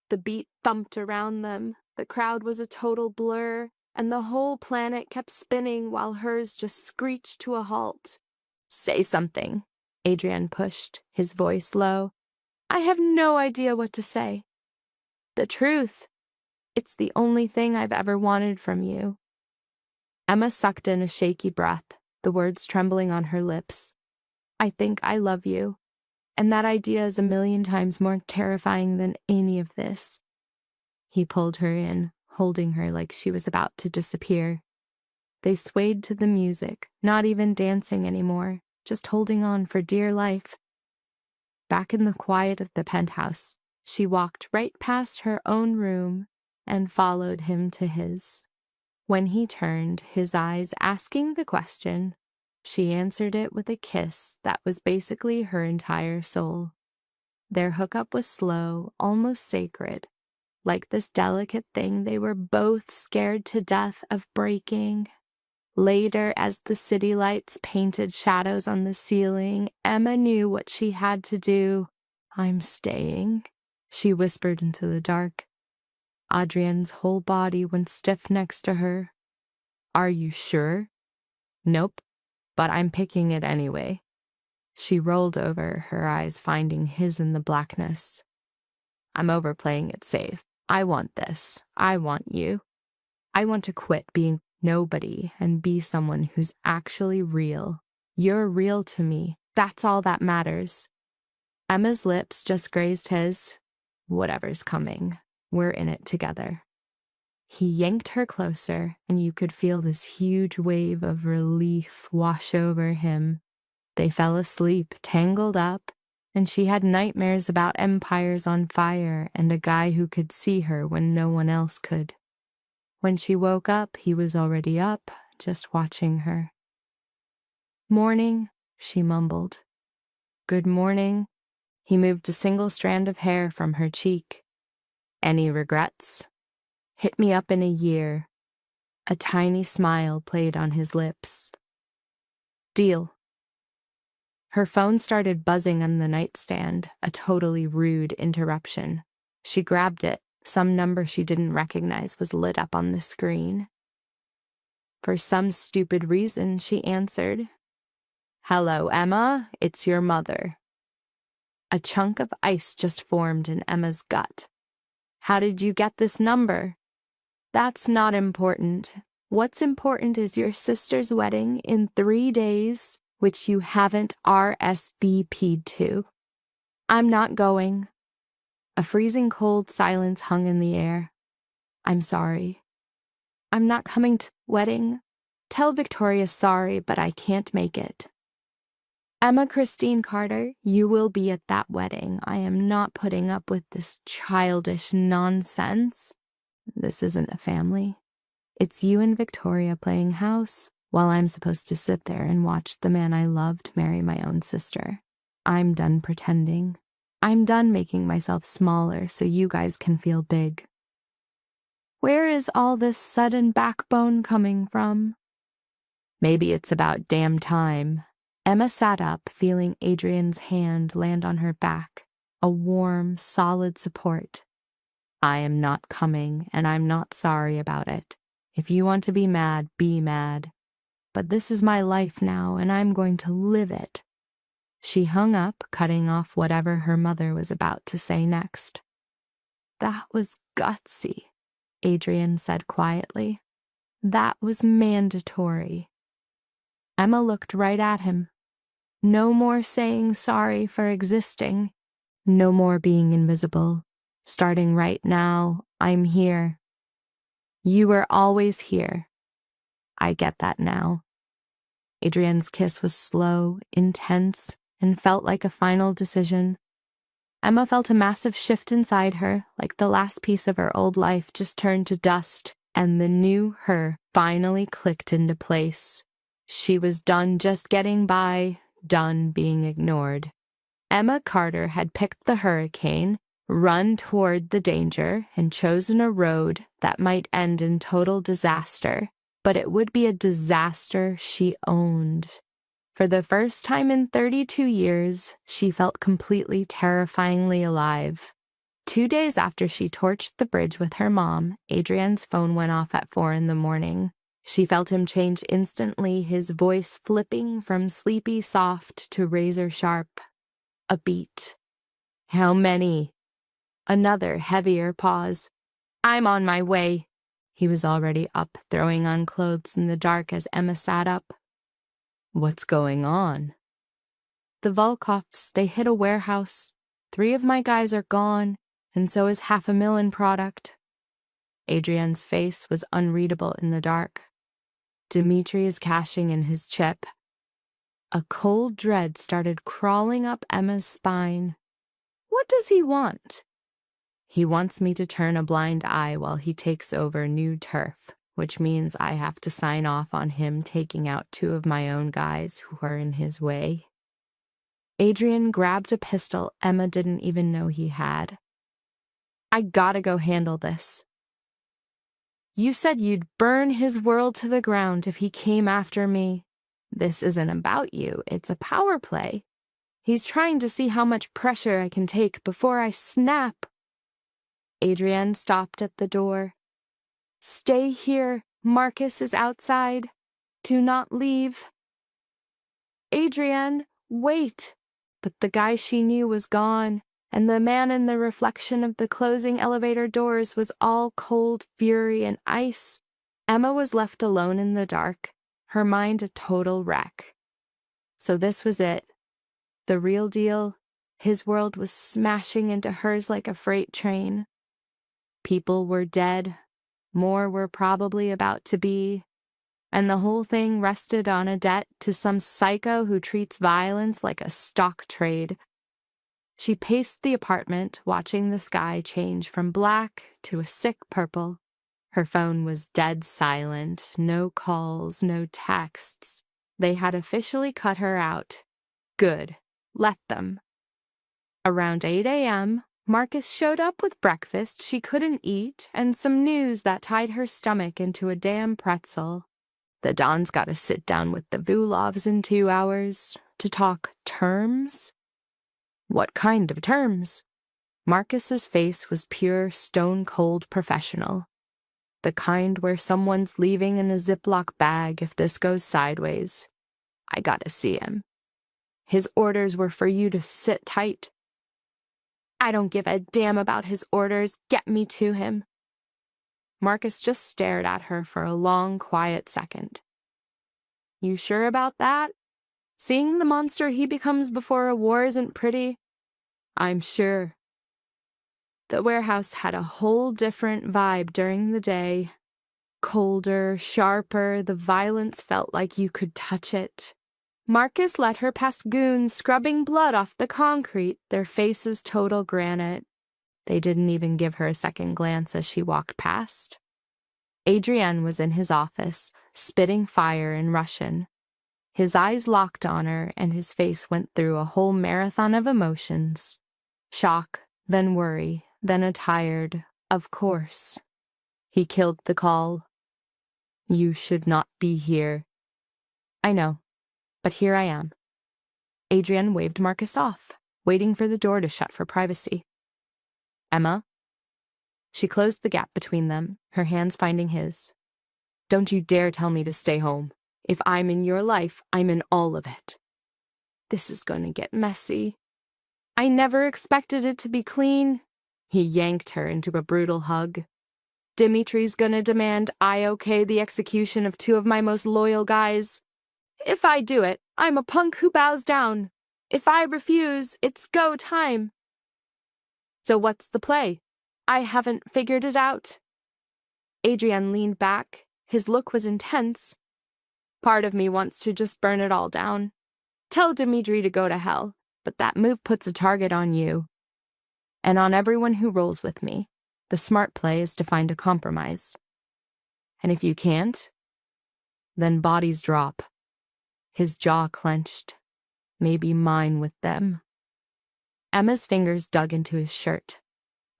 The beat thumped around them, The crowd was a total blur, and the whole planet kept spinning while hers just screeched to a halt. "Say something," Adrian pushed, his voice low. "I have no idea what to say." "The truth. It's the only thing I've ever wanted from you." Emma sucked in a shaky breath, the words trembling on her lips. "I think I love you, and that idea is 1,000,000 times more terrifying than any of this." He pulled her in, holding her like she was about to disappear. They swayed to the music, not even dancing anymore, just holding on for dear life. Back in the quiet of the penthouse, she walked right past her own room and followed him to his. When he turned, his eyes asking the question, she answered it with a kiss that was basically her entire soul. Their hookup was slow, almost sacred, like this delicate thing they were both scared to death of breaking. Later, as the city lights painted shadows on the ceiling, Emma knew what she had to do. "I'm staying," she whispered into the dark. Adrian's whole body went stiff next to her. "Are you sure?" "Nope, but I'm picking it anyway." She rolled over, her eyes finding his in the blackness. "I'm overplaying it safe. I want this. I want you. I want to quit being nobody and be someone who's actually real. You're real to me. That's all that matters." Emma's lips just grazed his. "Whatever's coming. We're in it together." He yanked her closer, and you could feel this huge wave of relief wash over him. They fell asleep, tangled up, and she had nightmares about empires on fire and a guy who could see her when no one else could. When she woke up, he was already up, just watching her. "Morning," she mumbled. "Good morning." He moved a single strand of hair from her cheek. "Any regrets?" "Hit me up in a year." A tiny smile played on his lips. "Deal." Her phone started buzzing on the nightstand, a totally rude interruption. She grabbed it. Some number she didn't recognize was lit up on the screen. For some stupid reason, she answered. "Hello, Emma. It's your mother." A chunk of ice just formed in Emma's gut. "How did you get this number?" "That's not important. What's important is your sister's wedding in 3 days, which you haven't RSVP'd to." "I'm not going." A freezing cold silence hung in the air. "I'm sorry." "I'm not coming to the wedding. Tell Victoria sorry, but I can't make it." "Emma Christine Carter, you will be at that wedding. I am not putting up with this childish nonsense. This isn't a family. It's you and Victoria playing house, while I'm supposed to sit there and watch the man I loved marry my own sister. I'm done pretending. I'm done making myself smaller so you guys can feel big." "Where is all this sudden backbone coming from?" "Maybe it's about damn time." Emma sat up, feeling Adrian's hand land on her back, a warm, solid support. "I am not coming, and I'm not sorry about it. If you want to be mad, be mad. But this is my life now, and I'm going to live it." She hung up, cutting off whatever her mother was about to say next. "That was gutsy," Adrian said quietly. "That was mandatory." Emma looked right at him. No more saying sorry for existing. No more being invisible. Starting right now, I'm here. You were always here. I get that now. Adrian's kiss was slow, intense, and felt like a final decision. Emma felt a massive shift inside her, like the last piece of her old life just turned to dust, and the new her finally clicked into place. She was done just getting by, done being ignored. Emma Carter had picked the hurricane, run toward the danger, and chosen a road that might end in total disaster, but it would be a disaster she owned. For the first time in 32 years, she felt completely terrifyingly alive. 2 days after she torched the bridge with her mom, Adrienne's phone went off at 4 in the morning. She felt him change instantly, his voice flipping from sleepy soft to razor sharp. A beat. How many? Another heavier pause. I'm on my way. He was already up, throwing on clothes in the dark as Emma sat up. What's going on? The Volkoffs, they hit a warehouse. 3 of my guys are gone, and so is $500,000 in product. Adrienne's face was unreadable in the dark. Dimitri is cashing in his chip. A cold dread started crawling up Emma's spine. What does he want? He wants me to turn a blind eye while he takes over new turf, which means I have to sign off on him taking out 2 of my own guys who are in his way. Adrienne grabbed a pistol Emma didn't even know he had. I gotta go handle this. You said you'd burn his world to the ground if he came after me. This isn't about you, it's a power play. He's trying to see how much pressure I can take before I snap. Adrienne stopped at the door. Stay here, Marcus is outside. Do not leave. Adrienne, wait. But the guy she knew was gone, and the man in the reflection of the closing elevator doors was all cold fury and ice. Emma was left alone in the dark, her mind a total wreck. So this was it. The real deal. His world was smashing into hers like a freight train. People were dead. More were probably about to be. And the whole thing rested on a debt to some psycho who treats violence like a stock trade. She paced the apartment, watching the sky change from black to a sick purple. Her phone was dead silent, no calls, no texts. They had officially cut her out. Good. Let them. Around 8 a.m., Marcus showed up with breakfast she couldn't eat and some news that tied her stomach into a damn pretzel. The Don's got to sit down with the Vulovs in 2 hours to talk terms? What kind of terms? Marcus's face was pure, stone-cold professional. The kind where someone's leaving in a Ziploc bag if this goes sideways. I gotta see him. His orders were for you to sit tight. I don't give a damn about his orders. Get me to him. Marcus just stared at her for a long, quiet second. You sure about that? Seeing the monster he becomes before a war isn't pretty? I'm sure. The warehouse had a whole different vibe during the day. Colder, sharper, the violence felt like you could touch it. Marcus led her past goons scrubbing blood off the concrete, their faces total granite. They didn't even give her a second glance as she walked past. Adrienne was in his office, spitting fire in Russian. His eyes locked on her, and his face went through a whole marathon of emotions. Shock, then worry, then a tired, of course. He killed the call. You should not be here. I know, but here I am. Adrienne waved Marcus off, waiting for the door to shut for privacy. Emma? She closed the gap between them, her hands finding his. Don't you dare tell me to stay home. If I'm in your life, I'm in all of it. This is going to get messy. I never expected it to be clean. He yanked her into a brutal hug. Dimitri's gonna demand I okay the execution of 2 of my most loyal guys. If I do it, I'm a punk who bows down. If I refuse, it's go time. So what's the play? I haven't figured it out. Adrienne leaned back. His look was intense. Part of me wants to just burn it all down. Tell Dimitri to go to hell, but that move puts a target on you. And on everyone who rolls with me. The smart play is to find a compromise. And if you can't, then bodies drop. His jaw clenched. Maybe mine with them. Emma's fingers dug into his shirt.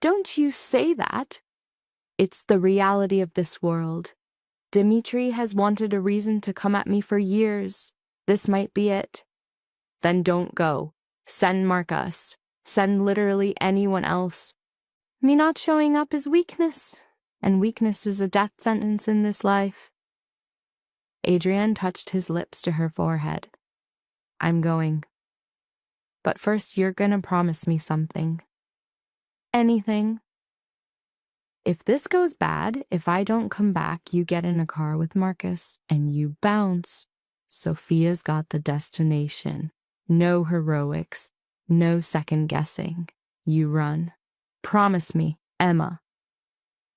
Don't you say that. It's the reality of this world. Dimitri has wanted a reason to come at me for years. This might be it. Then don't go. Send Marcus. Send literally anyone else. Me not showing up is weakness, and weakness is a death sentence in this life. Adrian touched his lips to her forehead. I'm going. But first you're gonna promise me something. Anything. If this goes bad, if I don't come back, you get in a car with Marcus, and you bounce. Sophia's got the destination. No heroics. No second guessing. You run. Promise me, Emma.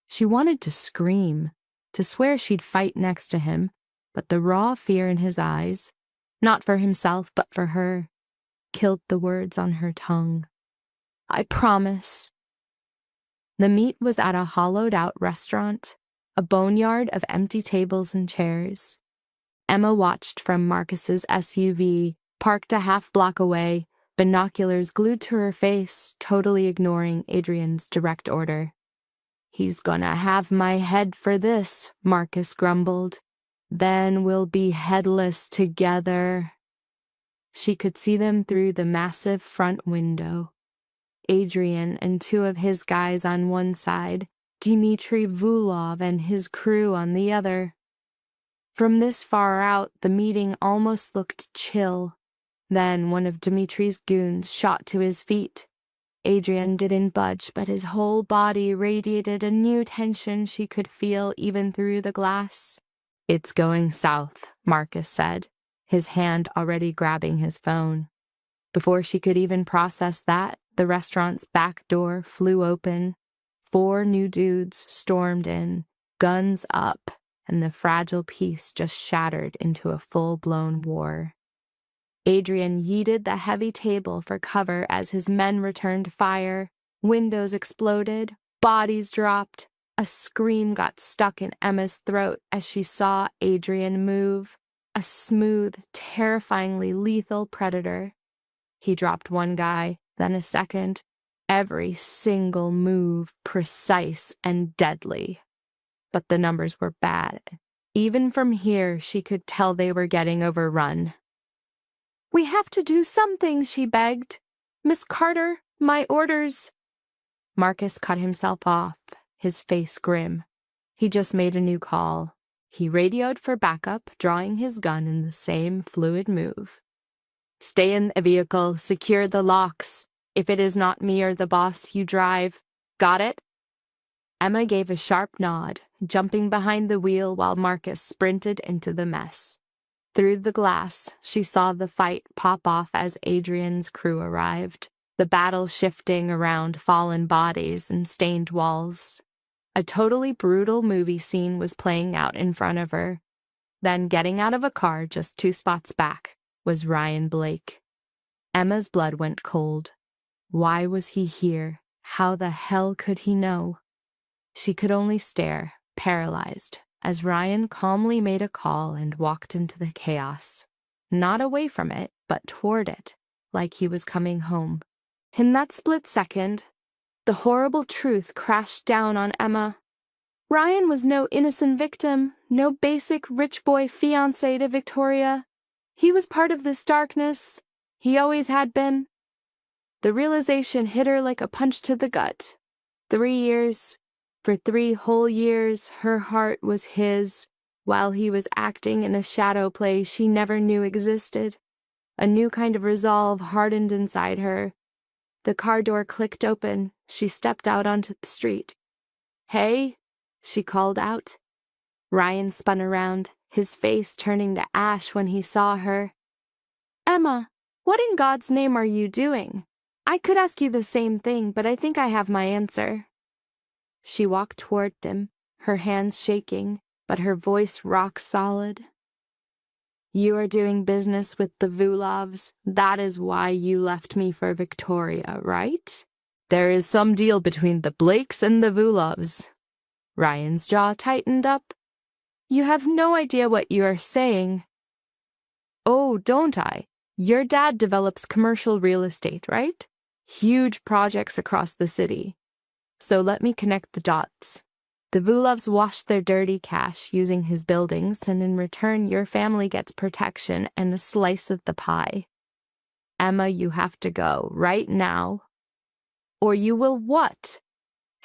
She wanted to scream, to swear she'd fight next to him, but the raw fear in his eyes, not for himself but for her, killed the words on her tongue. I promise. The meet was at a hollowed-out restaurant, a boneyard of empty tables and chairs. Emma watched from Marcus's SUV, parked a half block away, binoculars glued to her face, totally ignoring Adrian's direct order. He's gonna have my head for this, Marcus grumbled. Then we'll be headless together. She could see them through the massive front window. Adrian and two of his guys on one side, Dmitry Vulov and his crew on the other. From this far out, the meeting almost looked chill. Then one of Dmitry's goons shot to his feet. Adrian didn't budge, but his whole body radiated a new tension she could feel even through the glass. It's going south, Marcus said, his hand already grabbing his phone. Before she could even process that, the restaurant's back door flew open. 4 new dudes stormed in, guns up, and the fragile peace just shattered into a full-blown war. Adrian yeeted the heavy table for cover as his men returned fire. Windows exploded, bodies dropped. A scream got stuck in Emma's throat as she saw Adrian move, a smooth, terrifyingly lethal predator. He dropped one guy, then a second, every single move precise and deadly. But the numbers were bad. Even from here, she could tell they were getting overrun. We have to do something, she begged. Miss Carter, my orders. Marcus cut himself off, his face grim. He just made a new call. He radioed for backup, drawing his gun in the same fluid move. Stay in the vehicle, secure the locks. If it is not me or the boss, you drive. Got it? Emma gave a sharp nod, jumping behind the wheel while Marcus sprinted into the mess. Through the glass, she saw the fight pop off as Adrian's crew arrived, the battle shifting around fallen bodies and stained walls. A totally brutal movie scene was playing out in front of her. Then, getting out of a car just 2 spots back, was Ryan Blake. Emma's blood went cold. Why was he here? How the hell could he know? She could only stare, paralyzed, as Ryan calmly made a call and walked into the chaos. Not away from it, but toward it, like he was coming home. In that split second, the horrible truth crashed down on Emma. Ryan was no innocent victim, no basic rich boy fiancé to Victoria. He was part of this darkness. He always had been. The realization hit her like a punch to the gut. 3 years. For 3 whole years, her heart was his, while he was acting in a shadow play she never knew existed. A new kind of resolve hardened inside her. The car door clicked open. She stepped out onto the street. Hey, she called out. Ryan spun around, his face turning to ash when he saw her. Emma, what in God's name are you doing? I could ask you the same thing, but I think I have my answer. She walked toward them, her hands shaking, but her voice rock solid. You are doing business with the Vulovs. That is why you left me for Victoria, right? There is some deal between the Blakes and the Vulovs. Ryan's jaw tightened up. You have no idea what you are saying. Oh, don't I? Your dad develops commercial real estate, right? Huge projects across the city. So let me connect the dots. The Vulovs wash their dirty cash using his buildings, and in return your family gets protection and a slice of the pie. Emma, you have to go, right now. Or you will what?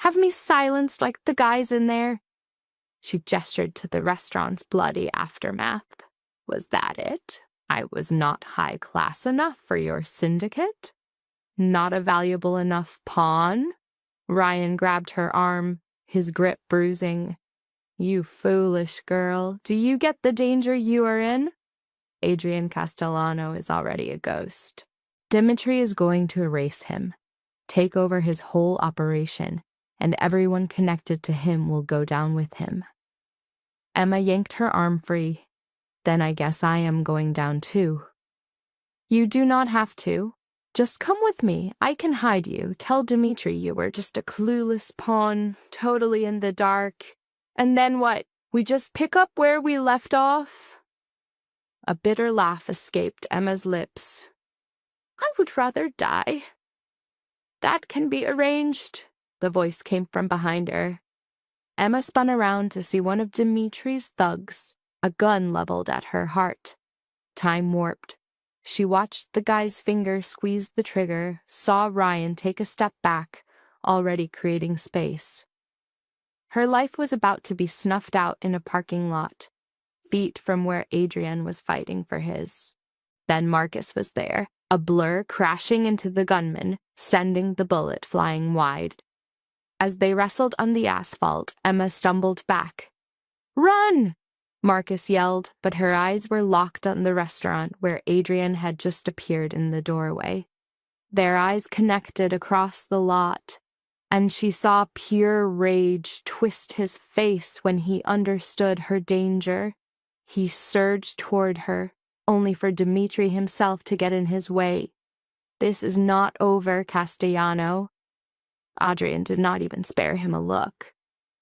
Have me silenced like the guys in there?" She gestured to the restaurant's bloody aftermath. "Was that it? I was not high class enough for your syndicate? Not a valuable enough pawn?" Ryan grabbed her arm, his grip bruising. "You foolish girl. Do you get the danger you are in? Adrian Castellano is already a ghost. Dimitri is going to erase him, take over his whole operation, and everyone connected to him will go down with him." Emma yanked her arm free. "Then I guess I am going down too." "You do not have to. Just come with me. I can hide you. Tell Dimitri you were just a clueless pawn, totally in the dark. And then what? We just pick up where we left off?" A bitter laugh escaped Emma's lips. "I would rather die." "That can be arranged," the voice came from behind her. Emma spun around to see one of Dimitri's thugs, a gun leveled at her heart. Time warped. She watched the guy's finger squeeze the trigger, saw Ryan take a step back, already creating space. Her life was about to be snuffed out in a parking lot, feet from where Adrian was fighting for his. Then Marcus was there, a blur crashing into the gunman, sending the bullet flying wide. As they wrestled on the asphalt, Emma stumbled back. "Run!" Marcus yelled, but her eyes were locked on the restaurant where Adrian had just appeared in the doorway. Their eyes connected across the lot, and she saw pure rage twist his face when he understood her danger. He surged toward her, only for Dimitri himself to get in his way. "This is not over, Castellano." Adrian did not even spare him a look.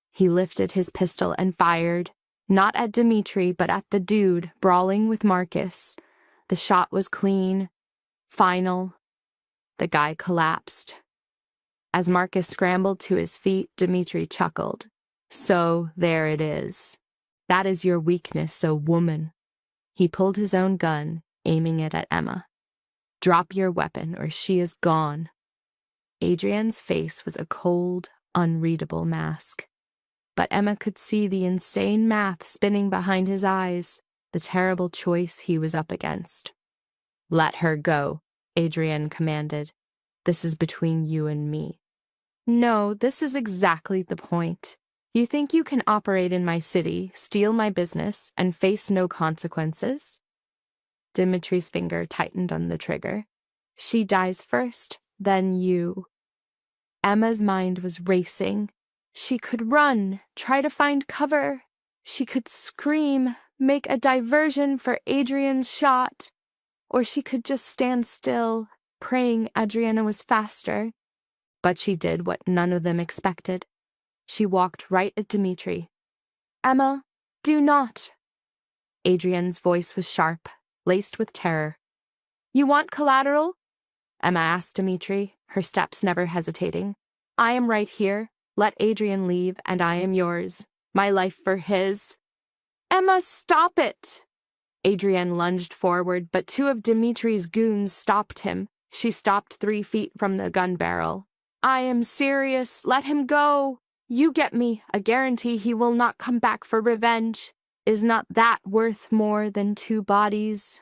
He lifted his pistol and fired, not at Dimitri, but at the dude brawling with Marcus. The shot was clean, final. The guy collapsed. As Marcus scrambled to his feet, Dimitri chuckled. "So there it is. That is your weakness, O woman." He pulled his own gun, aiming it at Emma. "Drop your weapon, or she is gone." Adrian's face was a cold, unreadable mask. But Emma could see the insane math spinning behind his eyes, the terrible choice he was up against. "Let her go," Adrian commanded. "This is between you and me." "No, this is exactly the point. You think you can operate in my city, steal my business, and face no consequences?" Dimitri's finger tightened on the trigger. "She dies first, then you." Emma's mind was racing. She could run, try to find cover. She could scream, make a diversion for Adrian's shot. Or she could just stand still, praying Adriana was faster. But she did what none of them expected. She walked right at Dimitri. "Emma, do not." Adrian's voice was sharp, laced with terror. "You want collateral?" Emma asked Dimitri, her steps never hesitating. "I am right here. Let Adrian leave, and I am yours. My life for his." "Emma, stop it!" Adrian lunged forward, but two of Dimitri's goons stopped him. She stopped 3 feet from the gun barrel. "I am serious. Let him go. You get me a guarantee he will not come back for revenge. Is not that worth more than 2 bodies?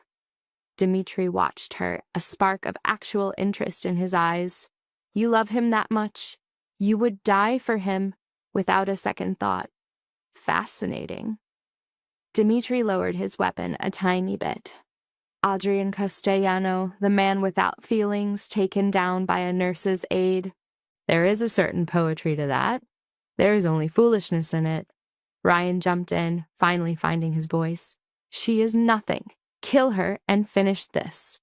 Dimitri watched her, a spark of actual interest in his eyes. "You love him that much? You would die for him, without a second thought. Fascinating." Dimitri lowered his weapon a tiny bit. Adrian Castellano, the man without feelings, taken down by a nurse's aide. There is a certain poetry to that. There is only foolishness in it. Ryan jumped in, finally finding his voice. "She is nothing. Kill her and finish this."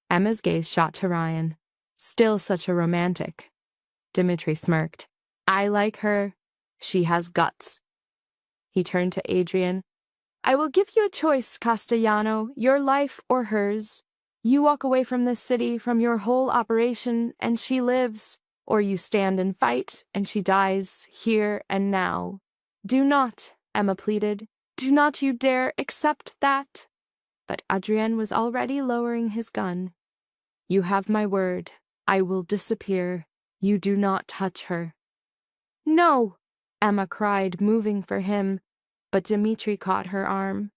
Emma's gaze shot to Ryan. "Still such a romantic." Dimitri smirked. "I like her. She has guts." He turned to Adrian. "I will give you a choice, Castellano, your life or hers. You walk away from this city, from your whole operation, and she lives. Or you stand and fight, and she dies, here and now. Do not," Emma pleaded. "Do not you dare accept that." But Adrian was already lowering his gun. "You have my word. I will disappear. You do not touch her." No, Emma cried, moving for him, but Dmitri caught her arm.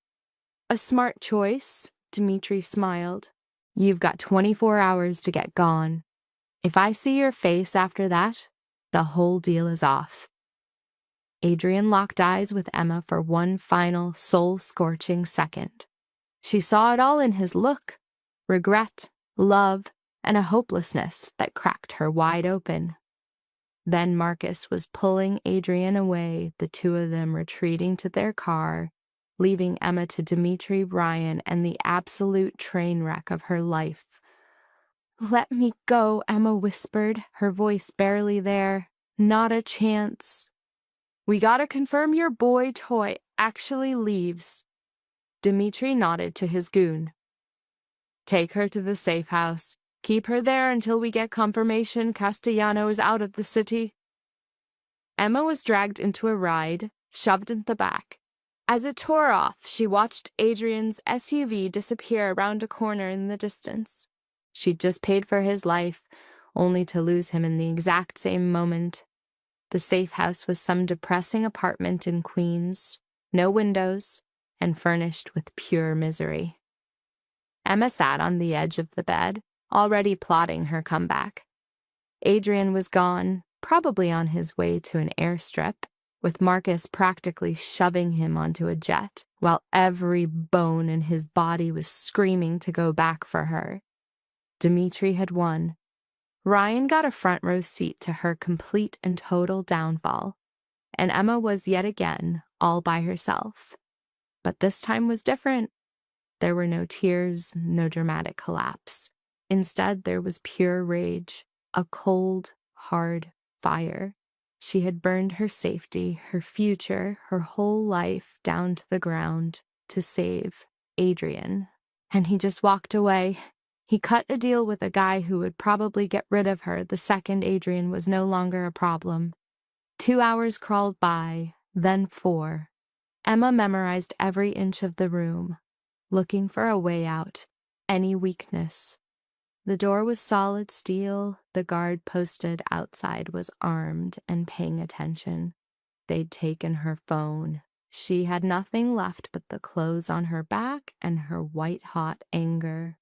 A smart choice, Dmitri smiled. You've got 24 hours to get gone. If I see your face after that, the whole deal is off. Adrian locked eyes with Emma for one final, soul-scorching second. She saw it all in his look: regret, love, and a hopelessness that cracked her wide open. Then Marcus was pulling Adrian away, the two of them retreating to their car, leaving Emma to Dmitri, Ryan, and the absolute train wreck of her life. "Let me go," Emma whispered, her voice barely there. "Not a chance." "We gotta confirm your boy toy actually leaves." Dmitri nodded to his goon. "Take her to the safe house. Keep her there until we get confirmation Castellano is out of the city." Emma was dragged into a ride, shoved in the back. As it tore off, she watched Adrian's SUV disappear around a corner in the distance. She'd just paid for his life, only to lose him in the exact same moment. The safe house was some depressing apartment in Queens, no windows, and furnished with pure misery. Emma sat on the edge of the bed, already plotting her comeback. Adrian was gone, probably on his way to an airstrip, with Marcus practically shoving him onto a jet, while every bone in his body was screaming to go back for her. Dmitri had won. Ryan got a front row seat to her complete and total downfall, and Emma was yet again all by herself. But this time was different. There were no tears, no dramatic collapse. Instead, there was pure rage, a cold, hard fire. She had burned her safety, her future, her whole life down to the ground to save Adrian. And he just walked away. He cut a deal with a guy who would probably get rid of her the second Adrian was no longer a problem. 2 hours crawled by, then 4. Emma memorized every inch of the room, looking for a way out, any weakness. The door was solid steel. The guard posted outside was armed and paying attention. They'd taken her phone. She had nothing left but the clothes on her back and her white-hot anger.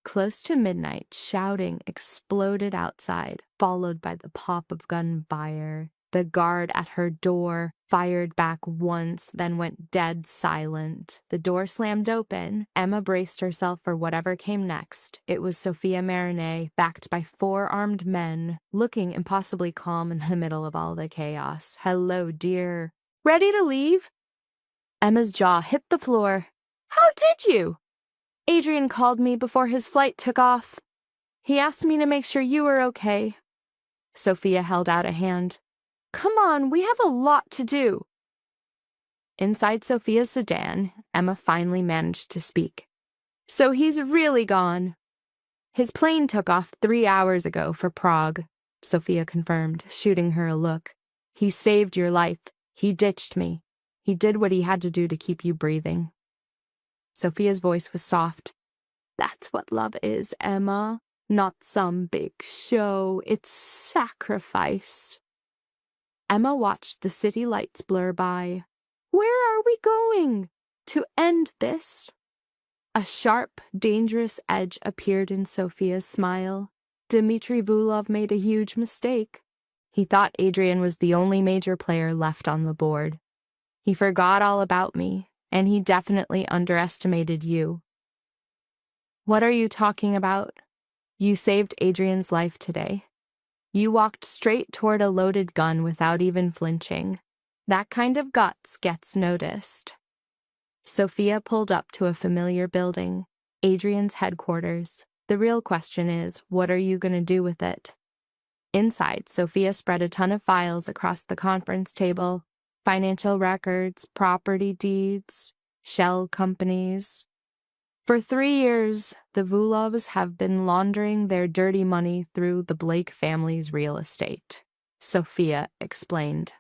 Close to midnight, shouting exploded outside, followed by the pop of gunfire. The guard at her door fired back once, then went dead silent. The door slammed open. Emma braced herself for whatever came next. It was Sophia Marinette, backed by 4 armed men, looking impossibly calm in the middle of all the chaos. "Hello, dear." "Ready to leave?" Emma's jaw hit the floor. "How did you?" "Adrian called me before his flight took off. He asked me to make sure you were okay." Sophia held out a hand. "Come on, we have a lot to do." Inside Sophia's sedan, Emma finally managed to speak. "So he's really gone." "His plane took off 3 hours ago for Prague," Sophia confirmed, shooting her a look. "He saved your life. He ditched me. He did what he had to do to keep you breathing." Sophia's voice was soft. "That's what love is, Emma. Not some big show. It's sacrifice." Emma watched the city lights blur by. "Where are we going? To end this?" A sharp, dangerous edge appeared in Sophia's smile. Dmitri Vulov made a huge mistake. He thought Adrian was the only major player left on the board. He forgot all about me, and he definitely underestimated you. "What are you talking about? You saved Adrian's life today. You walked straight toward a loaded gun without even flinching. That kind of guts gets noticed." Sophia pulled up to a familiar building, Adrian's headquarters. The real question is, what are you going to do with it? Inside, Sophia spread a ton of files across the conference table: financial records, property deeds, shell companies. For 3 years, the Vulovs have been laundering their dirty money through the Blake family's real estate, Sophia explained.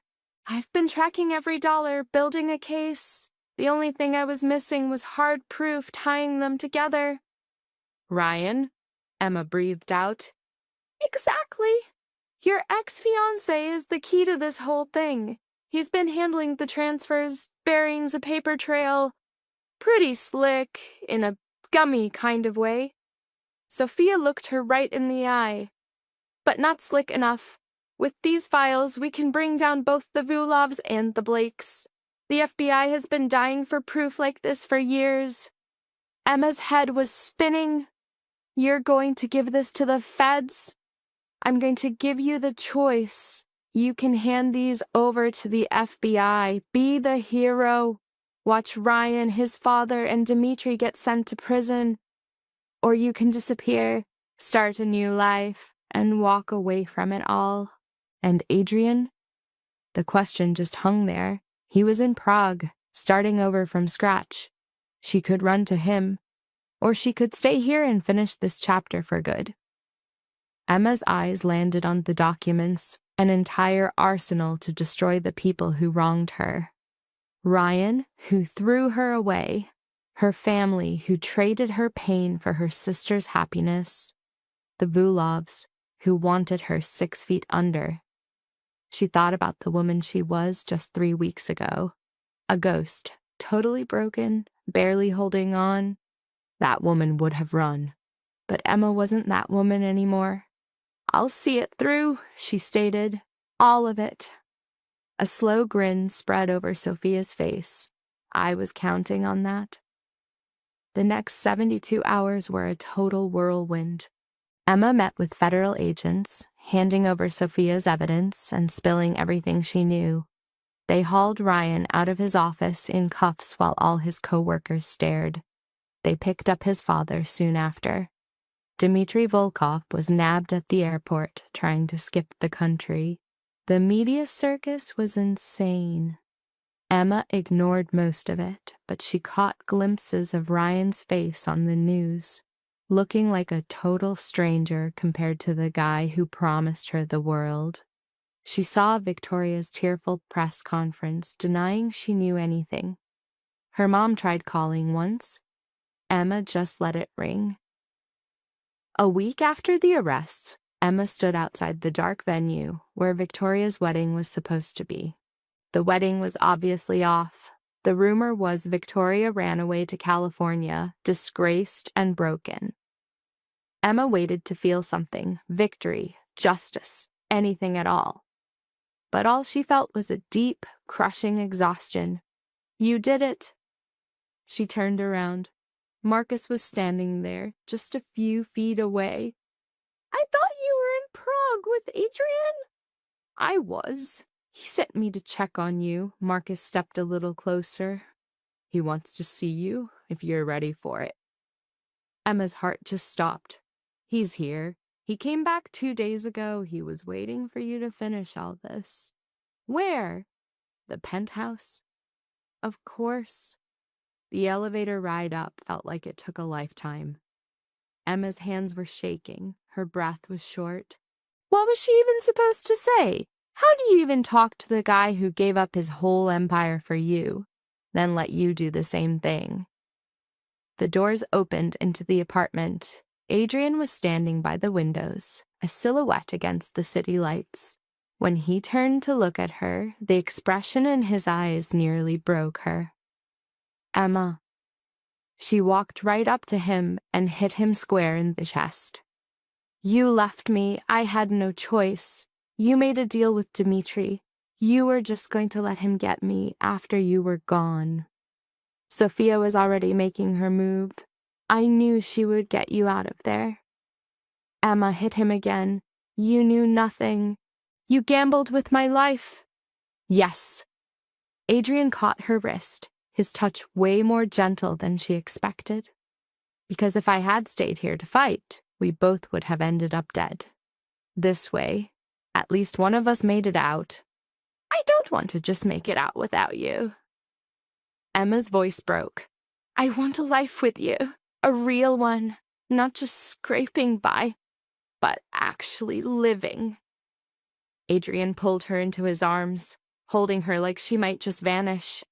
"I've been tracking every dollar, building a case. The only thing I was missing was hard proof tying them together." "Ryan?" Emma breathed out. "Exactly." Your ex-fiancé is the key to this whole thing. He's been handling the transfers, burying the paper trail. Pretty slick, in a scummy kind of way. Sophia looked her right in the eye. But not slick enough. With these files, we can bring down both the Vulovs and the Blakes. The FBI has been dying for proof like this for years. Emma's head was spinning. You're going to give this to the feds? I'm going to give you the choice. You can hand these over to the FBI. Be the hero. Watch Ryan, his father, and Dimitri get sent to prison. Or you can disappear, start a new life, and walk away from it all. And Adrian? The question just hung there. He was in Prague, starting over from scratch. She could run to him, or she could stay here and finish this chapter for good. Emma's eyes landed on the documents, an entire arsenal to destroy the people who wronged her. Ryan, who threw her away, her family, who traded her pain for her sister's happiness, the Vulovs, who wanted her 6 feet under. She thought about the woman she was just 3 weeks ago. A ghost, totally broken, barely holding on. That woman would have run. But Emma wasn't that woman anymore. I'll see it through, she stated. All of it. A slow grin spread over Sophia's face. I was counting on that. The next 72 hours were a total whirlwind. Emma met with federal agents, handing over Sophia's evidence and spilling everything she knew. They hauled Ryan out of his office in cuffs while all his co-workers stared. They picked up his father soon after. Dmitry Volkov was nabbed at the airport, trying to skip the country. The media circus was insane. Emma ignored most of it, but she caught glimpses of Ryan's face on the news, looking like a total stranger compared to the guy who promised her the world. She saw Victoria's tearful press conference, denying she knew anything. Her mom tried calling once. Emma just let it ring. A week after the arrest, Emma stood outside the dark venue where Victoria's wedding was supposed to be. The wedding was obviously off. The rumor was Victoria ran away to California, disgraced and broken. Emma waited to feel something, victory, justice, anything at all. But all she felt was a deep, crushing exhaustion. You did it. She turned around. Marcus was standing there, just a few feet away. I thought you were in Prague with Adrian? I was. He sent me to check on you. Marcus stepped a little closer. He wants to see you, if you're ready for it. Emma's heart just stopped. He's here. He came back 2 days ago. He was waiting for you to finish all this. Where? The penthouse? Of course. The elevator ride up felt like it took a lifetime. Emma's hands were shaking. Her breath was short. What was she even supposed to say? How do you even talk to the guy who gave up his whole empire for you, then let you do the same thing? The doors opened into the apartment. Adrian was standing by the windows, a silhouette against the city lights. When he turned to look at her, the expression in his eyes nearly broke her. Emma. She walked right up to him and hit him square in the chest. You left me. I had no choice. You made a deal with Dimitri. You were just going to let him get me after you were gone. Sophia was already making her move. I knew she would get you out of there. Emma hit him again. You knew nothing. You gambled with my life. Yes. Adrian caught her wrist, his touch way more gentle than she expected. Because if I had stayed here to fight, we both would have ended up dead. This way, at least one of us made it out. I don't want to just make it out without you. Emma's voice broke. I want a life with you, a real one, not just scraping by, but actually living. Adrian pulled her into his arms, holding her like she might just vanish.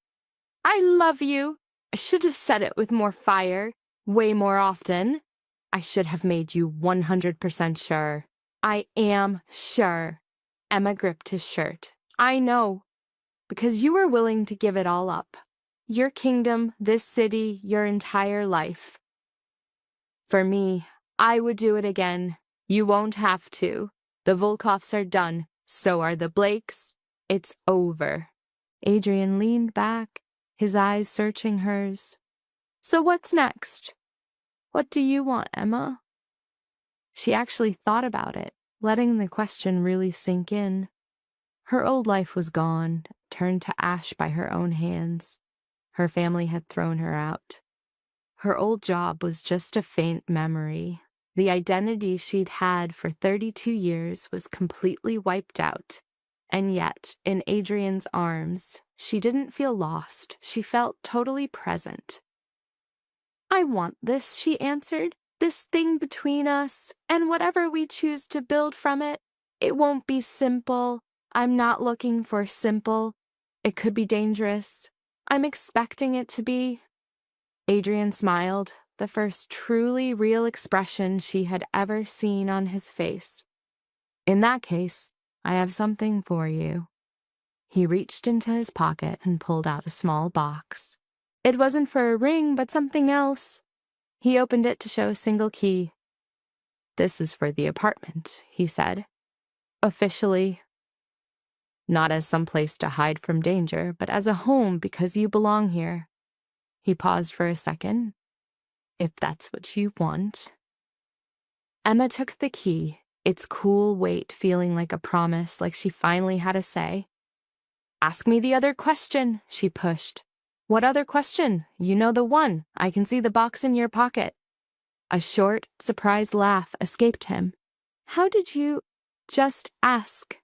I love you. I should have said it with more fire, way more often. I should have made you 100% sure. I am sure. Emma gripped his shirt. I know. Because you were willing to give it all up. Your kingdom, this city, your entire life. For me, I would do it again. You won't have to. The Volkoffs are done. So are the Blakes. It's over. Adrian leaned back, his eyes searching hers. So what's next? What do you want, Emma? She actually thought about it, letting the question really sink in. Her old life was gone, turned to ash by her own hands. Her family had thrown her out. Her old job was just a faint memory. The identity she'd had for 32 years was completely wiped out. And yet, in Adrian's arms, she didn't feel lost. She felt totally present. I want this, she answered. This thing between us, and whatever we choose to build from it, it won't be simple. I'm not looking for simple. It could be dangerous. I'm expecting it to be. Adrian smiled, the first truly real expression she had ever seen on his face. In that case, I have something for you. He reached into his pocket and pulled out a small box. It wasn't for a ring, but something else. He opened it to show a single key. This is for the apartment, he said. Officially. Not as some place to hide from danger, but as a home because you belong here. He paused for a second. If that's what you want. Emma took the key, its cool weight feeling like a promise, like she finally had a say. Ask me the other question, she pushed. What other question? You know the one. I can see the box in your pocket. A short, surprised laugh escaped him. How did you... Just ask.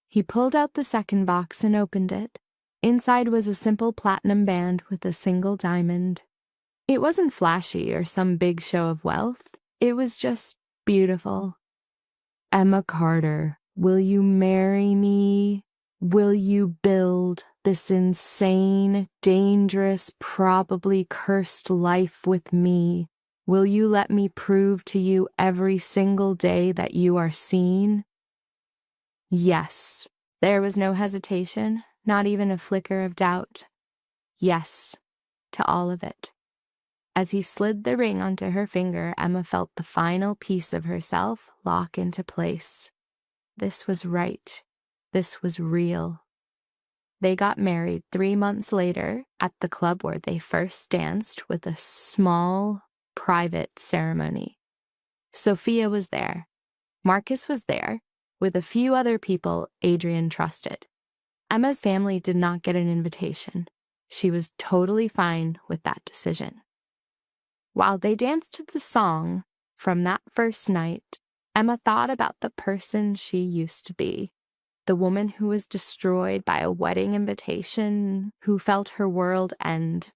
He pulled out the second box and opened it. Inside was a simple platinum band with a single diamond. It wasn't flashy or some big show of wealth. It was just beautiful. Emma Carter, will you marry me? Will you build this insane, dangerous, probably cursed life with me? Will you let me prove to you every single day that you are seen? Yes. There was no hesitation, not even a flicker of doubt. Yes, to all of it. As he slid the ring onto her finger, Emma felt the final piece of herself lock into place. This was right. This was real. They got married 3 months later at the club where they first danced with a small, private ceremony. Sophia was there. Marcus was there, with a few other people Adrian trusted. Emma's family did not get an invitation. She was totally fine with that decision. While they danced to the song from that first night, Emma thought about the person she used to be. The woman who was destroyed by a wedding invitation, who felt her world end.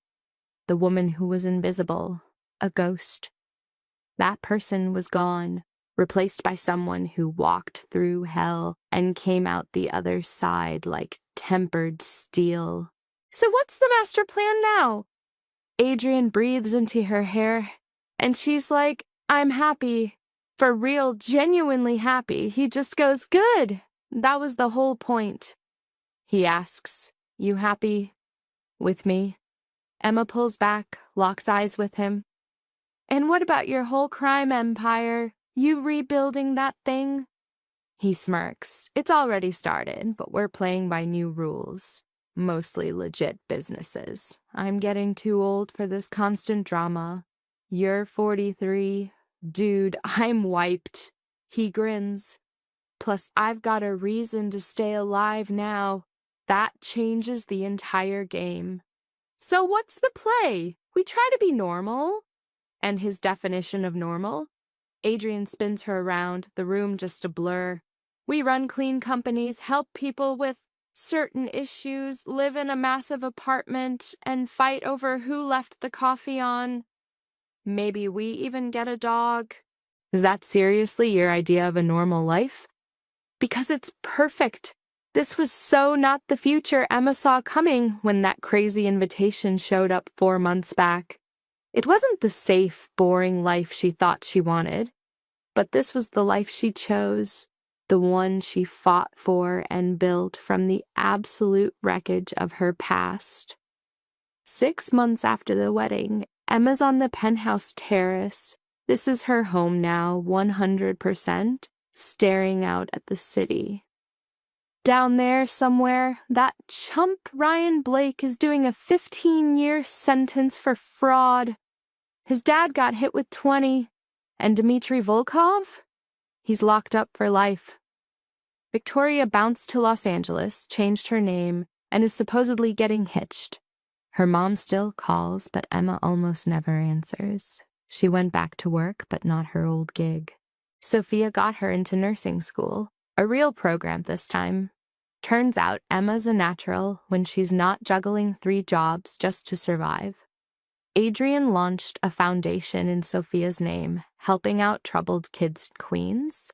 The woman who was invisible, a ghost. That person was gone, replaced by someone who walked through hell and came out the other side like tempered steel. So what's the master plan now? Adrian breathes into her hair, and she's like, I'm happy. For real, genuinely happy. He just goes, good. That was the whole point. He asks, you happy with me? Emma pulls back, locks eyes with him. And what about your whole crime empire? You rebuilding that thing? He smirks. It's already started, but we're playing by new rules. Mostly legit businesses. I'm getting too old for this constant drama. You're 43. Dude, I'm wiped. He grins. Plus, I've got a reason to stay alive now. That changes the entire game. So what's the play? We try to be normal. And his definition of normal? Adrian spins her around, the room just a blur. We run clean companies, help people with certain issues, live in a massive apartment, and fight over who left the coffee on. Maybe we even get a dog. Is that seriously your idea of a normal life? Because it's perfect. This was so not the future Emma saw coming when that crazy invitation showed up 4 months back. It wasn't the safe, boring life she thought she wanted. But this was the life she chose, the one she fought for and built from the absolute wreckage of her past. 6 months after the wedding, Emma's on the penthouse terrace. This is her home now, 100%, staring out at the city. Down there somewhere, that chump Ryan Blake is doing a 15-year sentence for fraud. His dad got hit with 20. And Dmitry Volkov? He's locked up for life. Victoria bounced to Los Angeles, changed her name, and is supposedly getting hitched. Her mom still calls, but Emma almost never answers. She went back to work, but not her old gig. Sophia got her into nursing school, a real program this time. Turns out Emma's a natural when she's not juggling 3 jobs just to survive. Adrian launched a foundation in Sophia's name, helping out troubled kids in Queens.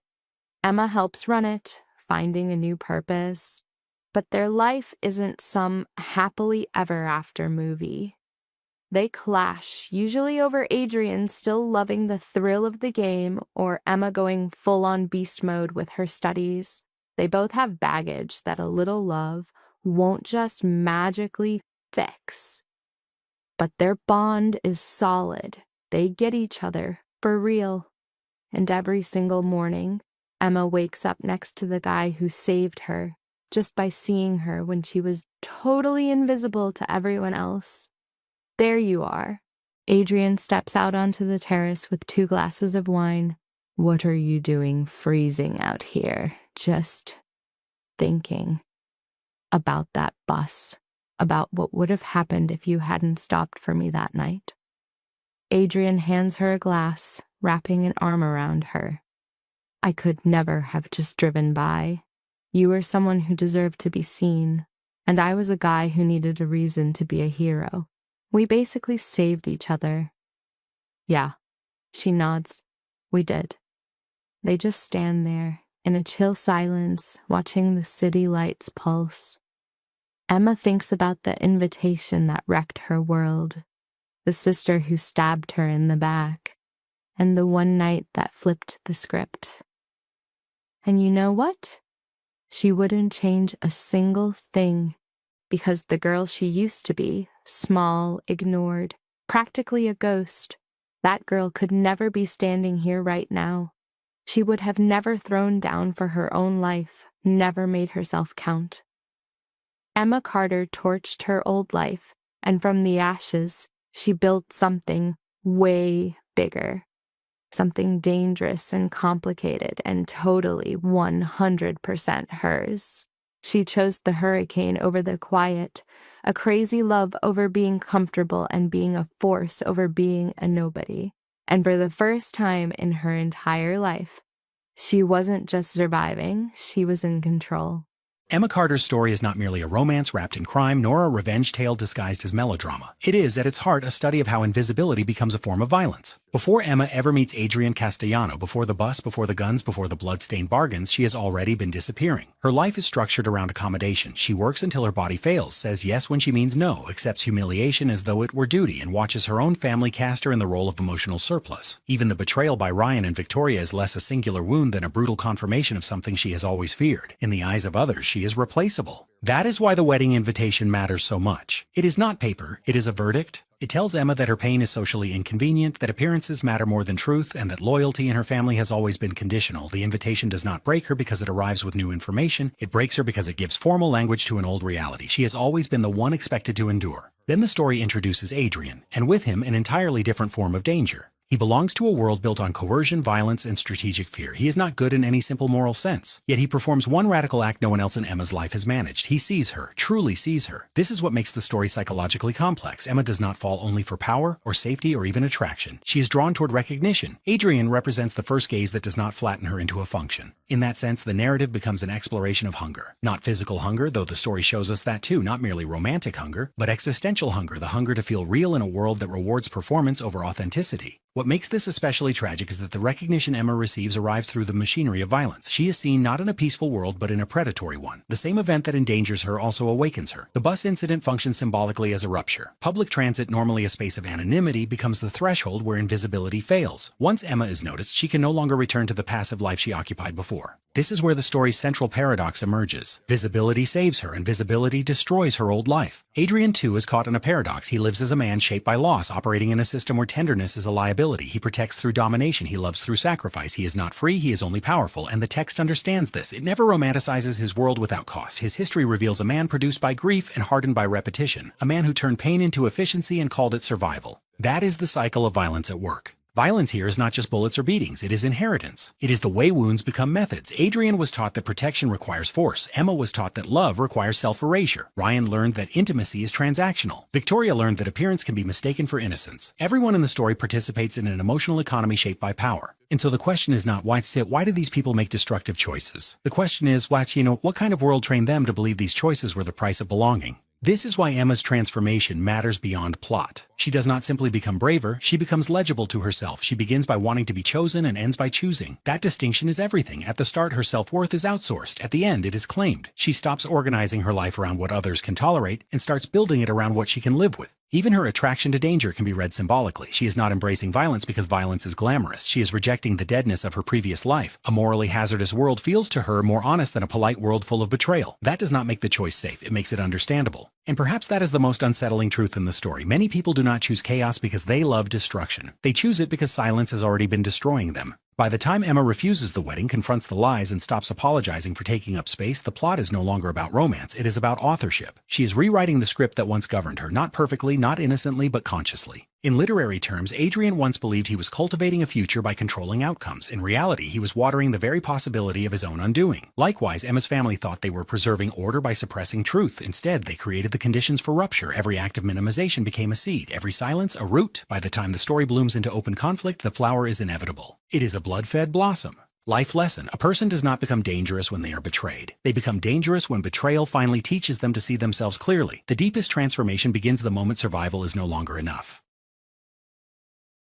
Emma helps run it, finding a new purpose. But their life isn't some happily ever after movie. They clash, usually over Adrian still loving the thrill of the game or Emma going full-on beast mode with her studies. They both have baggage that a little love won't just magically fix. But their bond is solid. They get each other, for real. And every single morning, Emma wakes up next to the guy who saved her, just by seeing her when she was totally invisible to everyone else. There you are. Adrian steps out onto the terrace with 2 glasses of wine. What are you doing freezing out here? Just thinking about that bus, about what would have happened if you hadn't stopped for me that night. Adrian hands her a glass, wrapping an arm around her. I could never have just driven by. You were someone who deserved to be seen, and I was a guy who needed a reason to be a hero. We basically saved each other. Yeah, she nods. We did. They just stand there, in a chill silence, watching the city lights pulse. Emma thinks about the invitation that wrecked her world, the sister who stabbed her in the back, and the one night that flipped the script. And you know what? She wouldn't change a single thing, because the girl she used to be, small, ignored, practically a ghost, that girl could never be standing here right now. She would have never thrown down for her own life, never made herself count. Emma Carter torched her old life, and from the ashes, she built something way bigger. Something dangerous and complicated and totally 100% hers. She chose the hurricane over the quiet, a crazy love over being comfortable and being a force over being a nobody. And for the first time in her entire life, she wasn't just surviving, she was in control. Emma Carter's story is not merely a romance wrapped in crime, nor a revenge tale disguised as melodrama. It is, at its heart, a study of how invisibility becomes a form of violence. Before Emma ever meets Adrian Castellano, before the bus, before the guns, before the blood-stained bargains, she has already been disappearing. Her life is structured around accommodation. She works until her body fails, says yes when she means no, accepts humiliation as though it were duty, and watches her own family cast her in the role of emotional surplus. Even the betrayal by Ryan and Victoria is less a singular wound than a brutal confirmation of something she has always feared. In the eyes of others, she is replaceable. That is why the wedding invitation matters so much. It is not paper, it is a verdict. It tells Emma that her pain is socially inconvenient, that appearances matter more than truth, and that loyalty in her family has always been conditional. The invitation does not break her because it arrives with new information. It breaks her because it gives formal language to an old reality. She has always been the one expected to endure. Then the story introduces Adrian, and with him an entirely different form of danger. He belongs to a world built on coercion, violence, and strategic fear. He is not good in any simple moral sense. Yet he performs one radical act no one else in Emma's life has managed. He sees her, truly sees her. This is what makes the story psychologically complex. Emma does not fall only for power, or safety, or even attraction. She is drawn toward recognition. Adrian represents the first gaze that does not flatten her into a function. In that sense, the narrative becomes an exploration of hunger. Not physical hunger, though the story shows us that too, not merely romantic hunger, but existential hunger, the hunger to feel real in a world that rewards performance over authenticity. What makes this especially tragic is that the recognition Emma receives arrives through the machinery of violence. She is seen not in a peaceful world but in a predatory one. The same event that endangers her also awakens her. The bus incident functions symbolically as a rupture. Public transit, normally a space of anonymity, becomes the threshold where invisibility fails. Once Emma is noticed, she can no longer return to the passive life she occupied before. This is where the story's central paradox emerges. Visibility saves her, and visibility destroys her old life. Adrian, too, is caught in a paradox. He lives as a man shaped by loss, operating in a system where tenderness is a liability. He protects through domination. He loves through sacrifice. He is not free. He is only powerful. And the text understands this. It never romanticizes his world without cost. His history reveals a man produced by grief and hardened by repetition. A man who turned pain into efficiency and called it survival. That is the cycle of violence at work. Violence here is not just bullets or beatings, it is inheritance. It is the way wounds become methods. Adrian was taught that protection requires force. Emma was taught that love requires self-erasure. Ryan learned that intimacy is transactional. Victoria learned that appearance can be mistaken for innocence. Everyone in the story participates in an emotional economy shaped by power. And so the question is not why do these people make destructive choices? The question is, what kind of world trained them to believe these choices were the price of belonging? This is why Emma's transformation matters beyond plot. She does not simply become braver, she becomes legible to herself. She begins by wanting to be chosen and ends by choosing. That distinction is everything. At the start, her self-worth is outsourced. At the end, it is claimed. She stops organizing her life around what others can tolerate and starts building it around what she can live with. Even her attraction to danger can be read symbolically. She is not embracing violence because violence is glamorous. She is rejecting the deadness of her previous life. A morally hazardous world feels to her more honest than a polite world full of betrayal. That does not make the choice safe. It makes it understandable. And perhaps that is the most unsettling truth in the story. Many people do not choose chaos because they love destruction. They choose it because silence has already been destroying them. By the time Emma refuses the wedding, confronts the lies, and stops apologizing for taking up space, the plot is no longer about romance, it is about authorship. She is rewriting the script that once governed her, not perfectly, not innocently, but consciously. In literary terms, Adrian once believed he was cultivating a future by controlling outcomes. In reality, he was watering the very possibility of his own undoing. Likewise, Emma's family thought they were preserving order by suppressing truth. Instead, they created the conditions for rupture. Every act of minimization became a seed, every silence a root. By the time the story blooms into open conflict, the flower is inevitable. It is a blood-fed blossom. Life lesson. A person does not become dangerous when they are betrayed. They become dangerous when betrayal finally teaches them to see themselves clearly. The deepest transformation begins the moment survival is no longer enough.